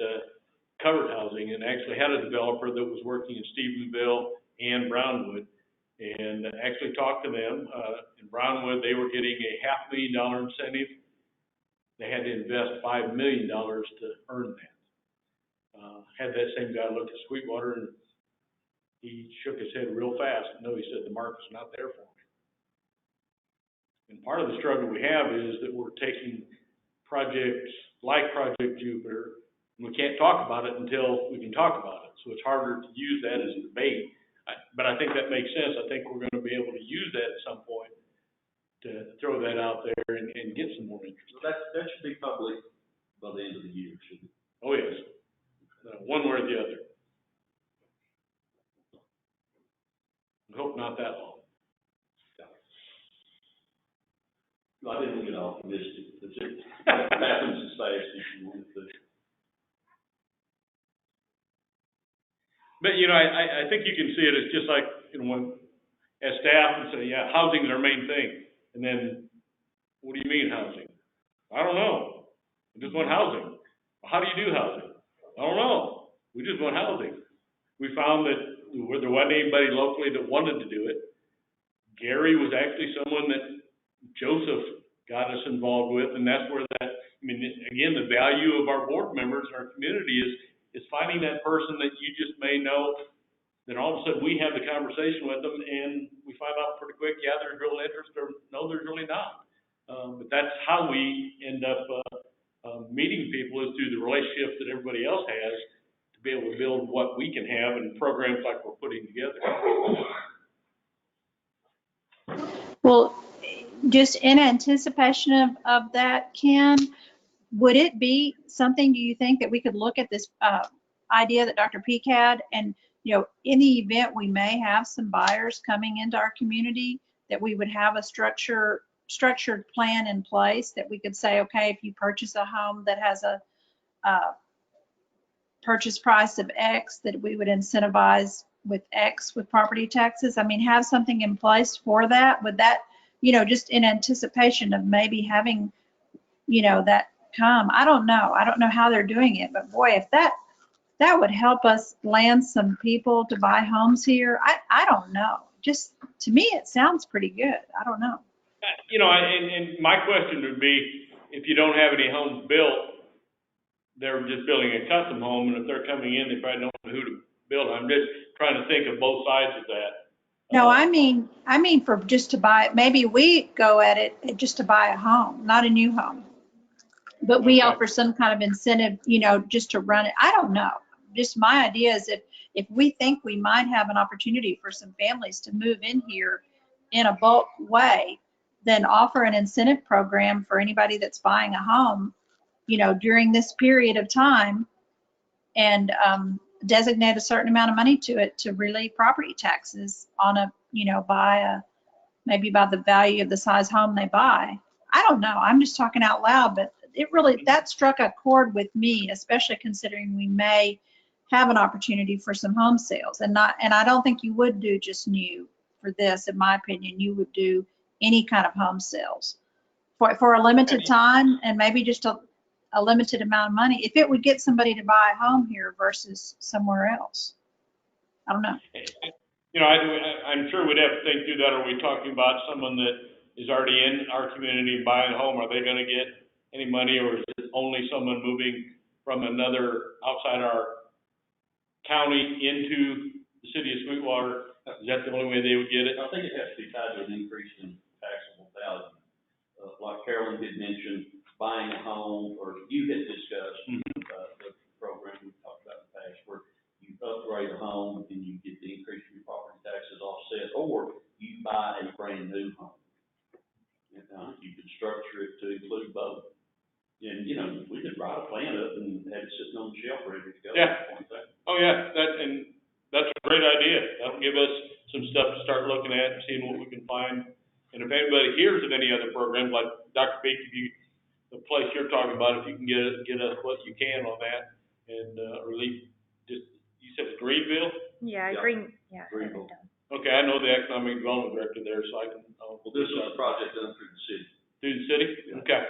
covered housing, and actually had a developer that was working in Stephenville and Brownwood, and actually talked to them. In Brownwood, they were getting a $500,000 incentive. They had to invest $5 million to earn that. Had that same guy look at Sweetwater, and he shook his head real fast. No, he said, the market's not there for me. And part of the struggle we have is that we're taking projects like Project Jupiter, and we can't talk about it until we can talk about it. So it's harder to use that as a debate. But I think that makes sense. I think we're going to be able to use that at some point to throw that out there and get some more interest. So that should be public by the end of the year, shouldn't it? Oh, yes. One way or the other. I hope not that long. I didn't get optimistic. It happens as fast as you want it to. But, I think you can see it as just like, when, as staff, and say, yeah, housing is our main thing. And then, what do you mean housing? I don't know. We just want housing. Well, how do you do housing? I don't know. We just want housing. We found that there wasn't anybody locally that wanted to do it. Gary was actually someone that Joseph got us involved with, and that's where again, the value of our board members in our community is finding that person that you just may know, then all of a sudden we have the conversation with them, and we find out pretty quick, yeah, there's real interest, or no, there's really not. But that's how we end up meeting people, is through the relationships that everybody else has, to be able to build what we can have and programs like we're putting together. Well, just in anticipation of that, Ken, would it be something, do you think, that we could look at this idea that Dr. Peak had, and, in the event we may have some buyers coming into our community, that we would have a structured plan in place that we could say, okay, if you purchase a home that has a purchase price of X, that we would incentivize with X with property taxes? Have something in place for that? Would that, just in anticipation of maybe having, that come? I don't know how they're doing it, but boy, if that would help us land some people to buy homes here. I don't know. Just, to me, it sounds pretty good. I don't know. And my question would be, if you don't have any homes built, they're just building a custom home, and if they're coming in, they probably don't know who to build. I'm just trying to think of both sides of that. No, I mean for just to buy, maybe we go at it just to buy a home, not a new home. But we Okay. offer some kind of incentive, just to run it. I don't know. Just my idea is if we think we might have an opportunity for some families to move in here in a bulk way, then offer an incentive program for anybody that's buying a home, during this period of time, and designate a certain amount of money to it to relieve property taxes on maybe by the value of the size home they buy. I don't know. I'm just talking out loud, but that struck a chord with me, especially considering we may have an opportunity for some home sales, and I don't think you would do just new for this. In my opinion, you would do any kind of home sales for a limited time, and maybe just a limited amount of money, if it would get somebody to buy a home here versus somewhere else. I don't know. I'm sure we'd have to think through that. Are we talking about someone that is already in our community buying a home? Are they going to get any money, or is it only someone moving from another outside our county into the city of Sweetwater? Is that the only way they would get it? I think it has to be tied to an increase in taxable value. Like Carolyn did mention, buying a home, or you had discussed the program we talked about in the past, where you upgrade a home and you get the increase in your property taxes offset, or you buy a brand new home. You could structure it to include both. And, we could write a plan up and have it sitting on the shelf ready to go. Yeah. Oh, yeah. That's a great idea. That'll give us some stuff to start looking at and seeing what we can find. And if anybody hears of any other programs, like Dr. Peak, the place you're talking about, if you can get us what you can on that, and relief, you said it's Greenville? Yeah, Yeah. Greenville. Okay, I know the economic development director there, so I can. Well, this is a project done through the city. Through the city? Yeah. Okay.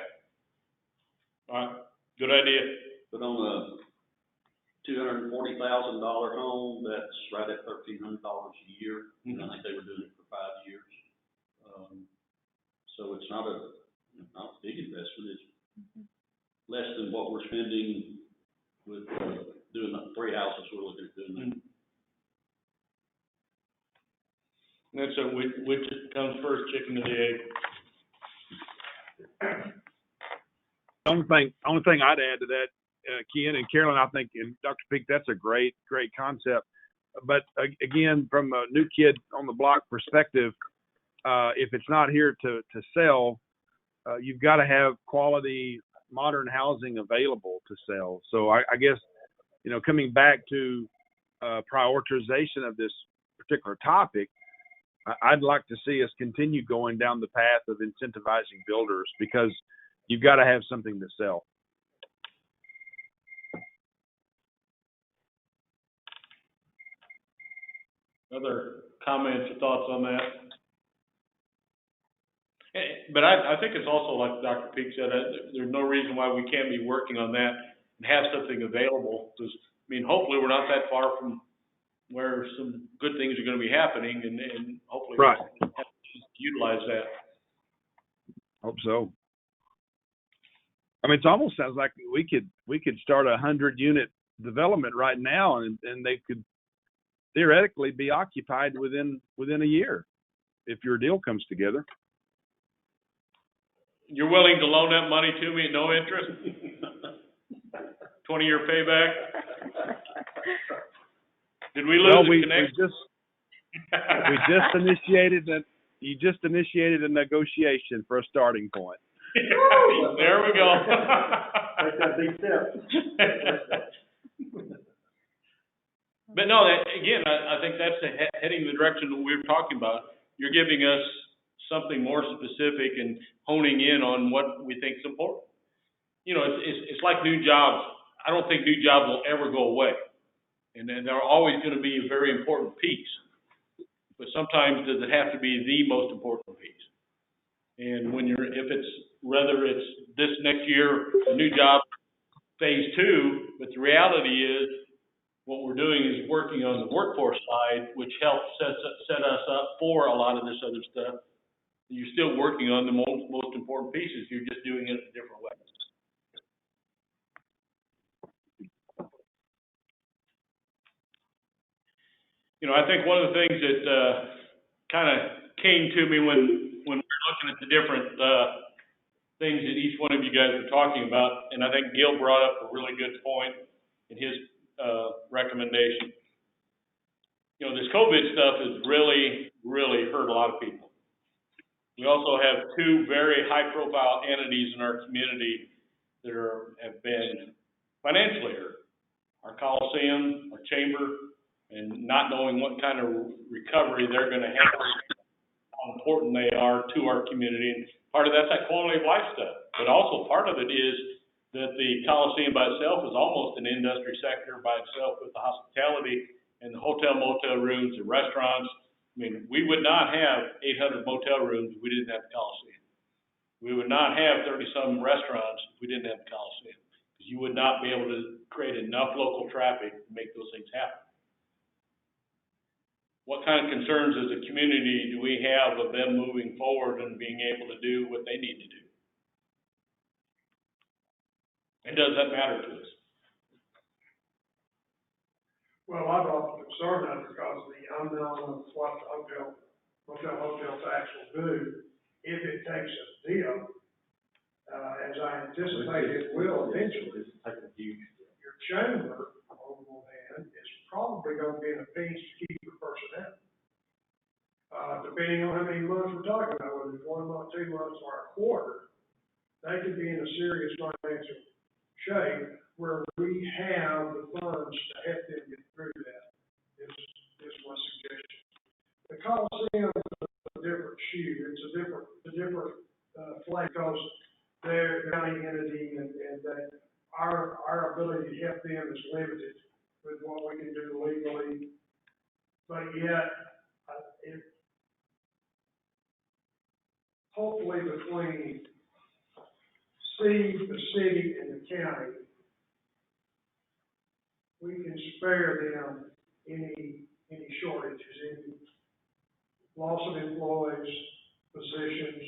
All right, good idea. But on a $240,000 home, that's right at $1,300 a year. And I think they were doing it for 5 years. So it's not a big investment. It's less than what we're spending with doing the 3 houses we're looking at doing. And so which comes first, chicken or the egg? The only thing I'd add to that, Ken and Carolyn, I think, and Dr. Peak, that's a great concept. But again, from a new kid on the block perspective, if it's not here to sell, you've got to have quality modern housing available to sell. So I guess, coming back to prioritization of this particular topic, I'd like to see us continue going down the path of incentivizing builders, because you've got to have something to sell. Other comments or thoughts on that? But I think it's also like Dr. Peak said, there's no reason why we can't be working on that and have something available. Because, hopefully we're not that far from where some good things are going to be happening, and hopefully right. We'll have to utilize that. Hope so. It almost sounds like we could start a 100-unit development right now, and they could theoretically be occupied within a year if your deal comes together. You're willing to loan that money to me at no interest? 20-year payback? Did we lose the connection? You just initiated a negotiation for a starting point. There we go. That's a big step. But no, I think that's heading in the direction that we were talking about. You're giving us something more specific and honing in on what we think is important. It's like new jobs. I don't think new jobs will ever go away. And they're always going to be a very important piece. But sometimes does it have to be the most important piece? And whether it's this next year, a new job, phase 2, but the reality is what we're doing is working on the workforce side, which helps set us up for a lot of this other stuff. You're still working on the most important pieces. You're just doing it a different way. I think one of the things that kind of came to me when we were looking at the different, things that each one of you guys were talking about, and I think Gil brought up a really good point in his, recommendation. You know, this COVID stuff has really, really hurt a lot of people. We also have two very high-profile entities in our community that have been financially hurt. Our Coliseum, our chamber, and not knowing what kind of recovery they're gonna have, how important they are to our community. And part of that's that quality of life stuff. But also part of it is that the Coliseum by itself is almost an industry sector by itself with the hospitality and the hotel, motel rooms, and restaurants. I mean, we would not have 800 motel rooms if we didn't have the Coliseum. We would not have 30-some restaurants if we didn't have the Coliseum. Because you would not be able to create enough local traffic to make those things happen. What kind of concerns as a community do we have of them moving forward and being able to do what they need to do? And does that matter to us? Well, I brought the concern up because of the unknown of what the hotel tax will do if it takes a dip, as I anticipate it will eventually. Your chamber, on the one hand, is probably gonna be in a pinch to keep your personnel. Depending on how many months we're talking about, whether it's 1 month, 2 months, or a quarter, they could be in a serious financial shape where we have the funds to help them get through that, is my suggestion. The Coliseum is a different shoe, it's a different flag, because they're a county entity and that our ability to help them is limited with what we can do legally. But yet, hopefully between the city and the county, we can spare them any shortages, any loss of employees, positions.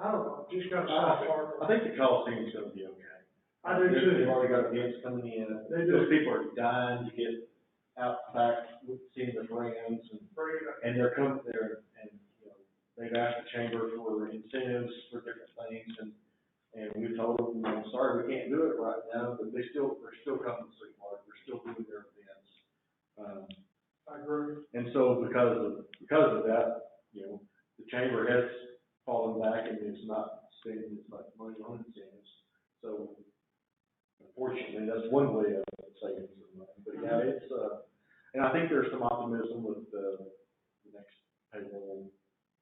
I don't know, just got to start. I think the Coliseum's gonna be okay. I do too. They've already got events coming in. Those people are dying to get out back, seeing their friends, and they're coming there, and, you know, they've asked the chamber for incentives for different things, and we told them, you know, sorry, we can't do it right now, but they're still coming to Sweetwater, they're still doing their events. I agree. And so because of that, you know, the chamber has fallen back and it's not spending as much money on incentives. So unfortunately, that's one way of saving some money. But yeah, it's, and I think there's some optimism with the next payroll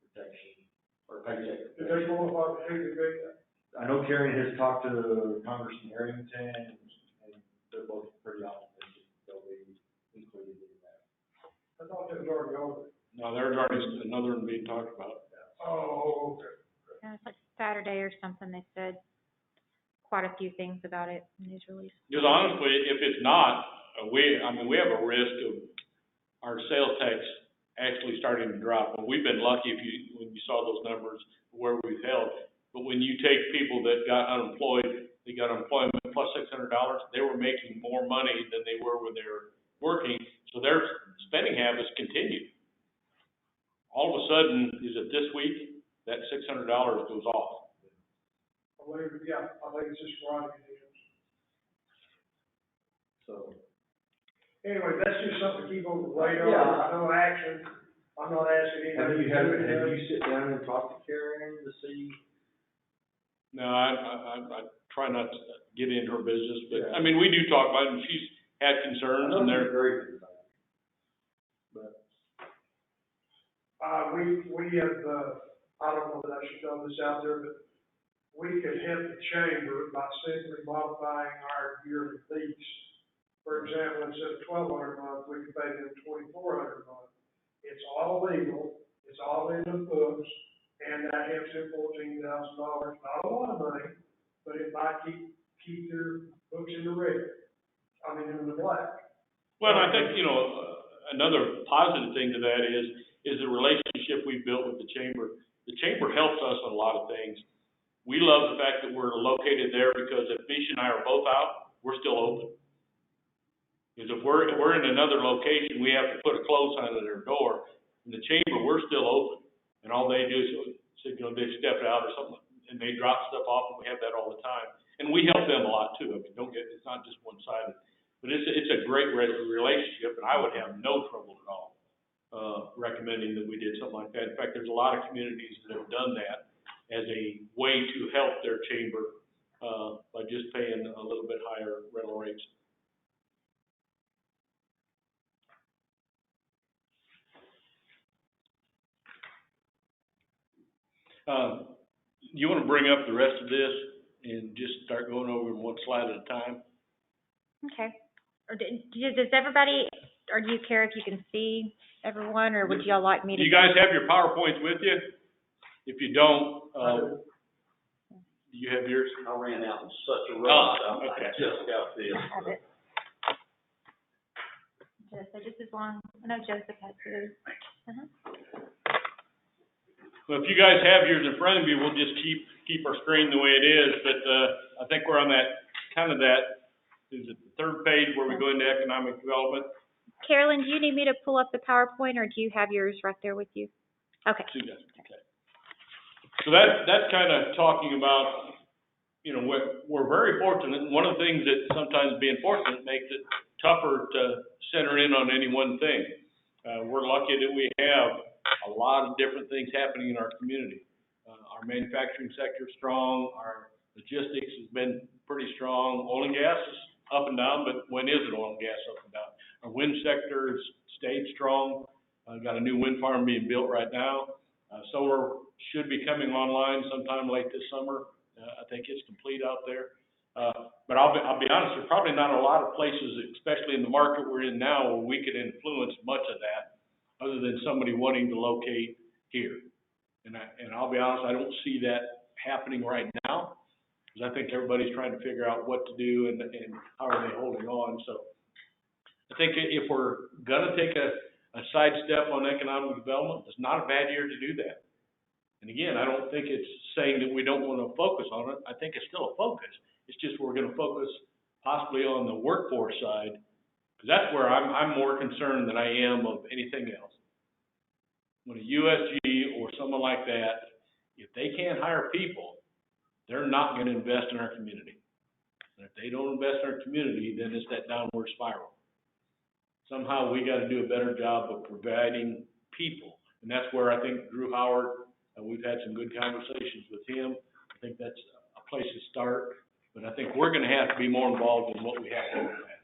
protection or paycheck. Did they qualify for that? I know Karen has talked to Congressman Arrington, and they're both pretty optimistic they'll be included in that. I thought that was already over. No, there's already another one being talked about. Oh, okay. Yeah, it's like Saturday or something, they said quite a few things about it in news release. Because honestly, if it's not, we have a risk of our sales tax actually starting to drop. Well, we've been lucky when you saw those numbers where we've held. But when you take people that got unemployed, they got unemployment plus $600, they were making more money than they were when they were working. So their spending habits continued. All of a sudden, is it this week, that $600 goes off. I think it's just right. So. Anyway, that's just something to keep on the radar. Yeah. No action. I'm not asking anybody. Have you sit down and talked to Karen to see? No, I try not to get into her business, but, I mean, we do talk about it, and she's had concerns, and they're very concerned. But. We have, I don't know that I should throw this out there, but we could help the chamber by simply modifying our yearly lease. For example, instead of $1,200 a month, we could pay them $2,400 a month. It's all legal, it's all in the books, and that helps them $14,000. Not a lot of money, but it might keep their books in the red. In the black. Well, and I think, another positive thing to that is the relationship we've built with the chamber. The chamber helps us on a lot of things. We love the fact that we're located there because if Misha and I are both out, we're still open. Because if we're in another location, we have to put a close sign on their door. In the chamber, we're still open, and all they do is, they step out or something, and they drop stuff off, and we have that all the time. And we help them a lot too. I mean, it's not just one-sided, but it's a great relationship, and I would have no trouble at all recommending that we did something like that. In fact, there's a lot of communities that have done that as a way to help their chamber by just paying a little bit higher rental rates. You want to bring up the rest of this and just start going over them one slide at a time? Okay. Or does everybody, or do you care if you can see everyone, or would y'all like me to? Do you guys have your PowerPoints with you? If you don't, do you have yours? I ran out in such a rush. Okay. I just got this. I have it. Just as long, I know Joseph has his. Well, if you guys have yours in front of you, we'll just keep our screen the way it is, but I think we're on is it the third page where we go into economic development? Carolyn, do you need me to pull up the PowerPoint, or do you have yours right there with you? Okay. She does, okay. So that's kind of talking about, we're very fortunate, and one of the things that sometimes being fortunate makes it tougher to center in on any one thing. We're lucky that we have a lot of different things happening in our community. Our manufacturing sector is strong. Our logistics has been pretty strong. Oil and gas is up and down, but when isn't oil and gas up and down? Our wind sector has stayed strong. Got a new wind farm being built right now. Solar should be coming online sometime late this summer. I think it's complete out there. But I'll be honest, there's probably not a lot of places, especially in the market we're in now, where we could influence much of that, other than somebody wanting to locate here. And I'll be honest, I don't see that happening right now, because I think everybody's trying to figure out what to do and how are they holding on. So I think if we're gonna take a sidestep on economic development, it's not a bad year to do that. And again, I don't think it's saying that we don't want to focus on it. I think it's still a focus. It's just we're going to focus possibly on the workforce side, because that's where I'm more concerned than I am of anything else. When a USG or someone like that, if they can't hire people, they're not going to invest in our community. And if they don't invest in our community, then it's that downward spiral. Somehow we got to do a better job of providing people. And that's where I think Drew Howard, we've had some good conversations with him. I think that's a place to start. But I think we're going to have to be more involved in what we have to do in the past.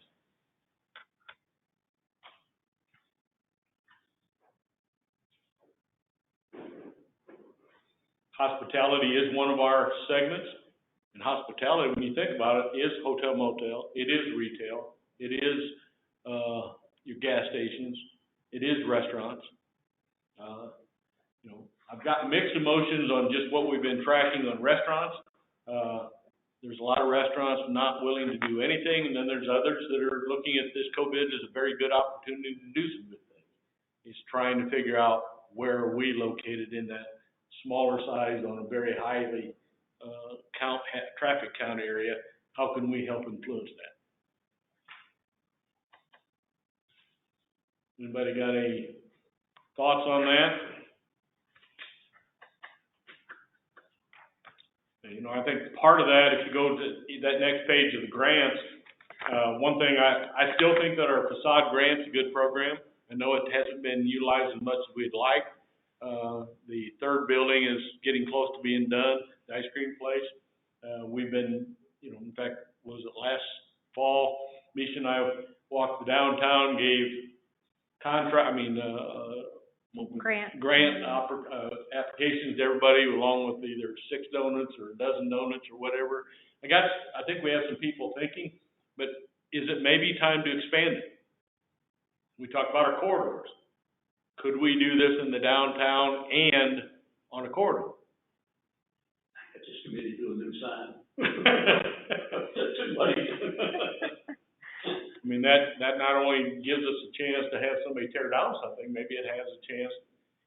Hospitality is one of our segments. And hospitality, when you think about it, is hotel, motel. It is retail. It is your gas stations. It is restaurants. I've got mixed emotions on just what we've been tracking on restaurants. There's a lot of restaurants not willing to do anything, and then there's others that are looking at this COVID as a very good opportunity to do some good things. It's trying to figure out where are we located in that smaller size on a very highly traffic count area. How can we help influence that? Anybody got any thoughts on that? I think part of that, if you go to that next page of the grants, one thing I still think that our facade grant's a good program. I know it hasn't been utilized as much as we'd like. The third building is getting close to being done, the ice cream place. We've been, in fact, was it last fall, Misha and I walked the downtown, gave grant applications to everybody, along with either 6 donuts or a dozen donuts or whatever. I think we have some people thinking, but is it maybe time to expand it? We talked about our corridors. Could we do this in the downtown and on a corridor? I just committed to a new sign. Too late. I mean, that not only gives us a chance to have somebody tear down something, maybe it has a chance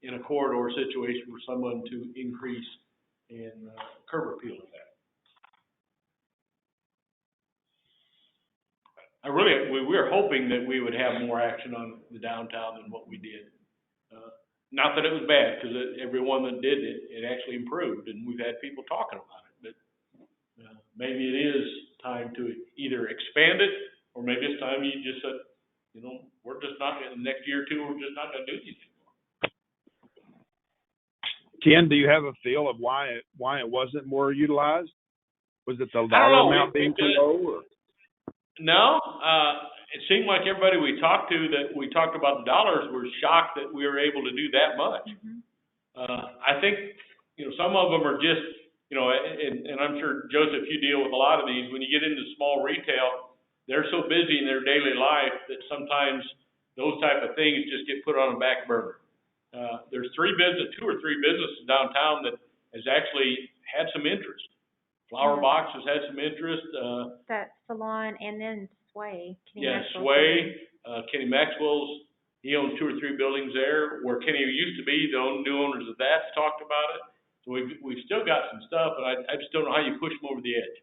in a corridor situation for someone to increase in curb appeal of that. we were hoping that we would have more action on the downtown than what we did. Not that it was bad, because everyone that did it, it actually improved, and we've had people talking about it. But maybe it is time to either expand it, or maybe it's time you just said, you know, we're just not, in the next year or two, we're just not going to do these anymore. Ken, do you have a feel of why it wasn't more utilized? Was it the dollar amount being too low? Or? No, it seemed like everybody we talked about the dollars were shocked that we were able to do that much. Mm-hmm. I think, you know, some of them are just, you know, and I'm sure, Joseph, you deal with a lot of these. When you get into small retail, they're so busy in their daily life that sometimes those type of things just get put on a back burner. There's two or three businesses downtown that has actually had some interest. Flower Box has had some interest. That salon, and then Sway. Sway. Kenny Maxwell's, he owns 2 or 3 buildings there. Where Kenny used to be, the new owners of that's talked about it. So we've still got some stuff, but I just don't know how you push them over the edge.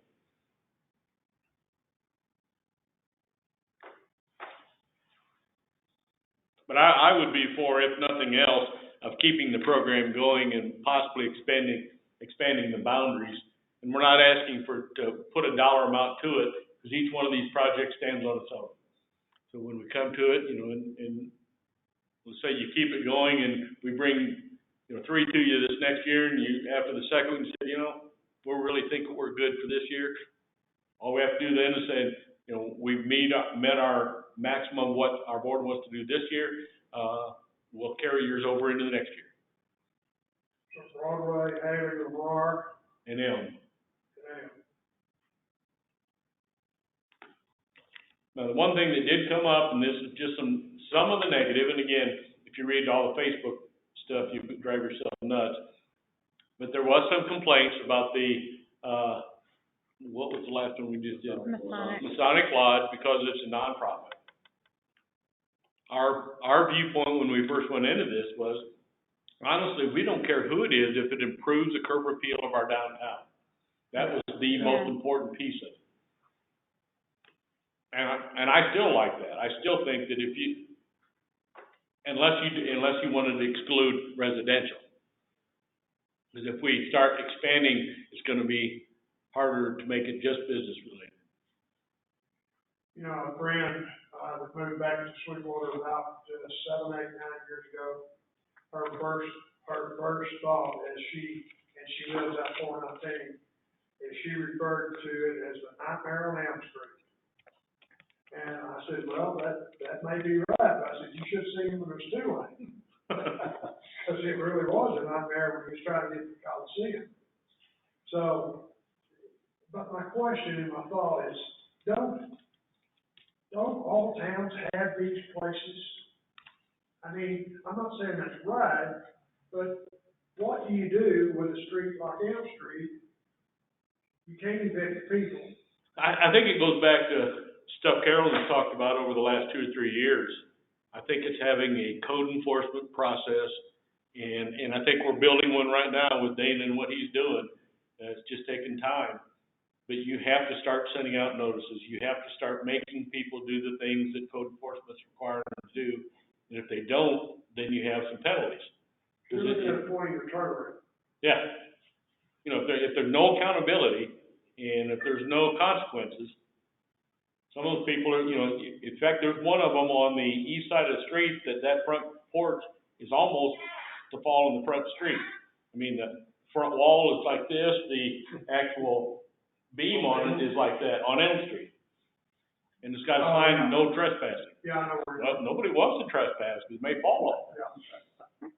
But I would be for, if nothing else, of keeping the program going and possibly expanding the boundaries. And we're not asking to put a dollar amount to it, because each one of these projects stands on its own. So when we come to it, you know, and let's say you keep it going, and we bring, you know, 3 to you this next year, and you after the second one, you say, you know, we really think we're good for this year. All we have to do then is say, you know, we've met our maximum what our board wants to do this year. We'll carry yours over into the next year. So Broadway, Haley, Lamar, and Elm. Now, the one thing that did come up, and this is just some of the negative, and again, if you read all the Facebook stuff, you could drive yourself nuts. But there was some complaints about the, what was the last one we just did? Masonic Lodge, because it's a nonprofit. Our viewpoint when we first went into this was, honestly, we don't care who it is if it improves the curb appeal of our downtown. That was the most important piece of it. And I still like that. I still think that unless you wanted to exclude residential, because if we start expanding, it's going to be harder to make it just business related. You know, a friend that moved back to Sweetwater about 7, 8, 9 years ago. Her first thought as she lives at 419, is she referred to it as the nightmare on Elm Street. And I said, well, that may be right. But I said, you should see him when there's 2 lanes. Because it really was a nightmare when he was trying to get to the Coliseum. So, but my question and my thought is, don't all towns have these places? I mean, I'm not saying that's right, but what do you do with a street like Elm Street? You can't evict people. I think it goes back to stuff Carol has talked about over the last 2 or 3 years. I think it's having a code enforcement process, and I think we're building one right now with Dana and what he's doing. It's just taking time. But you have to start sending out notices. You have to start making people do the things that code enforcement's requiring them to do. And if they don't, then you have some penalties. You're looking at a 4-year turnaround. Yeah. You know, if there's no accountability and if there's no consequences, some of those people are, you know, in fact, there's one of them on the east side of the street that front porch is almost to fall in the front street. I mean, the front wall is like this, the actual beam on it is like that on Elm Street. And it's got a sign, no trespassing. Yeah, I know where well, nobody wants to trespass because it may fall off. Yeah.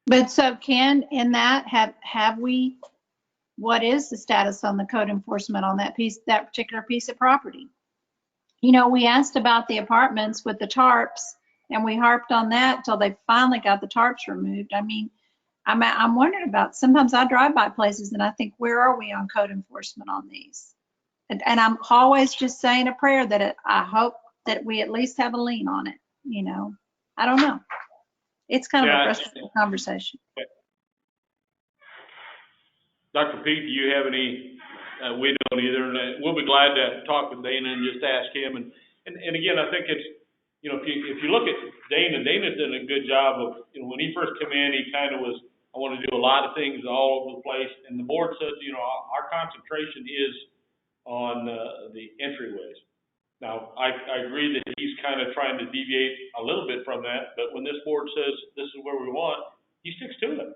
But so Ken, in that, have we, what is the status on the code enforcement on that particular piece of property? You know, we asked about the apartments with the tarps, and we harped on that till they finally got the tarps removed. I mean, I'm wondering about, sometimes I drive by places and I think, where are we on code enforcement on these? And I'm always just saying a prayer that I hope that we at least have a lien on it, you know. I don't know. It's kind of a frustrating conversation. Dr. Pete, do you have any, we don't either, and we'll be glad to talk with Dana and just ask him, and And again, I think it's, you know, if you look at Dana's done a good job of, you know, when he first came in, he kind of was, I want to do a lot of things all over the place. And the board said, you know, our concentration is on the entryways. Now, I agree that he's kind of trying to deviate a little bit from that, but when this board says this is where we want, he sticks to it.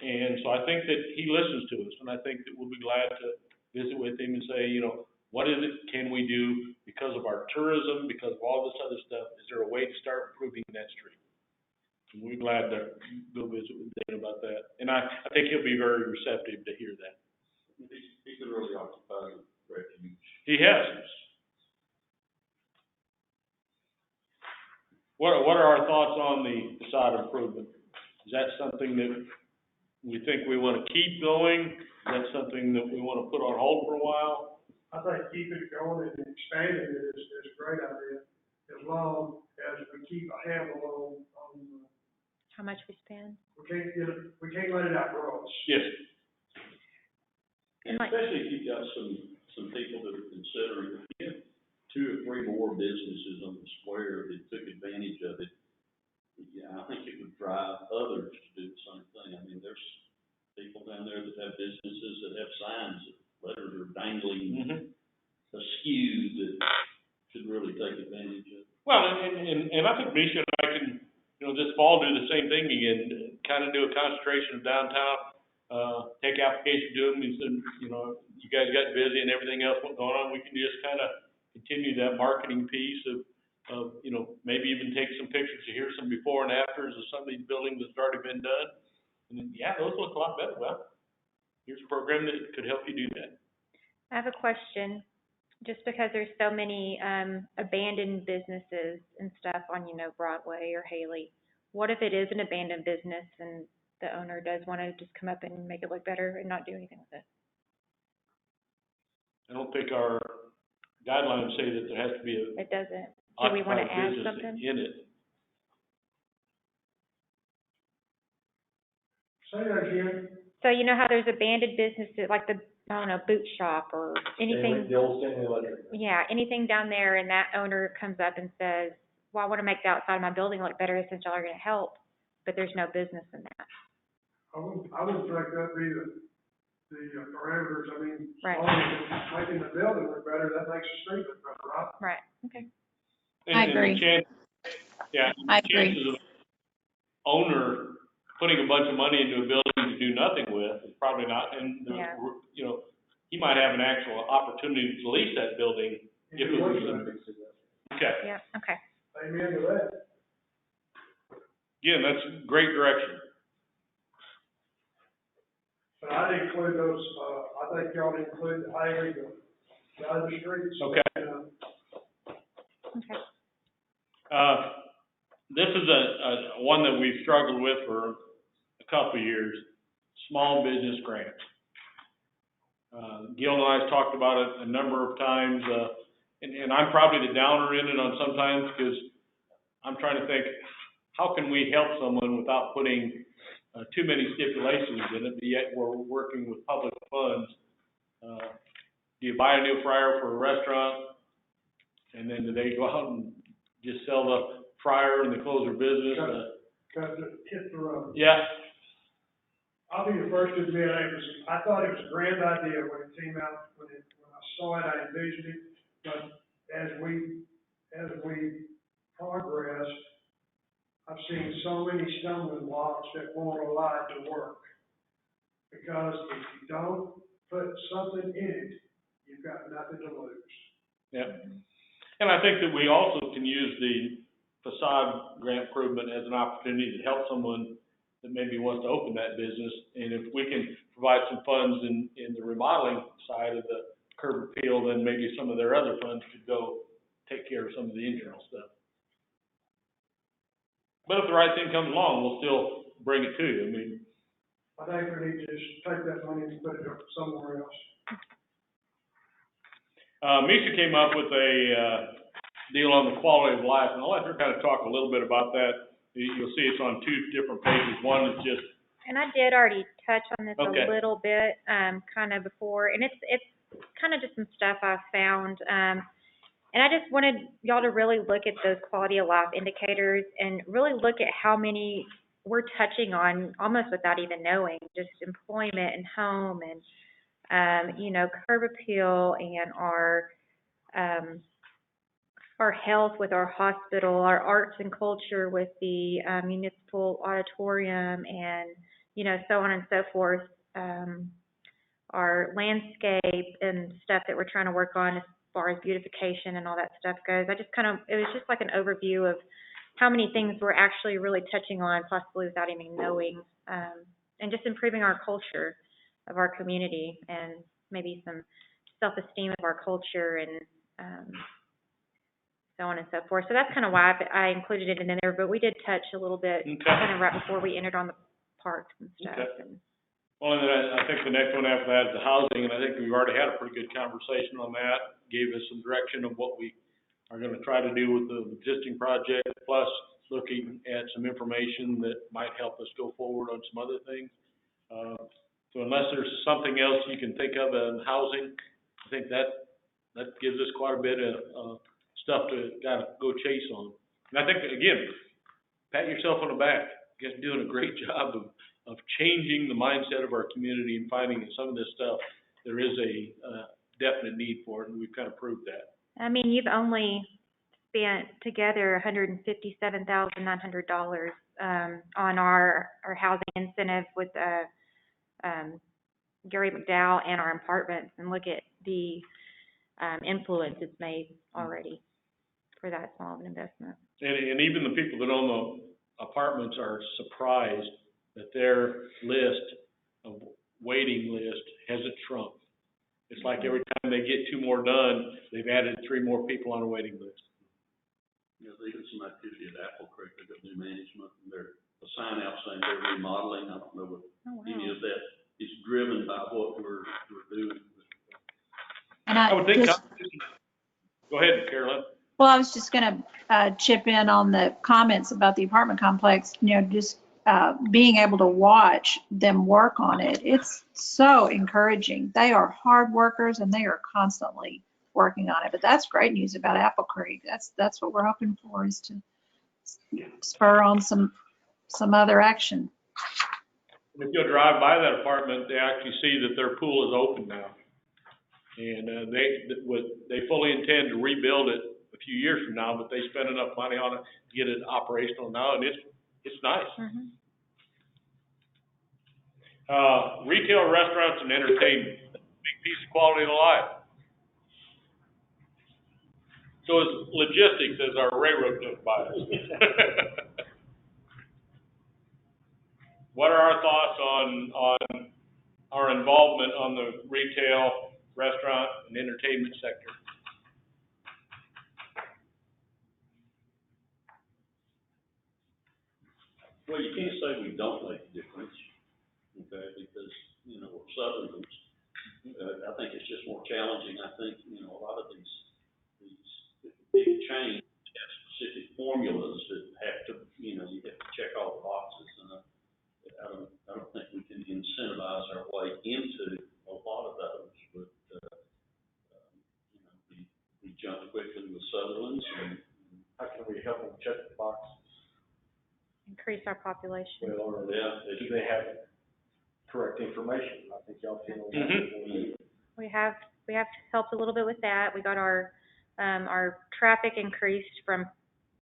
And so I think that he listens to us, and I think that we'll be glad to visit with him and say, you know, what is it can we do because of our tourism, because of all this other stuff? Is there a way to start improving that street? And we're glad to go visit with Dana about that. And I think he'll be very receptive to hear that. He's been really occupied with refuge. He has. What are our thoughts on the facade improvement? Is that something that we think we want to keep going? Is that something that we want to put on hold for a while? I think keeping it going and expanding it is a great idea, as long as we keep a handle on How much we spend? we can't let it outgrow us. Yes. And especially if you've got some people that are considering, if you get 2 or 3 more businesses on the square that took advantage of it, yeah, I think it would drive others to do the same thing. I mean, there's people down there that have businesses that have signs that letters are dangling askew that should really take advantage of. Well, and I think Misha and I can, you know, this fall do the same thing again, kind of do a concentration of downtown, take application to them and said, you know, you guys got busy and everything else went going on, we can just kind of continue that marketing piece of, you know, maybe even take some pictures to hear some before and afters of some of these buildings that's already been done. And then, yeah, those look a lot better. Well, here's a program that could help you do that. I have a question. Just because there's so many abandoned businesses and stuff on, you know, Broadway or Haley, what if it is an abandoned business and the owner does want to just come up and make it look better and not do anything with it? I don't think our guidelines say that there has to be a It doesn't. Do we want to add business something? in it. Say that again. So you know how there's abandoned businesses like the, I don't know, boot shop or anything. The old Stanley Electric. Yeah, anything down there, and that owner comes up and says, well, I want to make the outside of my building look better since y'all are going to help, but there's no business in that. I wouldn't think that'd be the parameters. I mean, Right. as long as it's making the building look better, that makes the street look better, right? Right, okay. I agree. I agree. Chances of owner putting a bunch of money into a building to do nothing with is probably not, and, Yeah. you know, he might have an actual opportunity to lease that building if it was. Okay. Yeah, okay. Amen to that. Again, that's great direction. But I'd include those, I think y'all include the highway, the other streets. Okay. Okay. This is a one that we've struggled with for a couple of years, small business grants. Gil and I have talked about it a number of times, and I'm probably the downer in it on sometimes because I'm trying to think, how can we help someone without putting too many stipulations in it, but yet we're working with public funds. Do you buy a new fryer for a restaurant, and then do they go out and just sell the fryer and they close their business? Got to hit the road. Yeah. I'll be the first to admit, I thought it was a grand idea when it came out, when I saw it, I envisioned it, but as we progress, I've seen so many stumbling blocks that won't allow it to work. Because if you don't put something in it, you've got nothing to lose. Yeah. And I think that we also can use the facade grant improvement as an opportunity to help someone that maybe wants to open that business. And if we can provide some funds in the remodeling side of the curb appeal, then maybe some of their other funds could go take care of some of the internal stuff. But if the right thing comes along, we'll still bring it to you. I mean, I think we need to just take that money and put it up somewhere else. Misha came up with a deal on the quality of life, and I'll let her kind of talk a little bit about that. You'll see it's on 2 different pages. One is just. And I did already touch on this Okay. a little bit, kind of before, and it's kind of just some stuff I've found. And And I just wanted y'all to really look at those quality of life indicators and really look at how many we're touching on almost without even knowing, just employment and home and, you know, curb appeal and our health with our hospital, our arts and culture with the municipal auditorium and, you know, so on and so forth. Our landscape and stuff that we're trying to work on as far as beautification and all that stuff goes. It was just like an overview of how many things we're actually really touching on, possibly without even knowing, and just improving our culture of our community and maybe some self-esteem of our culture and so on and so forth. So that's kind of why I included it in there, but we did touch a little bit kind of right before we entered on the parks and stuff. Okay. Well, and then I think the next one after that is the housing, and I think we've already had a pretty good conversation on that. Gave us some direction of what we are going to try to do with the existing project, plus looking at some information that might help us go forward on some other things. So unless there's something else you can think of in housing, I think that gives us quite a bit of stuff to kind of go chase on. And I think, again, pat yourself on the back. You guys are doing a great job of changing the mindset of our community and finding that some of this stuff, there is a definite need for it, and we've kind of proved that. I mean, you've only spent together $157,900 on our housing incentive with Gary McDowell and our apartments, and look at the influence it's made already for that small of an investment. And even the people that own the apartments are surprised that their waiting list hasn't shrunk. It's like every time they get 2 more done, they've added 3 more people on a waiting list. You know, there's some activity at Apple Creek. They've got new management, and there's a sign out saying they're remodeling. I don't know what any of that is driven by what we're doing. And I would think. Go ahead, Carolyn. Well, I was just going to chip in on the comments about the apartment complex, you know, just being able to watch them work on it. It's so encouraging. They are hard workers and they are constantly working on it. But that's great news about Apple Creek. That's what we're hoping for, is to spur on some other action. If you'll drive by that apartment, they actually see that their pool is open now. And they fully intend to rebuild it a few years from now, but they spent enough money on it to get it operational now, and it's nice. Mm-hmm. Retail, restaurants, and entertainment, big piece of quality of life. So is logistics, as our railroad took by us. What are our thoughts on our involvement on the retail, restaurant, and entertainment sector? Well, you can't say we don't make a difference, okay, because, you know, we're Southerners. I think it's just more challenging. I think, you know, a lot of these big chains have specific formulas that have to, you know, you have to check all the boxes. And I don't think we can incentivize our way into a lot of those, but, you know, we jumped quickly with Sutherland's. And how can we help them check the boxes? Increase our population. Well, do they have correct information? I think y'all feel We have helped a little bit with that. We got our traffic increased from,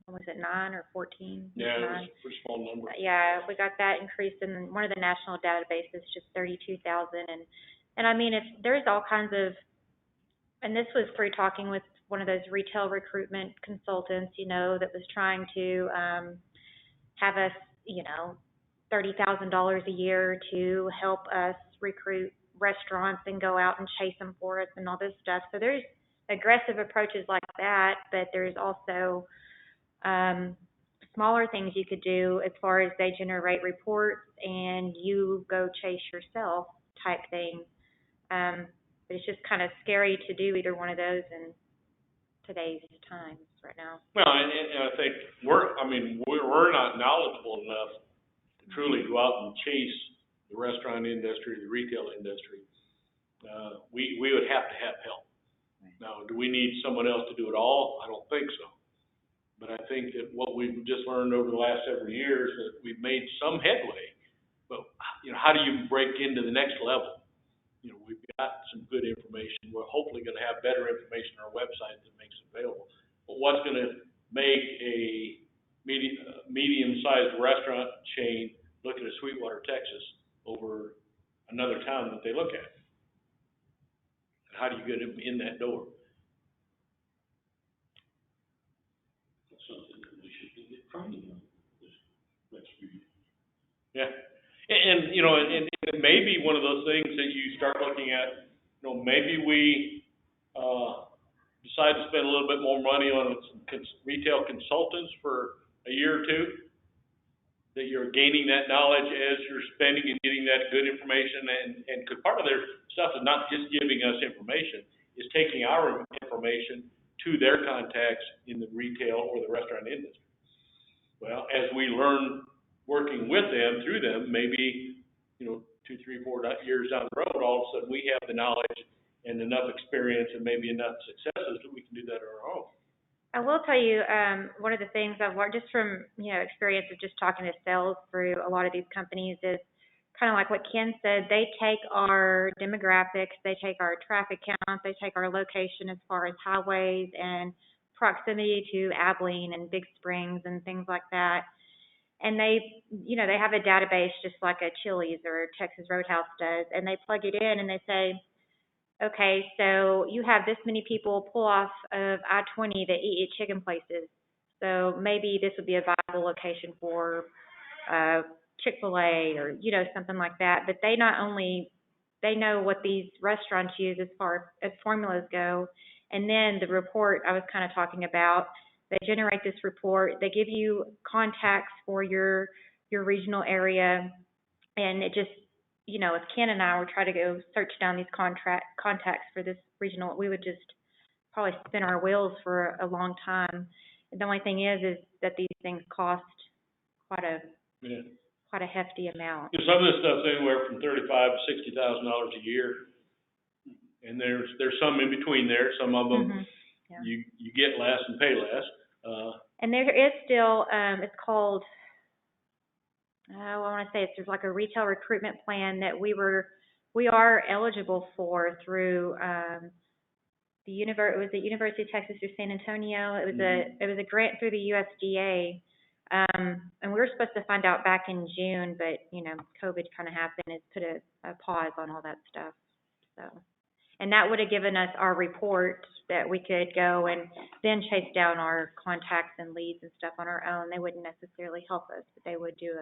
what was it, 9 or 14? Yeah, it was a pretty small number. Yeah, we got that increased in one of the national databases, just 32,000. And I mean, if there's all kinds of, and this was through talking with one of those retail recruitment consultants, you know, that was trying to have us, you know, $30,000 a year to help us recruit restaurants and go out and chase them for us and all this stuff. So there's aggressive approaches like that, but there's also smaller things you could do as far as they generate reports and you go chase yourself type thing. But it's just kind of scary to do either one of those in today's times right now. Well, and I think we're not knowledgeable enough to truly go out and chase the restaurant industry, the retail industry. We would have to have help. Now, do we need someone else to do it all? I don't think so. But I think that what we've just learned over the last several years, that we've made some headway. But, how do you break into the next level? We've got some good information. We're hopefully going to have better information on our website that makes it available. But what's going to make a medium-sized restaurant chain look at Sweetwater, Texas, over another town that they look at? And how do you get them in that door? That's something that we should be training on this next few years. Yeah. And it may be one of those things that you start looking at, maybe we decide to spend a little bit more money on some retail consultants for a year or two, that you're gaining that knowledge as you're spending and getting that good information. And because part of their stuff is not just giving us information, is taking our information to their contacts in the retail or the restaurant industry. Well, as we learn working with them, through them, maybe, 2, 3, 4 years down the road, all of a sudden we have the knowledge and enough experience and maybe enough successes that we can do that on our own. I will tell you, one of the things I've learned just from, experience of just talking to sales through a lot of these companies is kind of like what Ken said. They take our demographics, they take our traffic counts, they take our location as far as highways and proximity to Abilene and Big Springs and things like that. And they have a database just like a Chili's or Texas Roadhouse does, and they plug it in and they say, okay, so you have this many people pull off of I-20 that eat at chicken places. So maybe this would be a viable location for Chick-fil-A or, something like that. But they know what these restaurants use as far as formulas go. And then the report I was kind of talking about, they generate this report. They give you contacts for your regional area. And it just, if Ken and I were trying to go search down these contacts for this regional, we would just probably spin our wheels for a long time. And the only thing is that these things cost quite a hefty amount. Some of this stuff's anywhere from $35,000 to $60,000 a year, and there's some in between there. Some of them you get less and pay less. And there is still it's called. I want to say there's like a retail recruitment plan that we are eligible for through the University of Texas through San Antonio. It was a grant through the USDA, and we were supposed to find out back in June, but COVID kind of happened. It's put a pause on all that stuff. So, and that would have given us our report that we could go and then chase down our contacts and leads and stuff on our own. They wouldn't necessarily help us, but they would do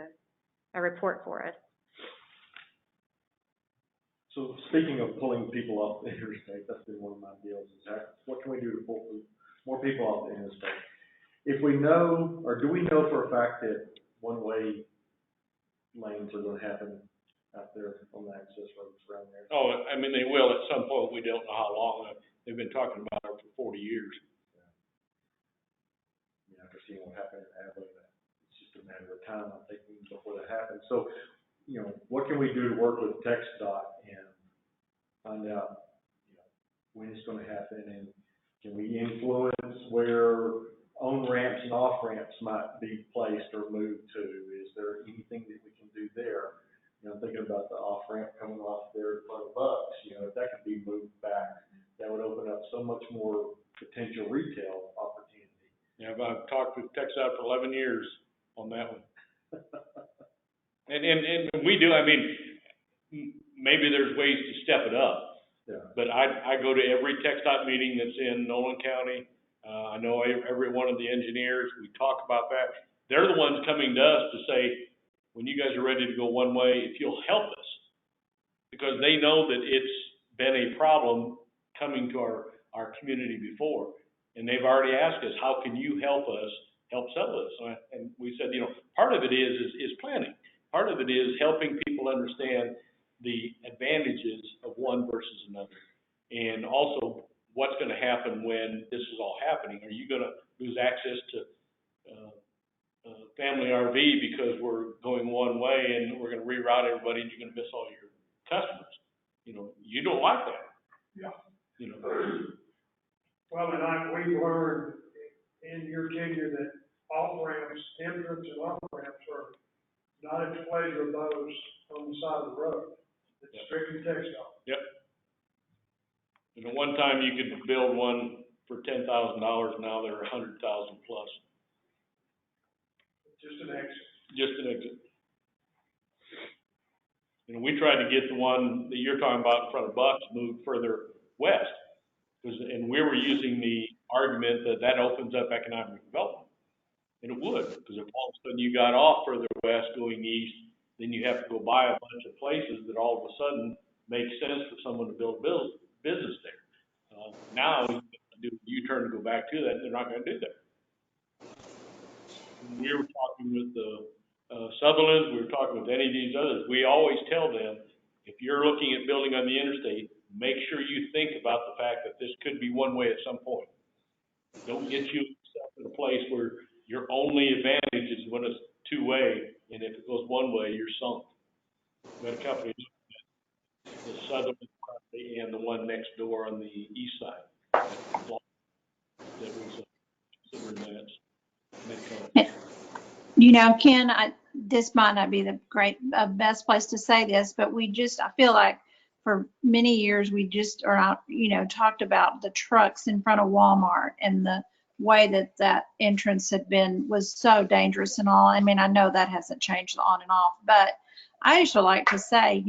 a report for us. So speaking of pulling people off the interstate, that's been one of my deals, is what can we do to pull more people off the interstate? If we know, or do we know for a fact that one-way lanes are going to happen out there on the access roads around there? Oh, I mean, they will at some point. We don't know how long. They've been talking about it for 40 years. After seeing what happened in Abilene, it's just a matter of time, I think, before that happens. So, what can we do to work with TxDOT and find out, when it's going to happen, and can we influence where on-ramps and off-ramps might be placed or moved to? Is there anything that we can do there? Thinking about the off-ramp coming off there in front of Bucks, if that could be moved back, that would open up so much more potential retail opportunity. Yeah, I've talked with TxDOT for 11 years on that one. And we do, I mean, maybe there's ways to step it up. Yeah. But I go to every TxDOT meeting that's in Nolan County. I know every one of the engineers. We talk about that. They're the ones coming to us to say, when you guys are ready to go one way, if you'll help us. Because they know that it's been a problem coming to our community before. And they've already asked us, how can you help us help sell this? And we said, part of it is planning. Part of it is helping people understand the advantages of one versus another. And also, what's going to happen when this is all happening? Are you going to lose access to family RV because we're going one way and we're going to reroute everybody and you're going to miss all your customers? You don't like that. Yeah. Well, and we've learned in your tenure that off-ramps, entrance and off-ramps are not at the pleasure of those on the side of the road. It's strictly textile. Yep. And at one time you could build one for $10,000, now they're $100,000 plus. Just an exit. Just an exit. And we tried to get the one that you're talking about in front of Bucks moved further west. And we were using the argument that that opens up economic development. And it would, because if all of a sudden you got off further west going east, then you have to go buy a bunch of places that all of a sudden make sense for someone to build business there. Now, do U-turn to go back to that, they're not going to do that. When we were talking with the Sutherlands, we were talking with any of these others, we always tell them, if you're looking at building on the interstate, make sure you think about the fact that this could be one way at some point. Don't get yourself in a place where your only advantage is when it's two-way, and if it goes one way, you're sunk. We had a company, the Sutherland property and the one next door on the east side, that was considering that. You know, Ken, this might not be the best place to say this, but I feel like for many years we just are out, talked about the trucks in front of Walmart and the way that entrance was so dangerous and all. I mean, I know that hasn't changed on and off, but I just would like to say,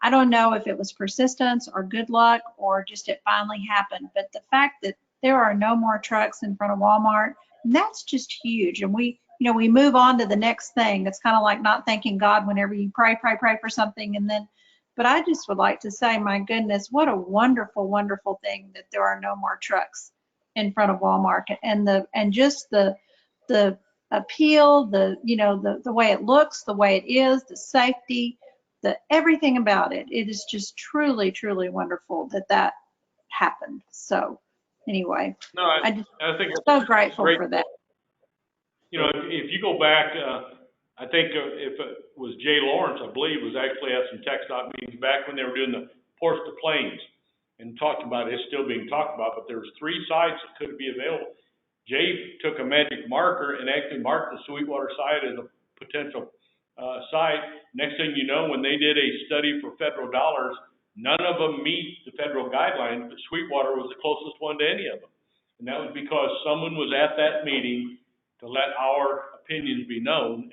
I don't know if it was persistence or good luck or just it finally happened, but the fact that there are no more trucks in front of Walmart, that's just huge. And we move on to the next thing. It's kind of like not thanking God whenever you pray for something. But I just would like to say, my goodness, what a wonderful, wonderful thing that there are no more trucks in front of Walmart, and just the appeal, the way it looks, the way it is, the safety, everything about it. It is just truly, truly wonderful that happened. So anyway, I think I'm so grateful for that. If you go back, I think if it was Jay Lawrence, I believe, was actually at some TxDOT meetings back when they were doing the Ports to Plains and talked about it. It's still being talked about, but there was 3 sites that could be available. Jay took a magic marker and actually marked the Sweetwater site as a potential site. Next thing you know, when they did a study for federal dollars, none of them meet the federal guidelines, but Sweetwater was the closest one to any of them. And that was because someone was at that meeting to let our opinions be known.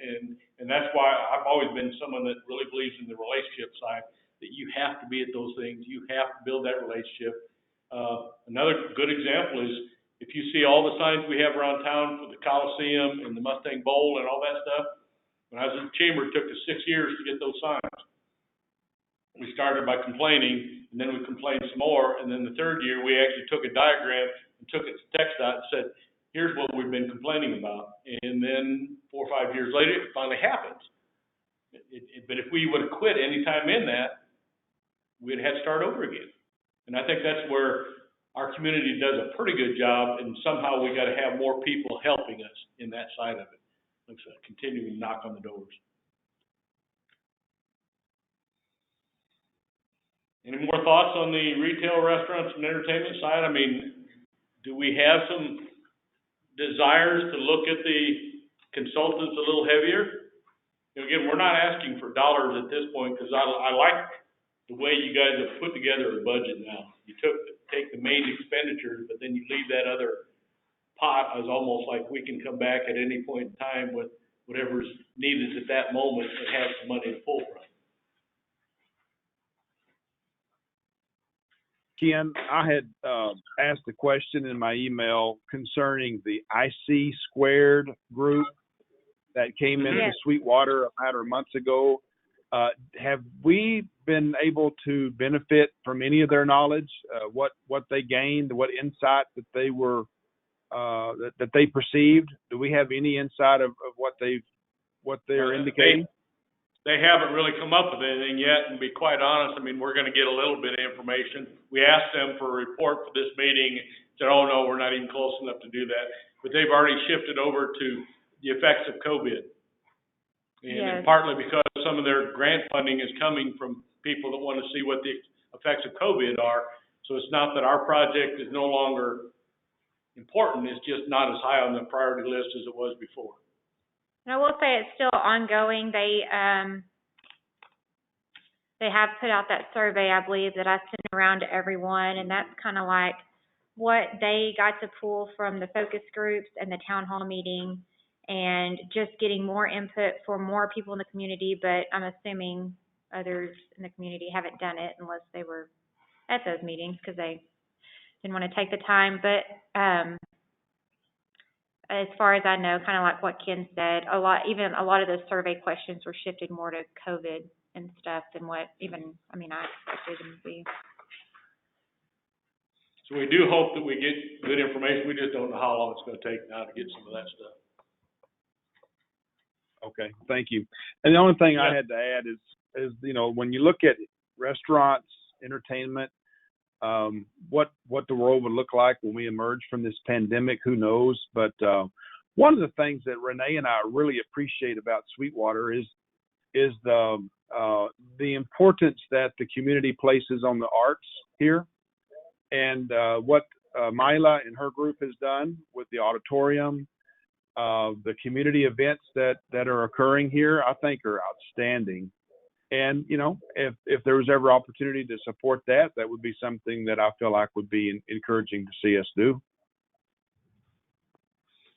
And that's why I've always been someone that really believes in the relationship side, that you have to be at those things. You have to build that relationship. Another good example is if you see all the signs we have around town for the Coliseum and the Mustang Bowl and all that stuff, when I was in the chamber, it took us 6 years to get those signs. We started by complaining, and then we complained some more, and then the 3rd year, we actually took a diagram and took it to TxDOT and said, here's what we've been complaining about. And then 4 or 5 years later, it finally happens. But if we would have quit any time in that, we'd have to start over again. And I think that's where our community does a pretty good job, and somehow we got to have more people helping us in that side of it. Like I said, continuing to knock on the doors. Any more thoughts on the retail, restaurants, and entertainment side? I mean, do we have some desires to look at the consultants a little heavier? Again, we're not asking for dollars at this point, because I like the way you guys have put together a budget now. You take the main expenditures, but then you leave that other pot as almost like we can come back at any point in time with whatever's needed at that moment and have some money to pull from. Ken, I had asked a question in my email concerning the IC Squared group that came into Sweetwater a matter of months ago. Have we been able to benefit from any of their knowledge? What they gained, what insight that they were that they perceived? Do we have any insight of what they're indicating? They haven't really come up with anything yet, and to be quite honest, I mean, we're going to get a little bit of information. We asked them for a report for this meeting, said, oh no, we're not even close enough to do that. But they've already shifted over to the effects of COVID. And partly because some of their grant funding is coming from people that want to see what the effects of COVID are. So it's not that our project is no longer important. It's just not as high on the priority list as it was before. And I will say it's still ongoing. They have put out that survey, I believe, that I sent around to everyone, and that's kind of like what they got to pull from the focus groups and the town hall meeting, and just getting more input for more people in the community. But I'm assuming others in the community haven't done it unless they were at those meetings because they didn't want to take the time. But as far as I know, kind of like what Ken said, a lot of those survey questions were shifted more to COVID and stuff than what I expected them to be. So we do hope that we get good information. We just don't know how long it's going to take now to get some of that stuff. Okay, thank you. And the only thing I had to add is when you look at restaurants, entertainment, what the world would look like when we emerge from this pandemic, who knows? But one of the things that Renee and I really appreciate about Sweetwater is the importance that the community places on the arts here, and what Mila and her group has done with the auditorium, the community events that are occurring here, I think are outstanding. And, if there was ever opportunity to support that, that would be something that I feel like would be encouraging to see us do.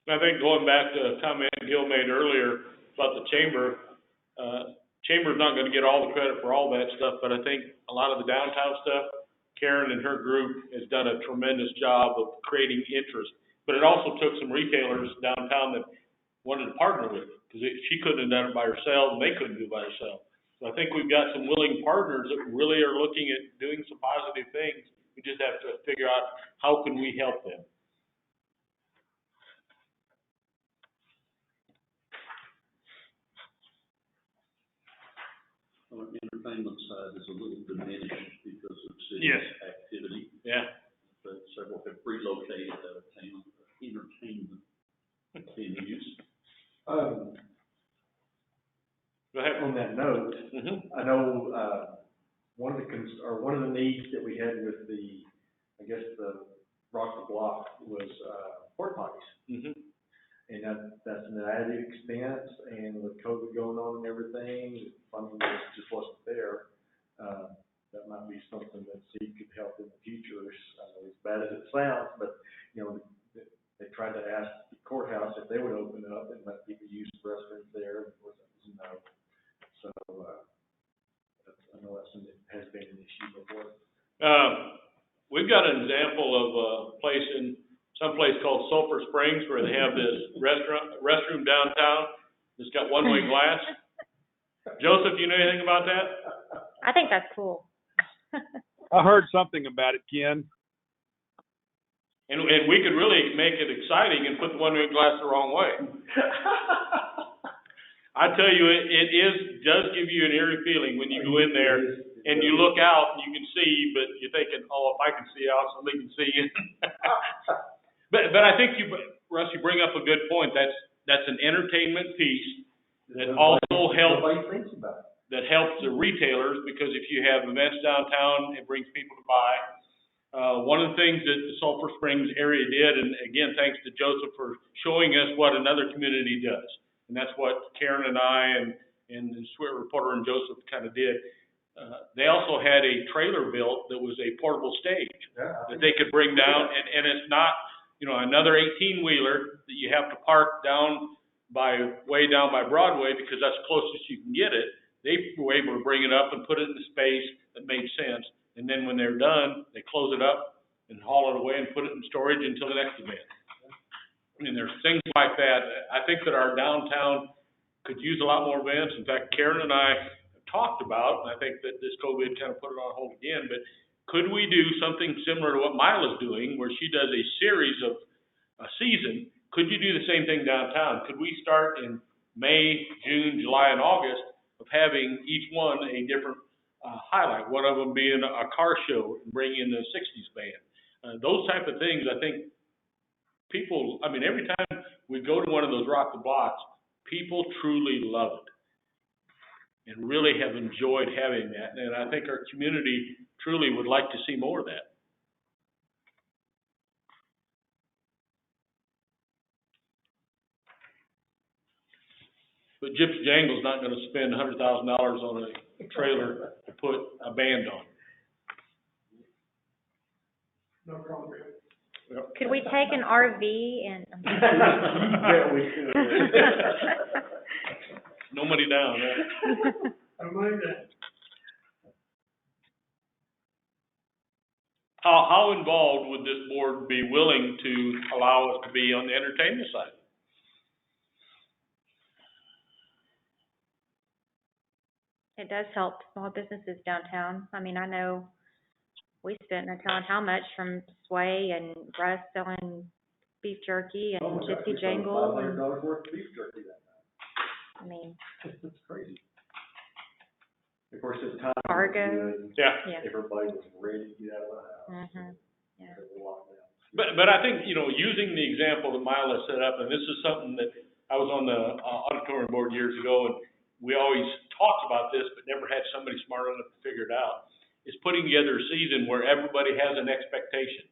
I think going back to a comment Gil made earlier about the chamber, chamber's not going to get all the credit for all that stuff, but I think a lot of the downtown stuff, Karen and her group has done a tremendous job of creating interest. But it also took some retailers downtown that wanted to partner with it, because she couldn't have done it by herself, and they couldn't do it by themselves. So I think we've got some willing partners that really are looking at doing some positive things. We just have to figure out how can we help them. Our entertainment side is a little diminished because of city activity. Yeah. But several have relocated out of town for entertainment venues. Go ahead. On that note, I know one of the needs that we had with the Rock the Block was porta potties. And that's an added expense, and with COVID going on and everything, funding just wasn't there. That might be something that C could help in the future. As bad as it sounds, but they tried to ask the courthouse if they would open up and let people use the restrooms there. Of course, that was no. So I know that has been an issue before. We've got an example of a place someplace called Sulphur Springs where they have this restroom downtown that's got one-way glass. Joseph, you know anything about that? I think that's cool. I heard something about it, Ken. And we could really make it exciting and put the one-way glass the wrong way. I tell you, it does give you an eerie feeling when you go in there and you look out and you can see, but you're thinking, oh, if I can see out, somebody can see in. But I think Russ, you bring up a good point. That's an entertainment piece that also helps. That helps the retailers, because if you have events downtown, it brings people to buy. One of the things that the Sulphur Springs area did, and again, thanks to Joseph for showing us what another community does, and that's what Karen and I and the Sweet Reporter and Joseph kind of did. They also had a trailer built that was a portable stage that they could bring down, and it's not, another 18-wheeler that you have to park way down by Broadway, because that's closest you can get it. They were able to bring it up and put it in the space that made sense. And then when they're done, they close it up and haul it away and put it in storage until the next event. I mean, there's things like that. I think that our downtown could use a lot more events. In fact, Karen and I have talked about, and I think that this COVID kind of put it on hold again, but could we do something similar to what Mila's doing, where she does a series of a season? Could you do the same thing downtown? Could we start in May, June, July, and August of having each one a different highlight, one of them being a car show and bringing in the 60s band. Those type of things, I think people, every time we go to one of those Rock the Blocks, people truly love it and really have enjoyed having that. And I think our community truly would like to see more of that. But Gypsy Jangle's not gonna spend $100,000 on a trailer to put a band on. No comment. Could we take an RV and? Yeah, we could. No money down, huh? I mind that. How involved would this board be willing to allow us to be on the entertainment side? It does help small businesses downtown. I mean, I know we spent no telling how much from Sway and Russ selling beef jerky and Oh my gosh, we Gypsy sold Jangle. And, $500 worth of beef jerky that night. I mean, That's crazy. Of course, at the time. Fargo. Yeah. Everybody was ready to get out of the house. Mhm. Yeah. They were locked down. But I think, using the example that Mila set up, and this is something that I was on the auditorium board years ago, and we always talked about this, but never had somebody smart enough to figure it out, is putting together a season where everybody has an expectation.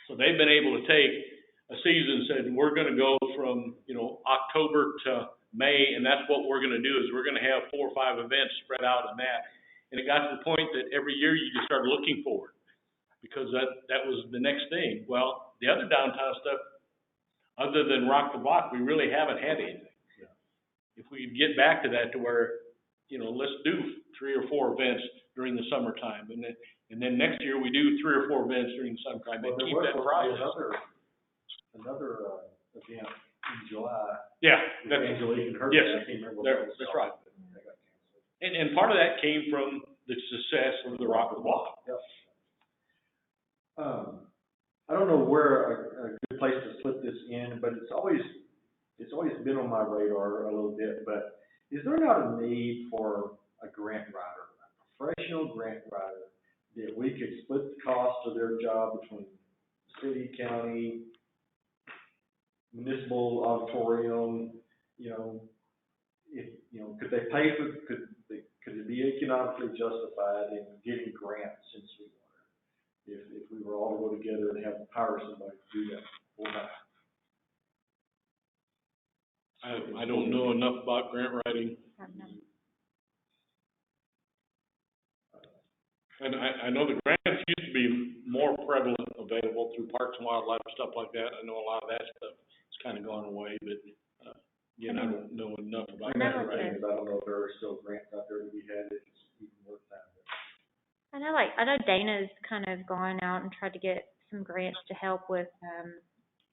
So they've been able to take a season and said, we're gonna go from, October to May, and that's what we're gonna do, is we're gonna have 4 or 5 events spread out in that. And it got to the point that every year you just started looking forward, because that was the next thing. Well, the other downtown stuff, other than Rock the Block, we really haven't had anything. Yeah. If we could get back to that, to where, let's do 3 or 4 events during the summertime, and then next year we do 3 or 4 events during the summertime, and keep that process. Another event in July. Yeah, With that's, Angelique and her. yes, I can't remember what it was that's called, right. but they got canceled. And part of that came from the success of the Rock the Block. Yep. I don't know where a good place to slip this in, but it's always been on my radar a little bit, but is there not a need for a grant writer, a professional grant writer, that we could split the cost of their job between city, county, municipal auditorium, could they pay for, could it be economically justified in getting grants in Sweetwater? If we were all to go together and have to hire somebody to do that full time. I don't know enough about grant writing. And I know the grants used to be more prevalent, available through Parks and Wildlife, stuff like that. I know a lot of that stuff has kind of gone away, but, again, I don't know enough about grant writing. I don't know if there are still grants out there to be had that it's even worth that. I know Dana's kind of gone out and tried to get some grants to help with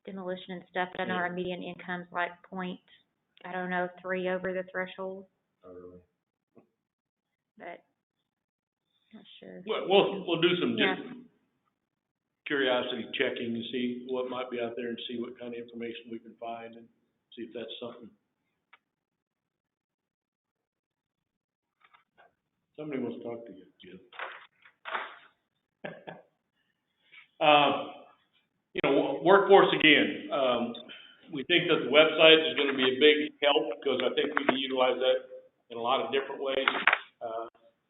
demolition and stuff. But I know our median income's like 3 over the threshold. Oh, really? But not sure. We'll do some Yeah. just curiosity checking and see what might be out there and see what kind of information we can find and see if that's something. Somebody wants to talk to you, Jim. Workforce again. We think that the website is going to be a big help, because I think we can utilize that in a lot of different ways.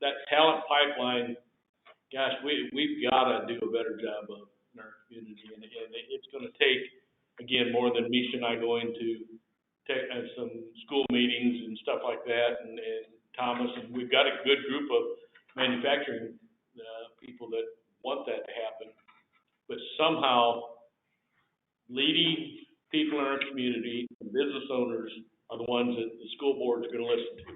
That talent pipeline, gosh, we've got to do a better job of in our community, and it's going to take, again, more than Misha and I going to some school meetings and stuff like that, and Thomas, and we've got a good group of manufacturing people that want that to happen, but somehow leading people in our community, business owners, are the ones that the school boards are going to listen to.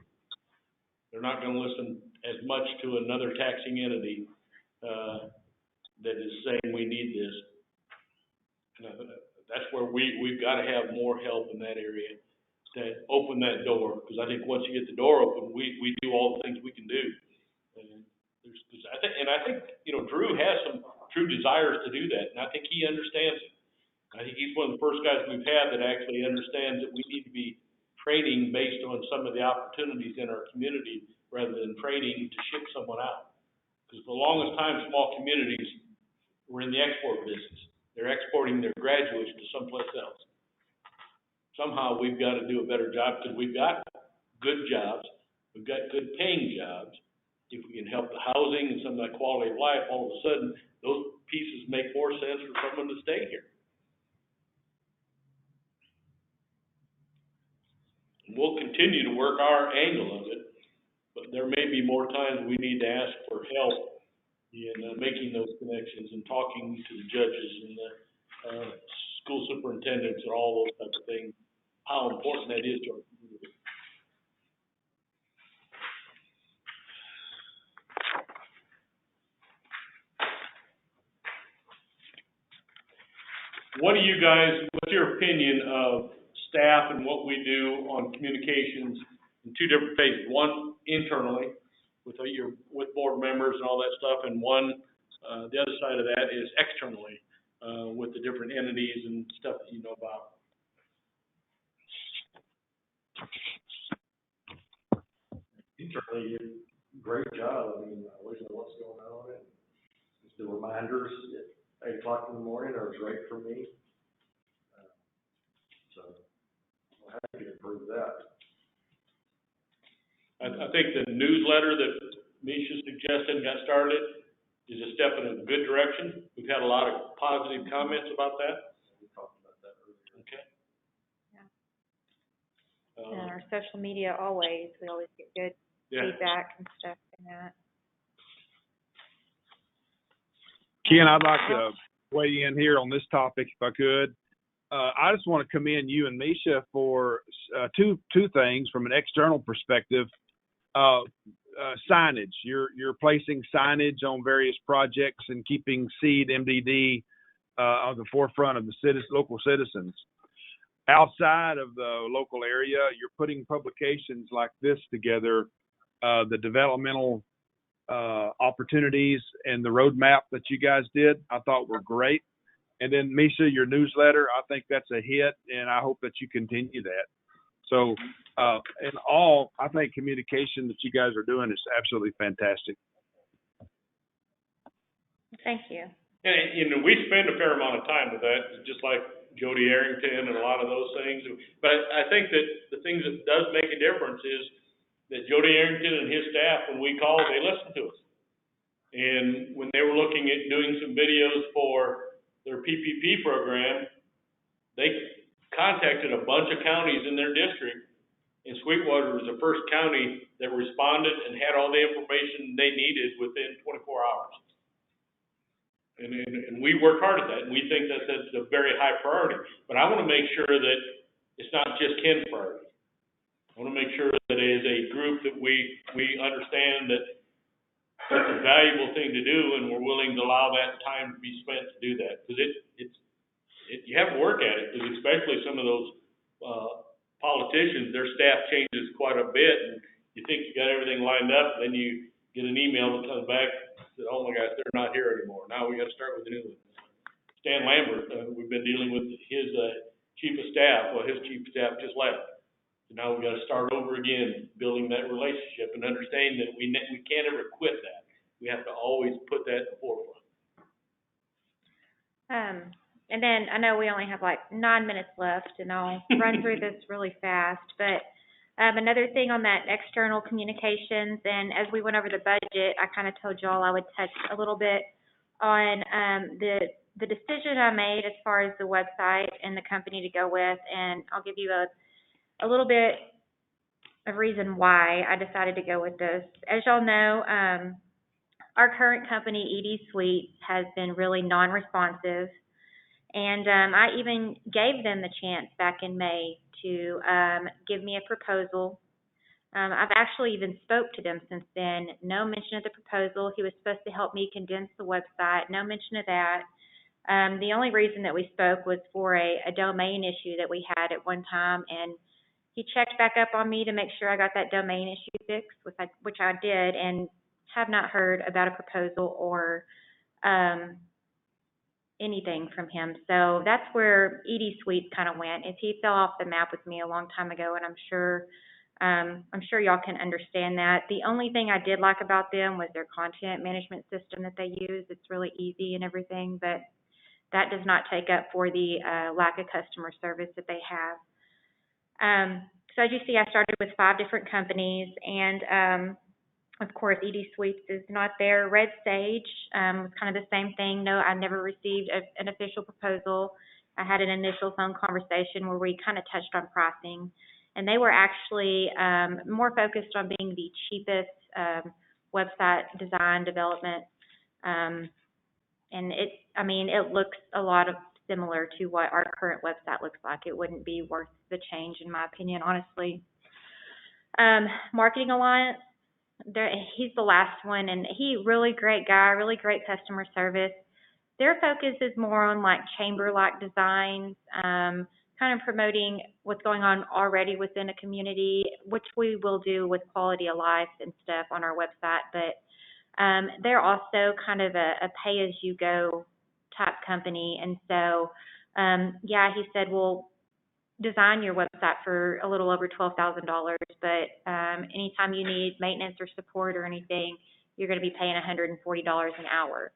They're not going to listen as much to another taxing entity that is saying we need this. And that's where we've got to have more help in that area to open that door, because I think once you get the door open, we do all the things we can do. And I think Drew has some true desires to do that, and I think he understands it. I think he's one of the first guys we've had that actually understands that we need to be training based on some of the opportunities in our community rather than training to ship someone out. Because for the longest time, small communities were in the export business. They're exporting their graduates to someplace else. Somehow we've got to do a better job, because we've got good jobs, we've got good paying jobs. If we can help the housing and some of that quality of life, all of a sudden, those pieces make more sense for someone to stay here. We'll continue to work our angle of it, but there may be more times we need to ask for help in making those connections and talking to the judges and the school superintendents and all those types of things, how important that is to our community. What do you guys, what's your opinion of staff and what we do on communications in two different phases? One, internally, with board members and all that stuff, and one, the other side of that is externally, with the different entities and stuff that you know about. Internally, you do a great job. I mean, I always know what's going on, and just the reminders at 8 o'clock in the morning are great for me. So, we'll have to improve that. I think the newsletter that Misha suggested and got started is a step in a good direction. We've had a lot of positive comments about that. We talked about that earlier. Okay. Yeah. And our social media we always get good feedback and stuff in that. Ken, I'd like to weigh in here on this topic if I could. I just want to commend you and Misha for two things from an external perspective. Signage. You're placing signage on various projects and keeping SEED MDD on the forefront of the local citizens. Outside of the local area, you're putting publications like this together, the developmental opportunities and the roadmap that you guys did, I thought were great. And then Misha, your newsletter, I think that's a hit, and I hope that you continue that. So in all, I think communication that you guys are doing is absolutely fantastic. Thank you. And we spend a fair amount of time with that, just like Jody Arrington and a lot of those things. But I think that the things that does make a difference is that Jody Arrington and his staff, when we call, they listen to us. And when they were looking at doing some videos for their PPP program, they contacted a bunch of counties in their district, and Sweetwater was the first county that responded and had all the information they needed within 24 hours. And we work hard at that, and we think that that's a very high priority. But I want to make sure that it's not just Ken's priority. I want to make sure that as a group that we understand that it's a valuable thing to do, and we're willing to allow that time to be spent to do that. Because you have to work at it, because especially some of those politicians, their staff changes quite a bit, and you think you got everything lined up, and then you get an email that comes back that, oh my gosh, they're not here anymore. Now we got to start with a new one. Stan Lambert, we've been dealing with his chief of staff. Well, his chief of staff just left. So now we got to start over again, building that relationship and understanding that we can't ever quit that. We have to always put that in the forefront. And then I know we only have like 9 minutes left, and I'll run through this really fast. But another thing on that external communications, and as we went over the budget, I kind of told y'all I would touch a little bit on the decision I made as far as the website and the company to go with, and I'll give you a little bit of reason why I decided to go with this. As y'all know, our current company, ED Suites, has been really non-responsive. And I even gave them the chance back in May to give me a proposal. I've actually even spoke to them since then. No mention of the proposal. He was supposed to help me condense the website. No mention of that. The only reason that we spoke was for a domain issue that we had at one time, and he checked back up on me to make sure I got that domain issue fixed, which I did, and have not heard about a proposal or anything from him. So that's where ED Suites kind of went, is he fell off the map with me a long time ago, and I'm sure y'all can understand that. The only thing I did like about them was their content management system that they use. It's really easy and everything, but that does not take up for the lack of customer service that they have. So as you see, I started with 5 different companies, and of course, ED Suites is not there. Red Sage was kind of the same thing. No, I never received an official proposal. I had an initial phone conversation where we kind of touched on pricing. and they were actually more focused on being the cheapest website design development. And it looks a lot of similar to what our current website looks like. It wouldn't be worth the change, in my opinion, honestly. Marketing Alliance, he's the last one, and he really great guy, really great customer service. Their focus is more on like chamber-like designs, kind of promoting what's going on already within a community, which we will do with quality of life and stuff on our website. But they're also kind of a pay-as-you-go type company. And so, he said, well, design your website for a little over $12,000, but anytime you need maintenance or support or anything, you're going to be paying $140 an hour.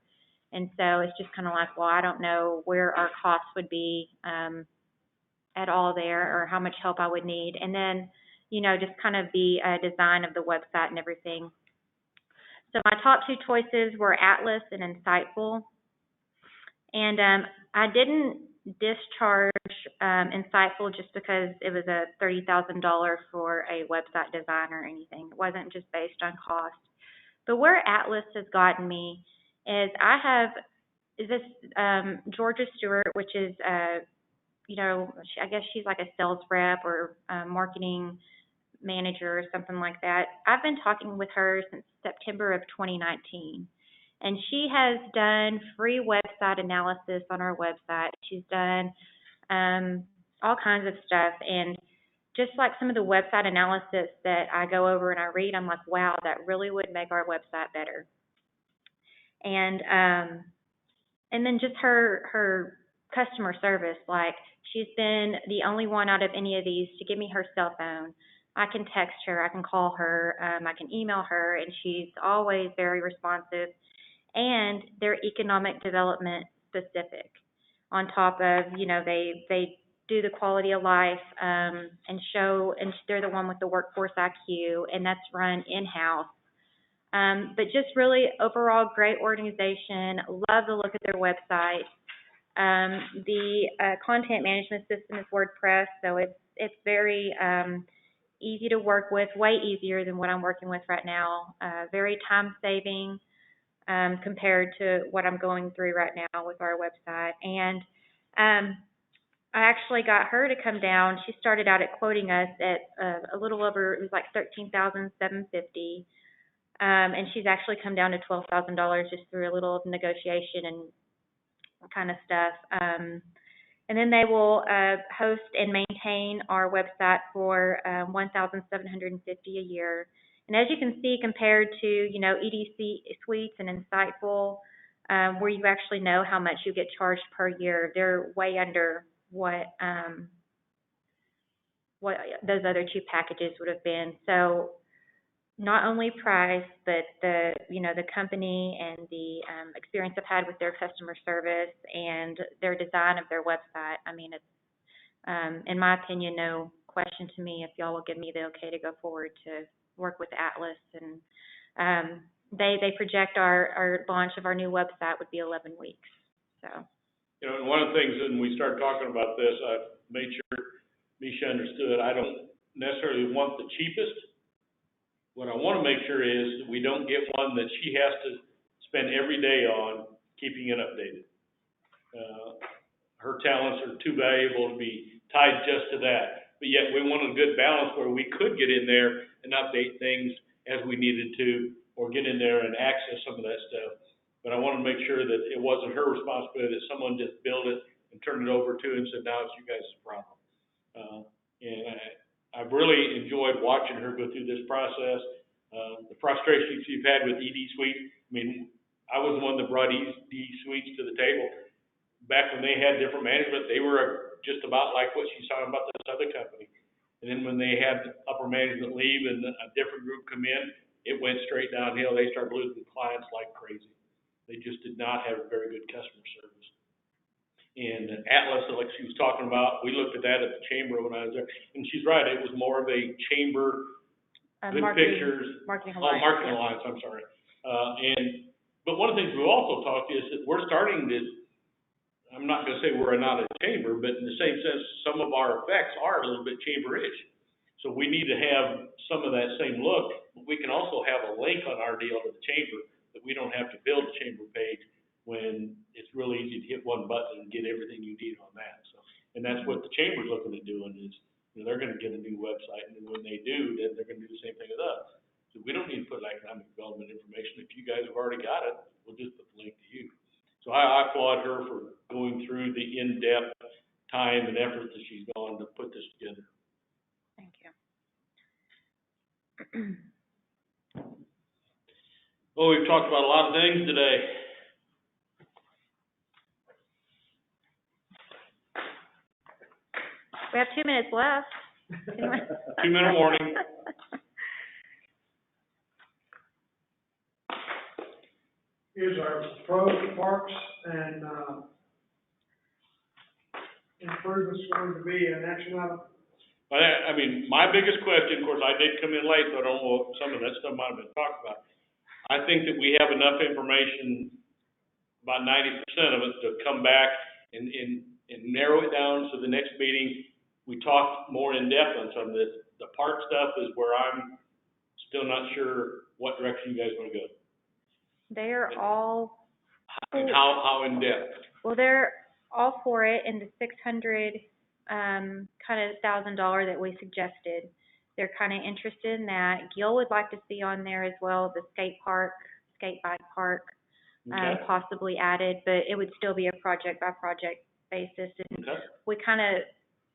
And so it's just kind of like, well, I don't know where our costs would be at all there, or how much help I would need. And then, just kind of the design of the website and everything. So my top two choices were Atlas and Insightful. And I didn't discharge Insightful just because it was a $30,000 for a website design or anything. It wasn't just based on cost. But where Atlas has gotten me is this Georgia Stewart, which is, I guess she's like a sales rep or marketing manager or something like that. I've been talking with her since September of 2019. And she has done free website analysis on our website. She's done all kinds of stuff. And just like some of the website analysis that I go over and I read, I'm like, wow, that really would make our website better. And then just her customer service, like she's been the only one out of any of these to give me her cell phone. I can text her, I can call her, I can email her, and she's always very responsive. And they're economic development specific. On top of, they do the quality of life and they're the one with the workforce IQ, and that's run in-house. But just really overall great organization. Love the look of their website. The content management system is WordPress, so it's very easy to work with, way easier than what I'm working with right now. Very time saving. Compared to what I'm going through right now with our website. And I actually got her to come down. She started out at quoting us at a little over, it was like $13,750. And she's actually come down to $12,000 just through a little negotiation and kind of stuff. And then they will host and maintain our website for $1,750 a year. And as you can see, compared to, EDC Suites and Insightful, where you actually know how much you get charged per year, they're way under what those other two packages would have been. So not only price, but the company and the experience I've had with their customer service and their design of their website. I mean, it's, in my opinion, no question to me if y'all will give me the okay to go forward to work with Atlas. And they project our launch of our new website would be 11 weeks. So. And one of the things, when we started talking about this, I made sure Misha understood I don't necessarily want the cheapest. What I want to make sure is that we don't get one that she has to spend every day on keeping it updated. Her talents are too valuable to be tied just to that. But yet we want a good balance where we could get in there and update things as we needed to, or get in there and access some of that stuff. But I want to make sure that it wasn't her responsibility, that someone just built it and turned it over to and said, now it's you guys' problem. And I've really enjoyed watching her go through this process. The frustrations you've had with ED Suite, I mean, I was the one that brought ED Suites to the table. Back when they had different management, they were just about like what she's talking about this other company. And then when they had upper management leave and a different group come in, it went straight downhill. They started losing clients like crazy. They just did not have very good customer service. And Atlas, like she was talking about, we looked at that at the chamber when I was there. And she's right, it was more of a chamber, good pictures. Marketing Alliance. Marketing Alliance, I'm sorry. But one of the things we also talked is that we're starting to, I'm not going to say we're not a chamber, but in the same sense, some of our effects are a little bit chamber-ish. So we need to have some of that same look, but we can also have a link on our deal to the chamber that we don't have to build a chamber page when it's really easy to hit one button and get everything you need on that. So, and that's what the chamber's looking at doing is, you know, they're gonna get a new website, and then when they do, then they're gonna do the same thing with us. So we don't need to put economic development information. If you guys have already got it, we'll just put the link to you. So I applaud her for going through the in-depth time and effort that she's gone to put this together. Thank you. Well, we've talked about a lot of things today. We have 2 minutes left. 2-minute warning. Is our proposed parks and, improvements going to be an action item? I mean, my biggest question, of course, I did come in late, so I don't know if some of that stuff might have been talked about. I think that we have enough information, about 90% of it, to come back and narrow it down so the next meeting, we talk more in depth on some of this. The park stuff is where I'm still not sure what direction you guys want to go. They are all. And how in depth? Well, they're all for it in the $600,000 that we suggested. They're kind of interested in that. Gil would like to see on there as well the skate bike park, Okay. possibly added, but it would still be a project by project basis. And Okay. we kind of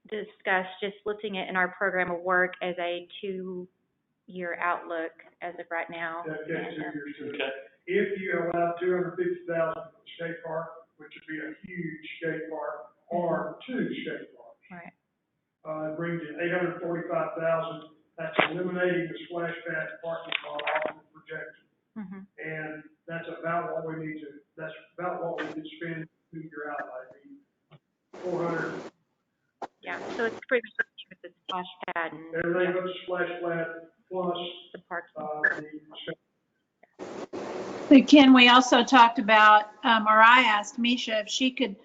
discussed just listing it in our program of work as a 2-year outlook as of right now. Okay, 2 years. Okay. If you allow $250,000 for the skate park, which would be a huge skate park, or 2 skate parks. Right. It brings in $845,000. That's eliminating the splash pad parking lot off the projection. Mm-hmm. And that's about what we need to, that's about what we could spend to your outlay, 400. Yeah, so it's pretty much with the splash pad and Everything but the splash pad plus, the parking. But Ken, we also talked about, or I asked Misha if she could,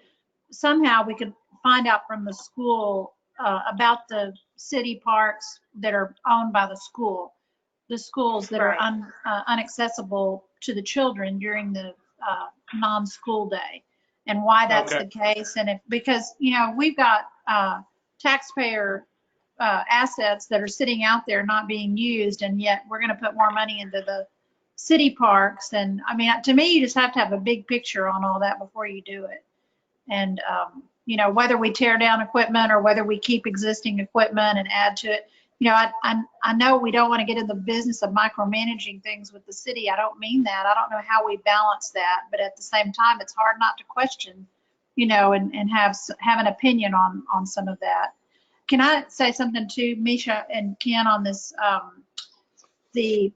somehow we could find out from the school about the city parks that are owned by the school, the schools that are unaccessible to the children during the non-school day, and why that's the case. And if, because, you know, we've got taxpayer assets that are sitting out there not being used, and yet we're going to put more money into the city parks. And I mean, to me, you just have to have a big picture on all that before you do it. And, you know, whether we tear down equipment or whether we keep existing equipment and add to it, you know, I know we don't want to get in the business of micromanaging things with the city. I don't mean that. I don't know how we balance that, but at the same time, it's hard not to question, you know, and have an opinion on some of that. Can I say something to Misha and Ken on this, the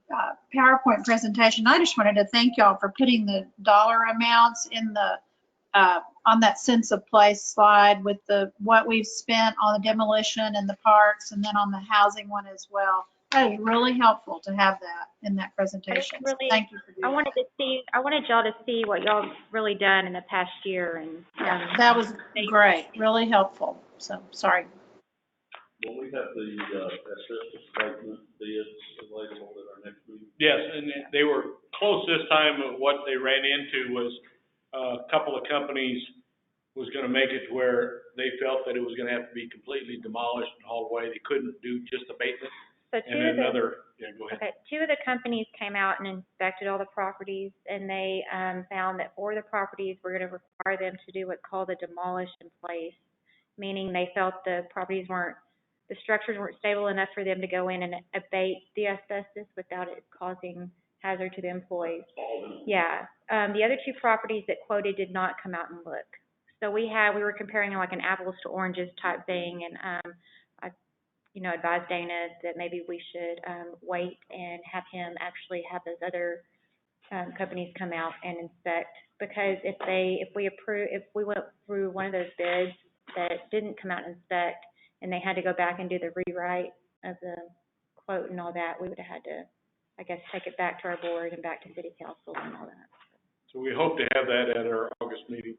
PowerPoint presentation? I just wanted to thank y'all for putting the dollar amounts in the on that sense of place slide with what we've spent on the demolition and the parks, and then on the housing one as well. That is really helpful to have that in that presentation. Really, so thank you for doing I wanted y'all to see what y'all really done in the past year, and that was great, really helpful. So sorry. Will we have the asbestos abatement bids available at our next meeting? Yes, and they were close this time. What they ran into was a couple of companies was going to make it to where they felt that it was going to have to be completely demolished and hauled away. They couldn't do just abatement. So and then another, go ahead. Okay, 2 of the companies came out and inspected all the properties, and they found that 4 of the properties were going to require them to do what's called a demolish in place, meaning they felt the structures weren't stable enough for them to go in and abate the asbestos without it causing hazard to the employees. Yeah. The other 2 properties that quoted did not come out and look. So we were comparing like an apples to oranges type thing, and I advised Dana that maybe we should wait and have him actually have those other companies come out and inspect, because if we went through one of those bids that didn't come out and inspect, and they had to go back and do the rewrite of the quote and all that, we would have had to, I guess, take it back to our board and back to city council and all that. So we hope to have that at our August meeting.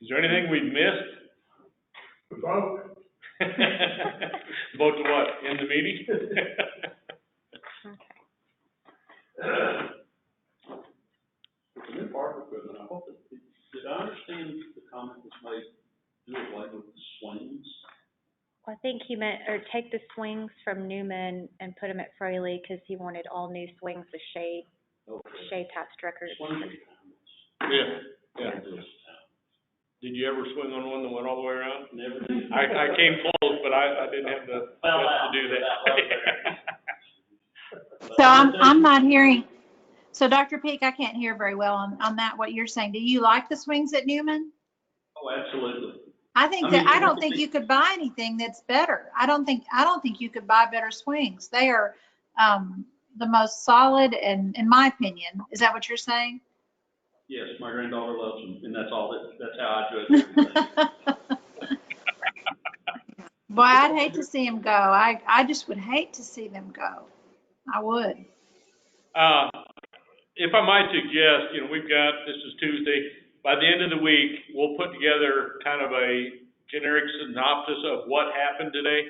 Is there anything we've missed? Vote. Vote to what, in the meeting? The new park equipment, I hope that, did I understand the comment was made, do away with the swings? I think he meant, or take the swings from Newman and put them at Fraley, because he wanted all new swings with shade type structures. Yeah. Did you ever swing on one that went all the way around? Never did. I came close, but I didn't have the guts to do that. So I'm not hearing, so Dr. Peak, I can't hear very well on that, what you're saying. Do you like the swings at Newman? Oh, absolutely. I don't think you could buy anything that's better. I don't think you could buy better swings. They are the most solid, and in my opinion. Is that what you're saying? Yes, my granddaughter loves them, and that's how I judge everything. Boy, I'd hate to see them go. I just would hate to see them go. I would. If I might suggest, this is Tuesday, by the end of the week, we'll put together kind of a generic synopsis of what happened today.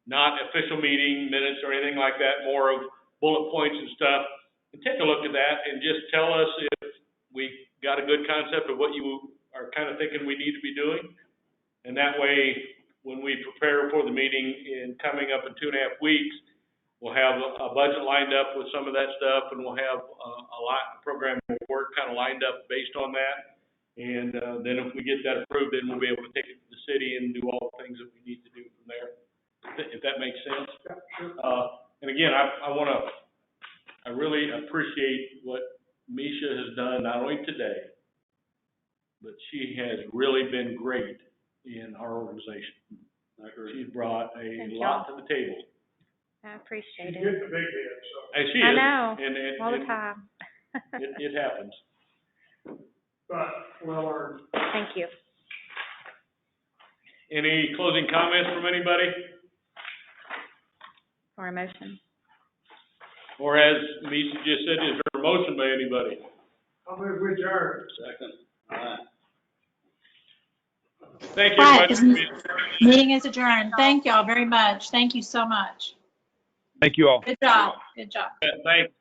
Not official meeting minutes or anything like that, more of bullet points and stuff. And take a look at that and just tell us if we got a good concept of what you are kind of thinking we need to be doing. And that way, when we prepare for the meeting coming up in 2.5 weeks, we'll have a budget lined up with some of that stuff, and we'll have a program of work kind of lined up based on that. And then if we get that approved, then we'll be able to take it to the city and do all the things that we need to do from there, if that makes sense. And again, I really appreciate what Misha has done, not only today, but she has really been great in our organization. She's brought a lot to the table. I appreciate She's it. getting the big head, so. And she I is. know, And all the time. it happens. But, well earned. Thank you. Any closing comments from anybody? Or a motion. Or as Misha just said, is there a motion by anybody? I'll move with adjourn. Second. All right. Thank you, Right, everybody. meeting is adjourned. Thank y'all very much. Thank you so much. Thank you all. Good job. Good job. Thanks.